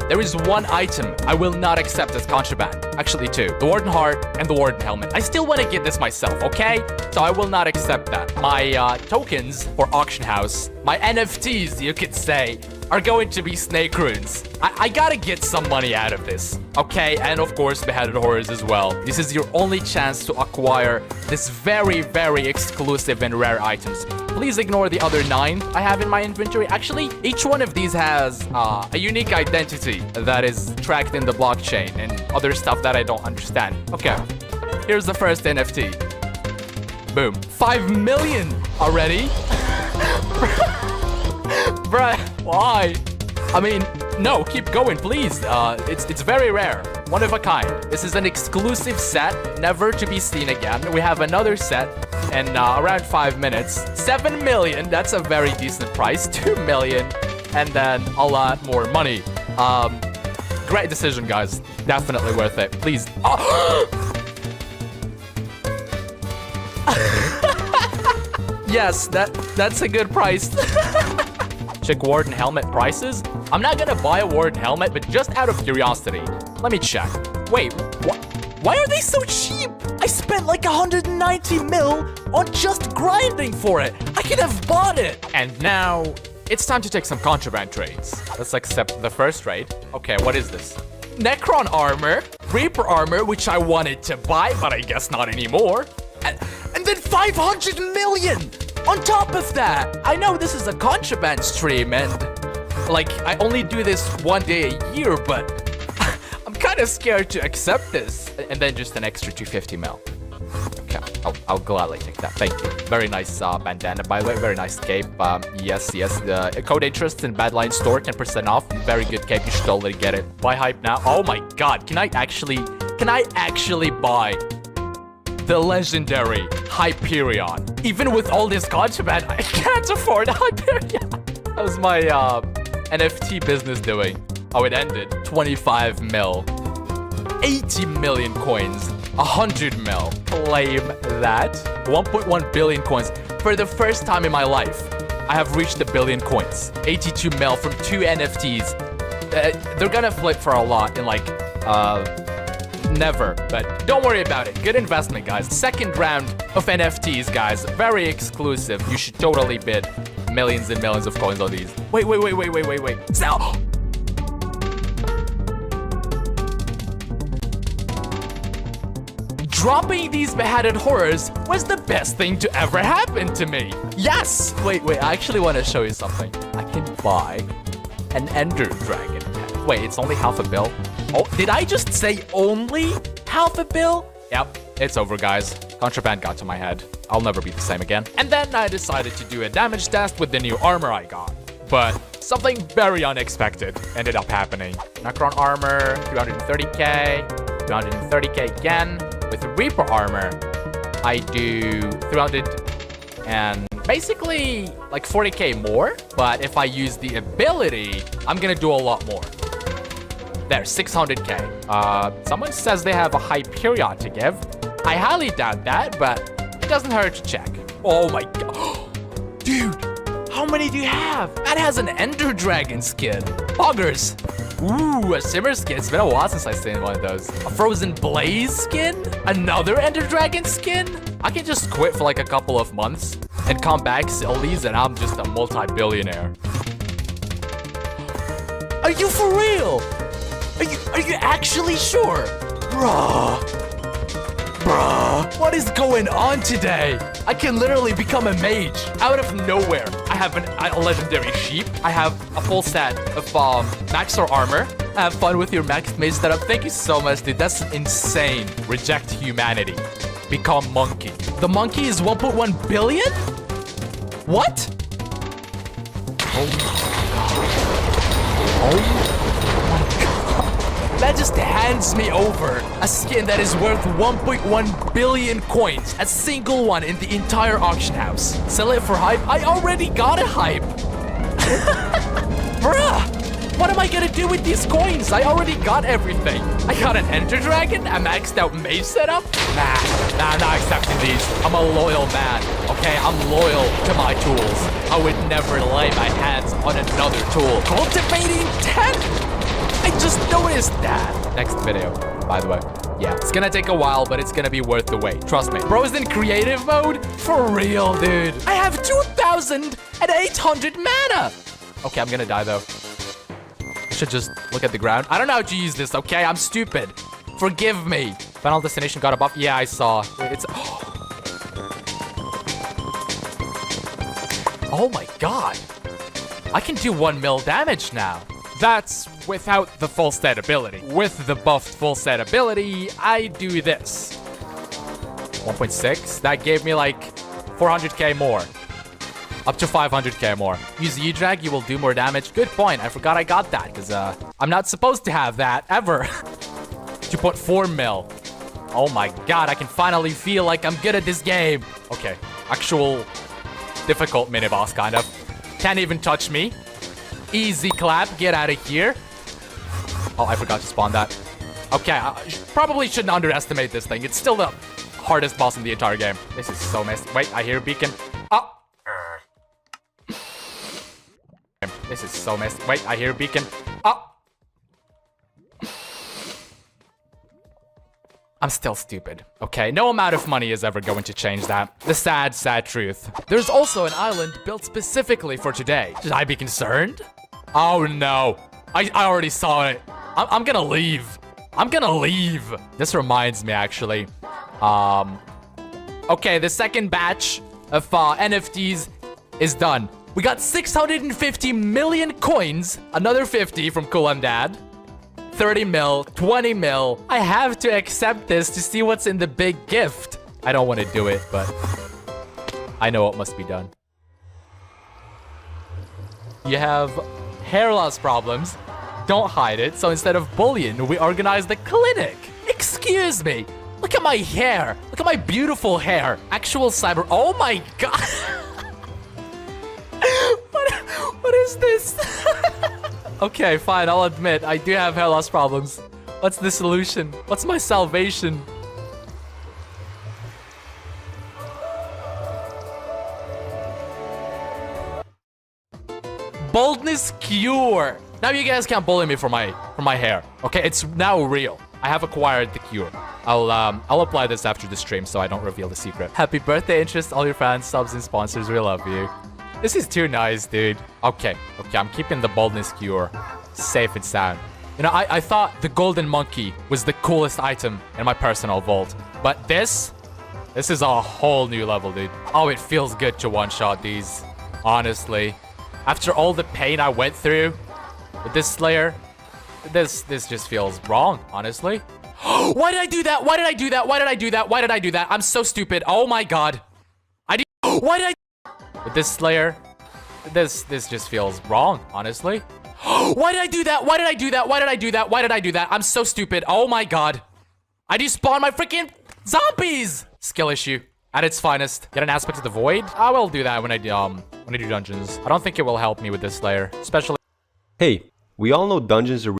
there is one item I will not accept as contraband. Actually two. The Warden Heart and the Warden Helmet. I still want to get this myself, okay? So I will not accept that. My tokens for Auction House, my NFTs, you could say, are going to be snake runes. I gotta get some money out of this. Okay, and of course beheaded horrors as well. This is your only chance to acquire this very, very exclusive and rare items. Please ignore the other 9 I have in my inventory. Actually, each one of these has a unique identity that is tracked in the blockchain and other stuff that I don't understand. Okay, here's the first NFT. Boom. 5 million already? Bruh, why? I mean, no, keep going, please. It's very rare. One of a kind. This is an exclusive set, never to be seen again. We have another set in around 5 minutes. 7 million, that's a very decent price. 2 million, and then a lot more money. Great decision, guys. Definitely worth it. Please. Oh! Yes, that's a good price. Check Warden helmet prices. I'm not gonna buy a Warden helmet, but just out of curiosity, let me check. Wait, why are they so cheap? I spent like 190 mil on just grinding for it. I could have bought it. And now it's time to take some contraband trades. Let's accept the first trade. Okay, what is this? Necron armor, Reaper armor, which I wanted to buy, but I guess not anymore. And then 500 million on top of that. I know this is a contraband stream and like I only do this 1 day a year, but I'm kind of scared to accept this. And then just an extra 250 mil. Okay, I'll gladly take that. Thank you. Very nice bandana, by the way. Very nice cape. Yes. The code interest in Badline store, 10% off. Very good cape. You should totally get it. Buy hype now. Oh my god. Can I actually buy the legendary Hyperion? Even with all this contraband, I can't afford Hyperion. That was my NFT business doing. Oh, it ended. 25 mil. 80 million coins. 100 mil. Claim that. 1.1 billion coins. For the first time in my life, I have reached 1 billion coins. 82 mil from 2 NFTs. They're gonna flip for a lot in like, never, but don't worry about it. Good investment, guys. Second round of NFTs, guys. Very exclusive. You should totally bid millions and millions of coins on these. Wait. Sell. Dropping these beheaded horrors was the best thing to ever happen to me. Yes. Wait. I actually want to show you something. I can buy an Ender Dragon pet. Wait, it's only half a bill. Oh, did I just say only half a bill? Yep, it's over, guys. Contraband got to my head. I'll never be the same again. And then I decided to do a damage test with the new armor I got. But something very unexpected ended up happening. Necron armor, 330k, 230k again. With Reaper armor, I do 300 and basically like 40k more. But if I use the ability, I'm gonna do a lot more. There, 600k. Someone says they have a Hyperion to give. I highly doubt that, but it doesn't hurt to check. Oh my god. Dude, how many do you have? That has an Ender Dragon skin. Poggers. Ooh, a Simmer skin. It's been a while since I've seen one of those. A Frozen Blaze skin? Another Ender Dragon skin? I can just quit for like a couple of months and come back, sell these, and I'm just a multi-billionaire. Are you for real? Are you actually sure? Bruh, what is going on today? I can literally become a mage out of nowhere. I have a legendary sheep. I have a full set of Maxor armor. Have fun with your maxed mage setup. Thank you so much, dude. That's insane. Reject humanity. Become monkey. The monkey is 1.1 billion? What? Oh my god. Oh my god. That just hands me over a skin that is worth 1.1 billion coins. A single one in the entire auction house. Sell it for hype? I already got a hype. Bruh, what am I gonna do with these coins? I already got everything. I got an Ender Dragon, a maxed out mage setup. Nah, I'm not accepting these. I'm a loyal man, okay? I'm loyal to my tools. I would never lay my hands on another tool. Cultivating 10? I just noticed that. Next video, by the way. Yeah, it's gonna take a while, but it's gonna be worth the wait. Trust me. Bro's in creative mode? For real, dude. I have 2,800 mana. Okay, I'm gonna die though. should just look at the ground. I don't know how to use this, okay? I'm stupid. Forgive me. Final Destination got a buff. Yeah, I saw. Wait, it's... Oh my god. I can do 1 mil damage now. That's without the full set ability. With the buffed full set ability, I do this. 1.6. That gave me like 400k more. Up to 500k more. Use U-Drag, you will do more damage. Good point. I forgot I got that because I'm not supposed to have that ever. 2.4 mil. Oh my god, I can finally feel like I'm good at this game. Okay, actual difficult mini-boss kind of. Can't even touch me. Easy clap, get out of here. Oh, I forgot to spawn that. Okay, I probably shouldn't underestimate this thing. It's still the hardest boss in the entire game. This is so messy. Wait, I hear a beacon. Oh. This is so messy. Wait, I hear a beacon. Oh. I'm still stupid, okay? No amount of money is ever going to change that. The sad, sad truth. There's also an island built specifically for today. Should I be concerned? Oh no. I already saw it. I'm gonna leave. I'm gonna leave. This reminds me, actually. Okay, the second batch of NFTs is done. We got 650 million coins. Another 50 from Cool and Dad. 30 mil, 20 mil. I have to accept this to see what's in the big gift. I don't want to do it, but I know what must be done. You have hair loss problems. Don't hide it. So instead of bullying, we organize the clinic. Excuse me. Look at my hair. Look at my beautiful hair. Actual cyber. Oh my god. What is this? Okay, fine, I'll admit, I do have hair loss problems. What's the solution? What's my salvation? Baldness cure. Now you guys can't bully me for my hair. Okay, it's now real. I have acquired the cure. I'll apply this after the stream so I don't reveal the secret. Happy birthday, interest, all your fans, subs, and sponsors. We love you. This is too nice, dude. Okay, I'm keeping the baldness cure safe and sound. You know, I thought the golden monkey was the coolest item in my personal vault. But this is a whole new level, dude. Oh, it feels good to one-shot these, honestly. After all the pain I went through with this Slayer, this just feels wrong, honestly. Why did I do that? Why did I do that? Why did I do that? Why did I do that? I'm so stupid. Oh my god. Why did I... With this Slayer, this just feels wrong, honestly. Why did I do that? Why did I do that? Why did I do that? Why did I do that? I'm so stupid. Oh my god. I despawn my freaking zombies. Skill issue at its finest. Get an aspect of the void. I will do that when I do dungeons. I don't think it will help me with this Slayer, especially. Hey, we all know dungeons are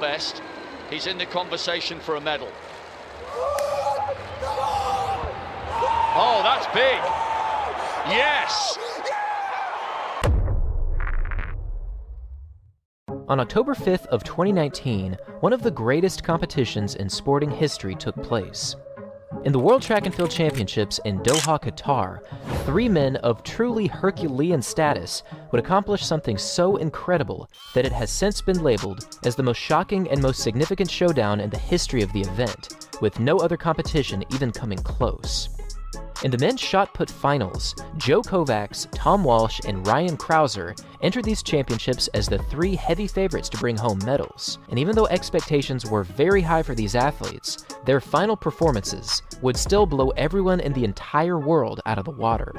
best. He's in the conversation for a medal. Oh, that's big. Yes. On October 5th of 2019, one of the greatest competitions in sporting history took place. In the World Track and Field Championships in Doha, Qatar, 3 men of truly Herculean status would accomplish something so incredible that it has since been labeled as the most shocking and most significant showdown in the history of the event, with no other competition even coming close. In the men's shot put finals, Joe Kovacs, Tom Walsh, and Ryan Krauser entered these championships as the 3 heavy favorites to bring home medals. And even though expectations were very high for these athletes, their final performances would still blow everyone in the entire world out of the water.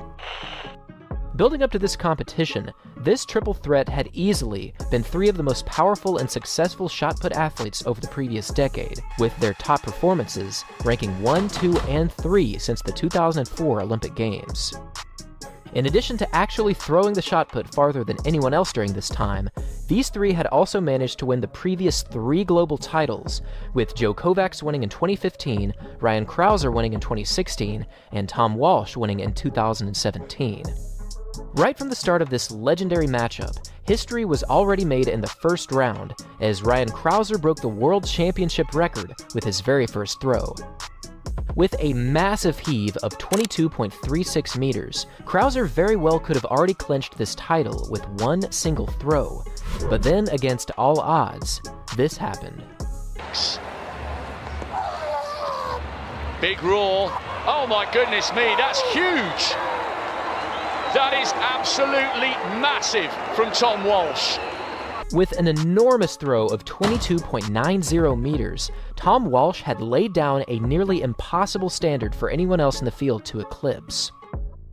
Building up to this competition, this triple threat had easily been 3 of the most powerful and successful shot put athletes over the previous decade, with their top performances ranking 1, 2, and 3 since the 2004 Olympic Games. In addition to actually throwing the shot put farther than anyone else during this time, these 3 had also managed to win the previous 3 global titles, with Joe Kovacs winning in 2015, Ryan Krauser winning in 2016, and Tom Walsh winning in 2017. Right from the start of this legendary matchup, history was already made in the first round, as Ryan Krauser broke the World Championship record with his very first throw. With a massive heave of 22.36 meters, Krauser very well could have already clinched this title with one single throw. But then, against all odds, this happened. Big roar. Oh my goodness me, that's huge. That is absolutely massive from Tom Walsh. With an enormous throw of 22.90 meters, Tom Walsh had laid down a nearly impossible standard for anyone else in the field to eclipse.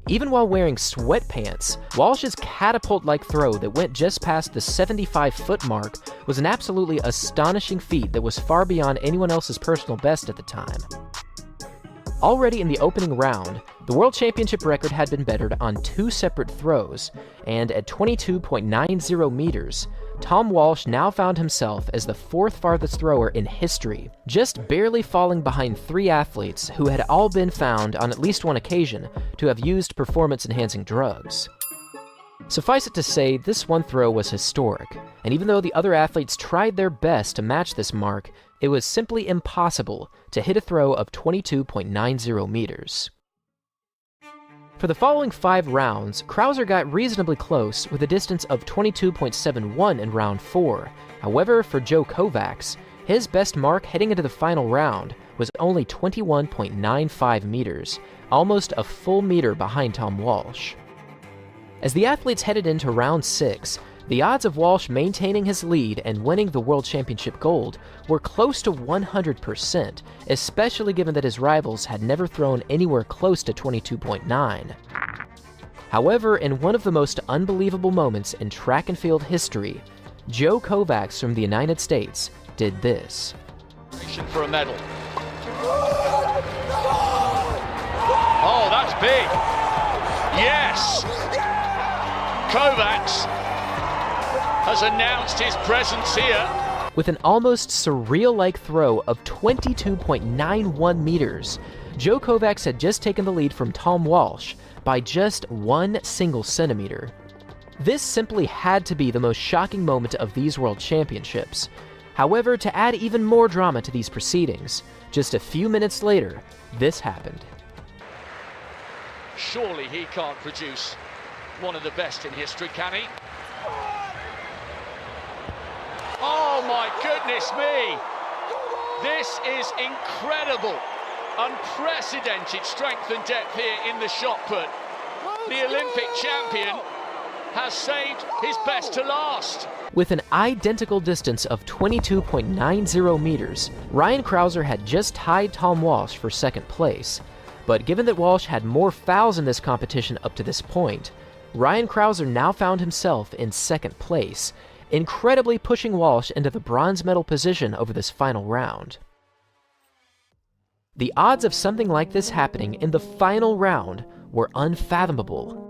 Even while wearing sweatpants, Walsh's catapult-like throw that went just past the 75-foot mark was an absolutely astonishing feat that was far beyond anyone else's personal best at the time. Already in the opening round, the World Championship record had been bettered on two separate throws, and at 22.90 meters, Tom Walsh now found himself as the fourth farthest thrower in history, just barely falling behind three athletes who had all been found on at least one occasion to have used performance-enhancing drugs. Suffice it to say, this one throw was historic, and even though the other athletes tried their best to match this mark, it was simply impossible to hit a throw of 22.90 meters. For the following 5 rounds, Krauser got reasonably close with a distance of 22.71 in round 4. However, for Joe Kovacs, his best mark heading into the final round was only 21.95 meters, almost a full meter behind Tom Walsh. As the athletes headed into round 6, the odds of Walsh maintaining his lead and winning the World Championship gold were close to 100%, especially given that his rivals had never thrown anywhere close to 22.9. However, in one of the most unbelievable moments in track and field history, Joe Kovacs from the United States did this. For a medal. Oh, that's big. Yes. Kovacs has announced his presence here. With an almost surreal-like throw of 22.91 meters, Joe Kovacs had just taken the lead from Tom Walsh by just 1 single centimeter. This simply had to be the most shocking moment of these World Championships. However, to add even more drama to these proceedings, just a few minutes later, this happened. Surely he can't produce one of the best in history, can he? Oh my goodness me! This is incredible! Unprecedented strength and depth here in the shot put. The Olympic champion has saved his best to last. With an identical distance of 22.90 meters, Ryan Krauser had just tied Tom Walsh for second place. But given that Walsh had more fouls in this competition up to this point, Ryan Krauser now found himself in second place, incredibly pushing Walsh into the bronze medal position over this final round. The odds of something like this happening in the final round were unfathomable.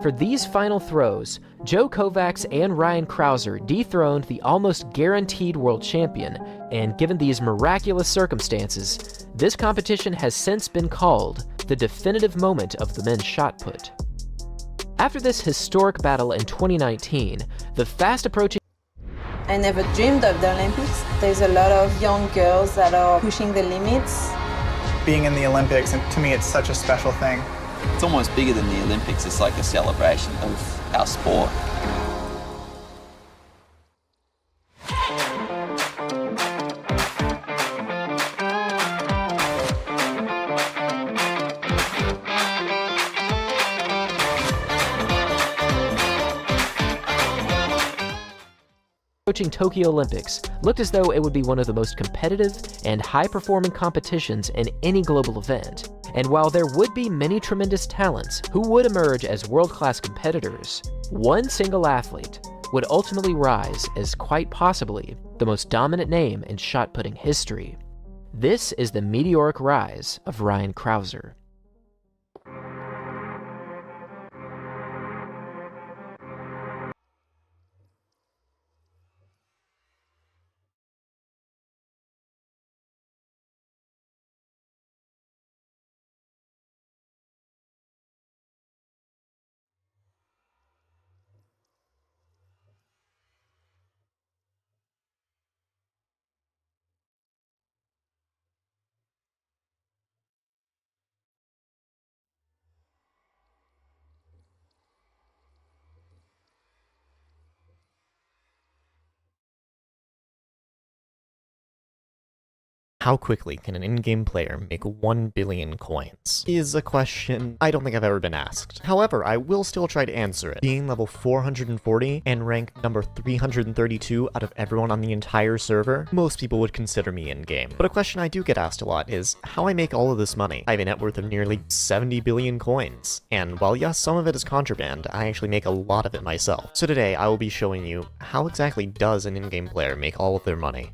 For these final throws, Joe Kovacs and Ryan Krauser dethroned the almost guaranteed world champion, and given these miraculous circumstances, this competition has since been called the definitive moment of the men's shot put. After this historic battle in 2019, the fast approaching I never dreamed of the Olympics. There's a lot of young girls that are pushing the limits. Being in the Olympics, and to me it's such a special thing. It's almost bigger than the Olympics. It's like a celebration of our sport. Approaching Tokyo Olympics looked as though it would be one of the most competitive and high-performing competitions in any global event. And while there would be many tremendous talents who would emerge as world-class competitors, one single athlete would ultimately rise as quite possibly the most dominant name in shot-putting history. This is the meteoric rise of Ryan Krauser. How quickly can an in-game player make 1 billion coins? Is a question I don't think I've ever been asked. However, I will still try to answer it. Being level 440 and ranked number 332 out of everyone on the entire server, most people would consider me in-game. But a question I do get asked a lot is how I make all of this money. I have a net worth of nearly 70 billion coins. And while yes, some of it is contraband, I actually make a lot of it myself. So today, I will be showing you how exactly does an in-game player make all of their money.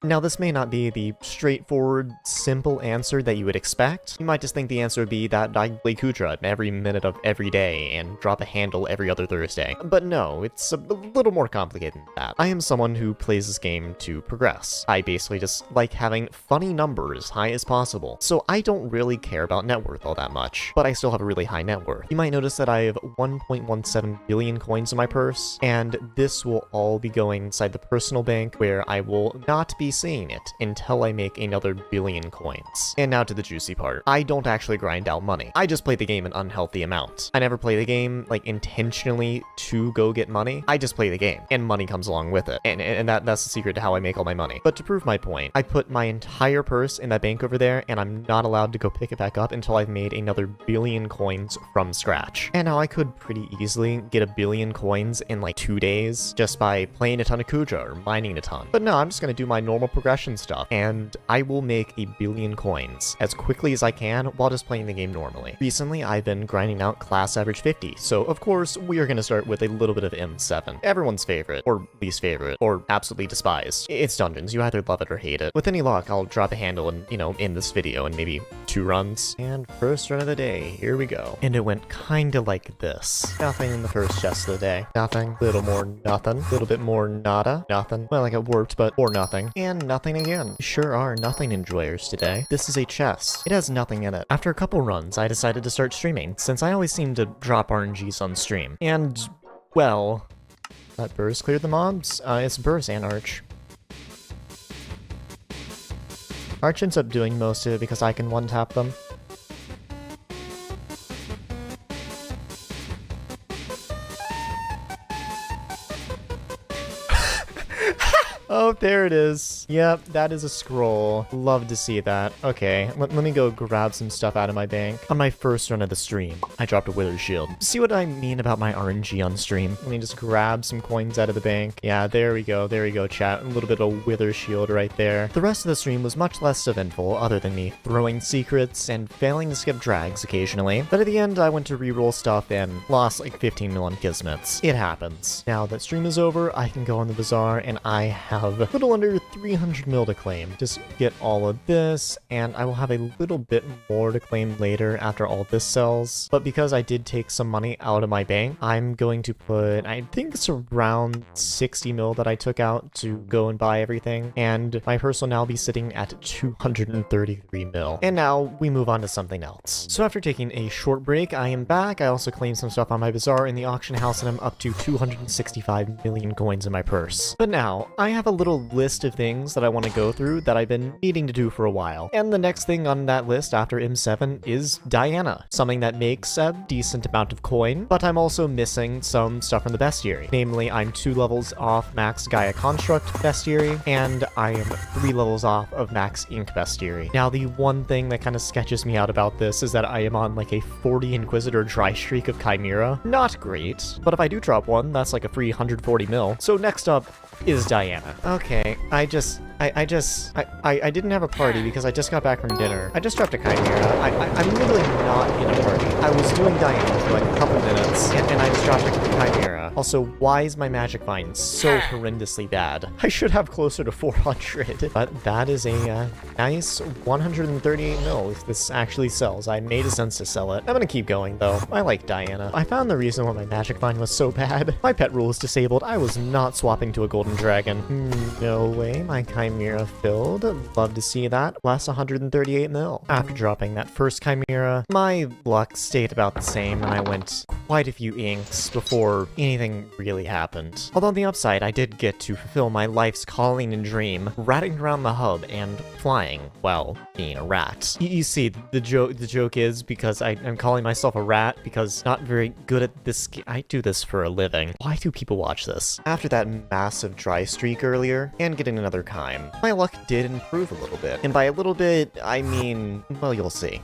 Now, this may not be the straightforward, simple answer that you would expect. You might just think the answer would be that I play Kudra every minute of every day and drop a handle every other Thursday. But no, it's a little more complicated than that. I am someone who plays this game to progress. I basically just like having funny numbers as high as possible. So I don't really care about net worth all that much, but I still have a really high net worth. You might notice that I have 1.17 billion coins in my purse, and this will all be going inside the personal bank where I will not be seeing it until I make another billion coins. And now to the juicy part. I don't actually grind out money. I just play the game an unhealthy amount. I never play the game like intentionally to go get money. I just play the game and money comes along with it. And that's the secret to how I make all my money. But to prove my point, I put my entire purse in that bank over there and I'm not allowed to go pick it back up until I've made another billion coins from scratch. And now I could pretty easily get a billion coins in like 2 days just by playing a ton of Kudra or mining a ton. But no, I'm just gonna do my normal progression stuff, and I will make a billion coins as quickly as I can while just playing the game normally. Recently, I've been grinding out class average 50, so of course, we are going to start with a little bit of M7. Everyone's favorite, or least favorite, or absolutely despised. It's Dungeons, you either love it or hate it. With any luck, I'll drop a handle in, in this video in maybe 2 runs. And first run of the day, here we go. And it went kinda like this. Nothing in the first chest of the day. Nothing. Little more nothing. Little bit more nada. Nothing. Well, like it worked, but or nothing. And nothing again. Sure are nothing enjoyers today. This is a chest. It has nothing in it. After a couple runs, I decided to start streaming, since I always seem to drop RNGs on stream. And, well, that burst cleared the mobs. It's burst and arch. Arch ends up doing most of it because I can one-tap them. Oh, there it is. Yep, that is a scroll. Love to see that. Okay, let me go grab some stuff out of my bank. On my first run of the stream, I dropped a Wither Shield. See what I mean about my RNG on stream? Let me just grab some coins out of the bank. Yeah, there we go, chat. A little bit of Wither Shield right there. The rest of the stream was much less eventful, other than me throwing secrets and failing to skip drags occasionally. But at the end, I went to reroll stuff and lost like 15 mil on Kismets. It happens. Now that stream is over, I can go on the bazaar and I have a little under 300 mil to claim. Just get all of this, and I will have a little bit more to claim later after all this sells. But because I did take some money out of my bank, I'm going to put, I think it's around 60 mil that I took out to go and buy everything, and my purse will now be sitting at 233 mil. And now we move on to something else. So after taking a short break, I am back. I also claimed some stuff on my bazaar in the auction house, and I'm up to 265 million coins in my purse. But now, I have a little list of things that I want to go through that I've been needing to do for a while. And the next thing on that list after M7 is Diana, something that makes a decent amount of coin, but I'm also missing some stuff from the bestiary. Namely, I'm 2 levels off max Gaia Construct bestiary, and I am 3 levels off of max Ink bestiary. Now, the one thing that kind of sketches me out about this is that I am on like a 40 Inquisitor dry streak of Chimera. Not great, but if I do drop one, that's like a free 140 mil. So next up is Diana. Okay, I didn't have a party because I just got back from dinner. I just dropped a Chimera. I'm literally not in a party. I was doing Diana for like a couple minutes, and I just dropped a Chimera. Also, why is my magic vine so horrendously bad? I should have closer to 400. But that is a nice 138 mil if this actually sells. I made a sense to sell it. I'm gonna keep going though. I like Diana. I found the reason why my magic vine was so bad. My pet rule is disabled. I was not swapping to a golden dragon. No way, my Chimera filled. Love to see that. Last 138 mil. After dropping that first Chimera, my luck stayed about the same, and I went quite a few inks before anything nothing really happened. Although on the upside, I did get to fulfill my life's calling and dream, ratting around the hub and flying while being a rat. You see, the joke is because I'm calling myself a rat because not very good at this. I do this for a living. Why do people watch this? After that massive dry streak earlier and getting another Kime, my luck did improve a little bit. And by a little bit, I mean, well, you'll see.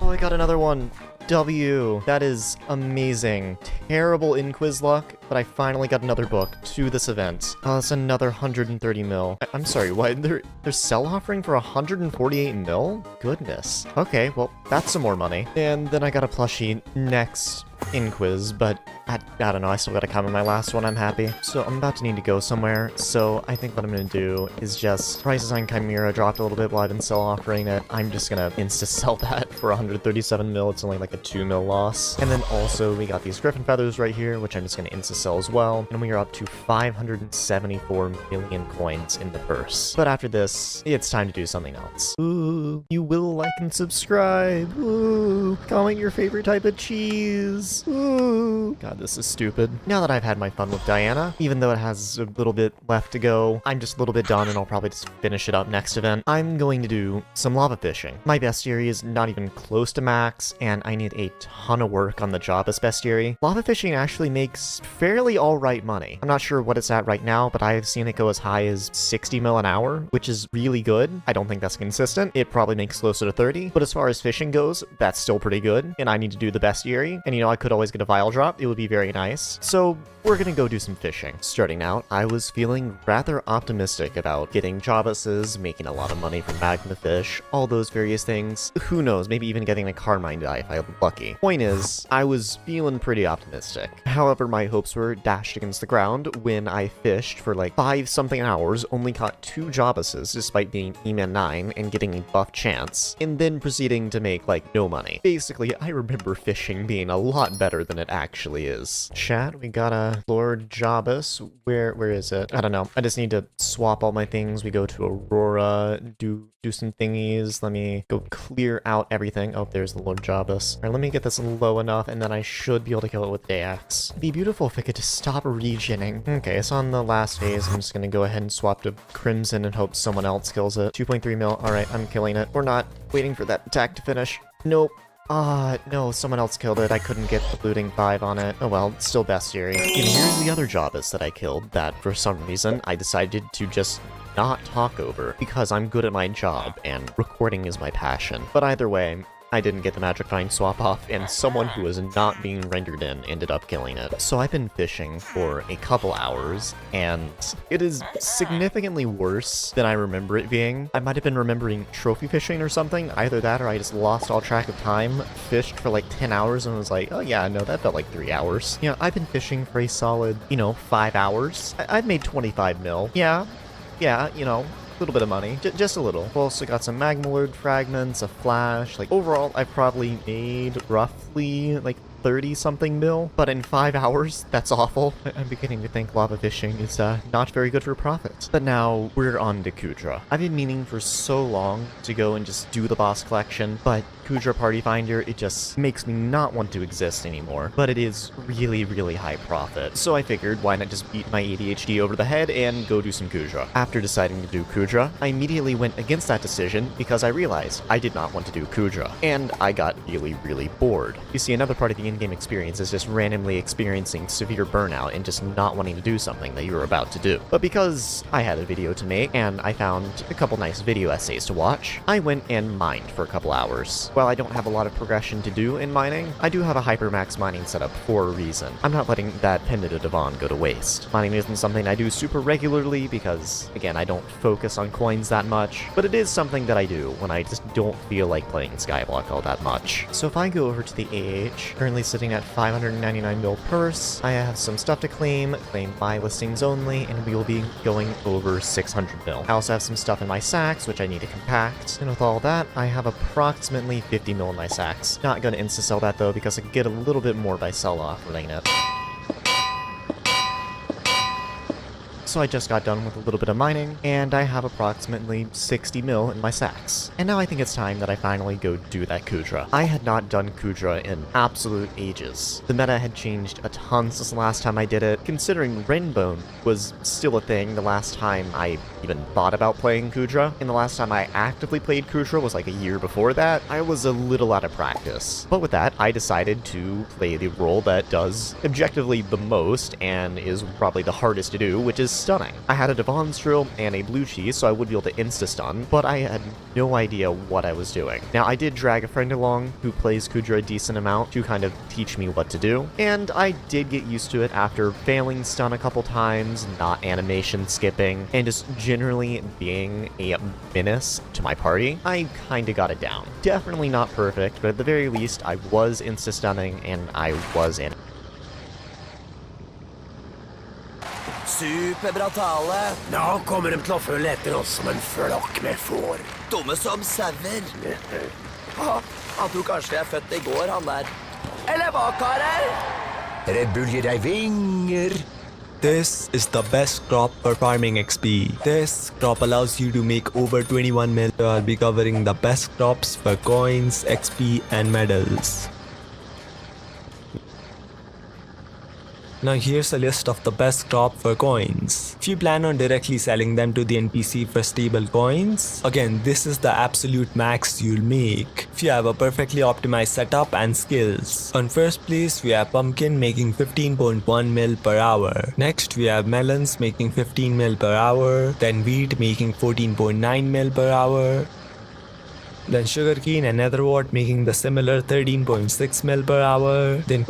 Oh, I got another one. W. That is amazing. Terrible Inquiz luck, but I finally got another book to this event. Oh, that's another 130 mil. I'm sorry, what? They're sell offering for 148 mil? Goodness. Okay, well, that's some more money. And then I got a plushie next Inquiz, but I don't know, I still got a Kime in my last one, I'm happy. So I'm about to need to go somewhere, so I think what I'm gonna do is just, prices on Chimera dropped a little bit while I've been sell offering it. I'm just gonna insta-sell that for 137 mil, it's only like a 2 mil loss. And then also, we got these Griffin Feathers right here, which I'm just gonna insta-sell as well, and we are up to 574 million coins in the purse. But after this, it's time to do something else. Ooh, you will like and subscribe. Ooh, comment your favorite type of cheese. Ooh. God, this is stupid. Now that I've had my fun with Diana, even though it has a little bit left to go, I'm just a little bit done and I'll probably just finish it up next event. I'm going to do some lava fishing. My bestiary is not even close to max, and I need a ton of work on the Jabba's bestiary. Lava fishing actually makes fairly alright money. I'm not sure what it's at right now, but I've seen it go as high as 60 mil an hour, which is really good. I don't think that's consistent. It probably makes closer to 30, but as far as fishing goes, that's still pretty good, and I need to do the bestiary. And you know, I could always get a vial drop. It would be very nice. So we're gonna go do some fishing. Starting out, I was feeling rather optimistic about getting Jabba's, making a lot of money from magma fish, all those various things. Who knows, maybe even getting a Carmine dye if I'm lucky. Point is, I was feeling pretty optimistic. However, my hopes were dashed against the ground when I fished for like 5-something hours, only caught 2 Jabba's despite being E-Man 9 and getting a buff chance, and then proceeding to make like no money. Basically, I remember fishing being a lot better than it actually is. Chat, we got a Lord Jabba's. Where is it? I don't know. I just need to swap all my things. We go to Aurora, do some thingies. Let me go clear out everything. Oh, there's the Lord Jabba's. Alright, let me get this low enough, and then I should be able to kill it with Dayax. It'd be beautiful if it could just stop regening. Okay, so on the last phase, I'm just gonna go ahead and swap to Crimson and hope someone else kills it. 2.3 mil. Alright, I'm killing it. We're not waiting for that attack to finish. Nope. No, someone else killed it. I couldn't get the looting 5 on it. Oh well, still bestiary. And here's the other Jabba's that I killed that, for some reason, I decided to just not talk over, because I'm good at my job, and recording is my passion. But either way, I didn't get the Magic Vine swap off, and someone who was not being rendered in ended up killing it. So I've been fishing for a couple hours, and it is significantly worse than I remember it being. I might have been remembering trophy fishing or something, either that or I just lost all track of time, fished for like 10 hours and was like, oh yeah, no, that felt like 3 hours. You know, I've been fishing for a solid, 5 hours. I've made 25 mil. Yeah, a little bit of money, just a little. I've also got some Magma Lord fragments, a flash. Like overall, I've probably made roughly like 30-something mil, but in 5 hours, that's awful. I'm beginning to think lava fishing is not very good for profit. But now we're on to Kudra. I've been meaning for so long to go and just do the boss collection, but Kudra Party Finder, it just makes me not want to exist anymore. But it is really, really high profit. So I figured, why not just beat my ADHD over the head and go do some Kudra. After deciding to do Kudra, I immediately went against that decision because I realized I did not want to do Kudra. And I got really, really bored. You see, another part of the in-game experience is just randomly experiencing severe burnout and just not wanting to do something that you were about to do. But because I had a video to make and I found a couple nice video essays to watch, I went and mined for a couple hours. While I don't have a lot of progression to do in mining, I do have a hypermax mining setup for a reason. I'm not letting that Pendant of Devon go to waste. Mining isn't something I do super regularly because, again, I don't focus on coins that much, but it is something that I do when I just don't feel like playing Skyblock all that much. So if I go over to the AH, currently sitting at 599 mil purse, I have some stuff to claim my listings only, and we will be going over 600 mil. I also have some stuff in my sacks, which I need to compact, and with all that, I have approximately 50 mil in my sacks. Not gonna insta-sell that though, because I can get a little bit more by sell-off running it. So I just got done with a little bit of mining, and I have approximately 60 mil in my sacks. And now I think it's time that I finally go do that Kudra. I had not done Kudra in absolute ages. The meta had changed a ton since the last time I did it, considering Rainbone was still a thing the last time I even thought about playing Kudra, and the last time I actively played Kudra was like a year before that. I was a little out of practice. But with that, I decided to play the role that does objectively the most and is probably the hardest to do, which is stunning. I had a Devon's drill and a blue cheese, so I would be able to insta-stun, but I had no idea what I was doing. Now, I did drag a friend along who plays Kudra a decent amount to kind of teach me what to do, and I did get used to it after failing stun a couple times, not animation skipping, and just generally being a menace to my party. I kinda got it down. Definitely not perfect, but at the very least, I was insta-stunning and I was in. Superbra tale. Nå kommer de til å følge etter oss som en flokk med får. Dumme som sauer. Han tror kanskje vi er født I går, han der. Eller hva, karer? Red Bull gir deg vinger. This is the best crop for farming XP. This crop allows you to make over 21 mil. I'll be covering the best crops for coins, XP and medals. Now here's a list of the best crop for coins. If you plan on directly selling them to the NPC for stable coins, again this is the absolute max you'll make if you have a perfectly optimized setup and skills. On first place we have pumpkin making 15.1 mil per hour. Next we have melons making 15 mil per hour. Then wheat making 14.9 mil per hour. Then sugarcane and netherwort making the similar 13.6 mil per hour. Then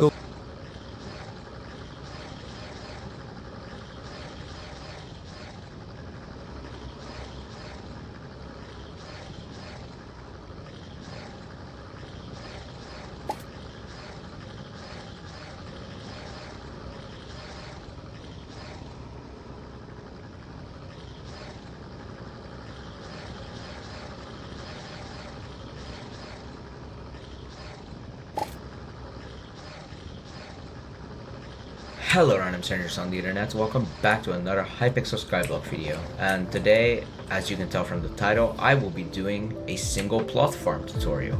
Hello random strangers on the internet, welcome back to another Hypixel Skyblock video, and today, as you can tell from the title, I will be doing a single plot farm tutorial.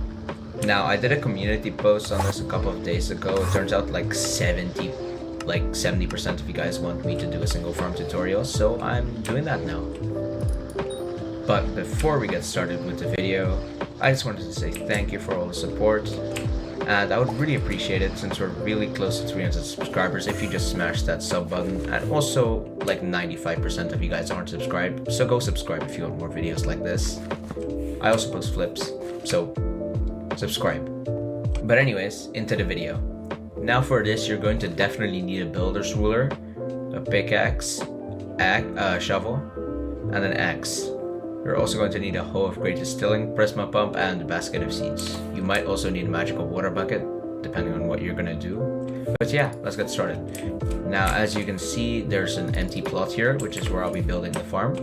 Now, I did a community post on this a couple of days ago. It turns out like 70% of you guys want me to do a single farm tutorial, so I'm doing that now. But before we get started with the video, I just wanted to say thank you for all the support. And I would really appreciate it, since we're really close to 300 subscribers, if you just smash that sub button. And also, like 95% of you guys aren't subscribed, so go subscribe if you want more videos like this. I also post flips, so subscribe. But anyways, into the video. Now for this, you're going to definitely need a builder's ruler, a pickaxe, shovel, and an axe. You're also going to need a hoe of great distilling, prisma pump, and a basket of seeds. You might also need a magical water bucket, depending on what you're gonna do. But yeah, let's get started. Now, as you can see, there's an empty plot here, which is where I'll be building the farm.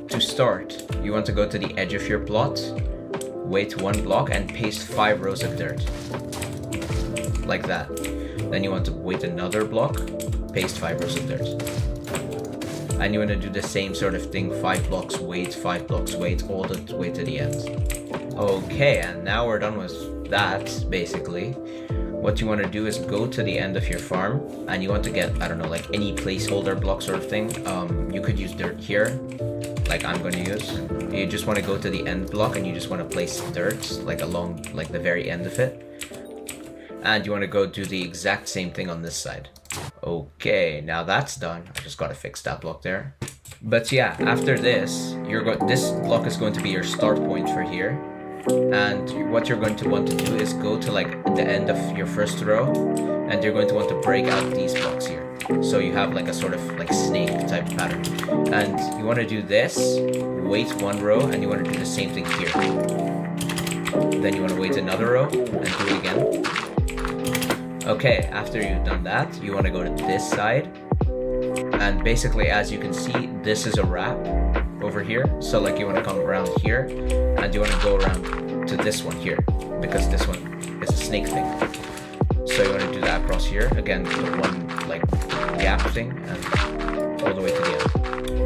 To start, you want to go to the edge of your plot, wait 1 block, and paste 5 rows of dirt. Like that. Then you want to wait another block, paste 5 rows of dirt. And you want to do the same sort of thing, 5 blocks wait, 5 blocks wait, all the way to the end. Okay, and now we're done with that, basically. What you want to do is go to the end of your farm, and you want to get, I don't know, like any placeholder block sort of thing. You could use dirt here, like I'm going to use. You just want to go to the end block, and you just want to place dirt, like along like the very end of it. And you want to go do the exact same thing on this side. Okay, now that's done. I just gotta fix that block there. But yeah, after this, this block is going to be your start point for here. And what you're going to want to do is go to like the end of your first row, and you're going to want to break out these blocks here. So you have like a sort of like snake type pattern. And you want to do this, wait 1 row, and you want to do the same thing here. Then you want to wait another row and do it again. Okay, after you've done that, you want to go to this side, and basically, as you can see, this is a wrap over here. So like you want to come around here, and you want to go around to this one here, because this one is a snake thing. So you want to do that across here, again, the one like gap thing, and all the way to the end.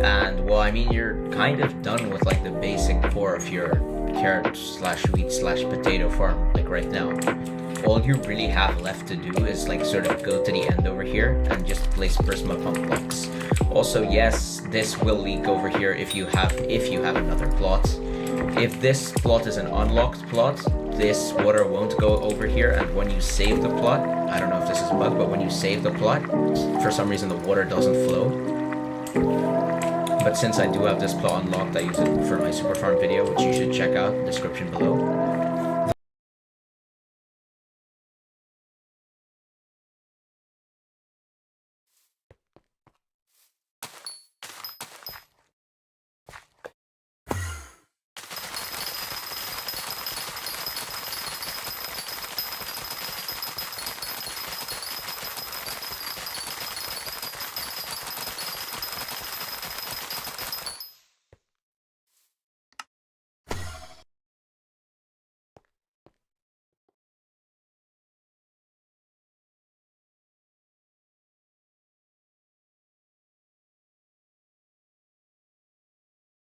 And well, I mean, you're kind of done with like the basic core of your carrot/wheat/potato farm, like right now. All you really have left to do is like sort of go to the end over here and just place Prisma pump blocks. Also, yes, this will leak over here if you have another plot. If this plot is an unlocked plot, this water won't go over here, and when you save the plot, I don't know if this is a bug, but when you save the plot, for some reason the water doesn't flow. But since I do have this plot unlocked, I use it for my super farm video, which you should check out, description below.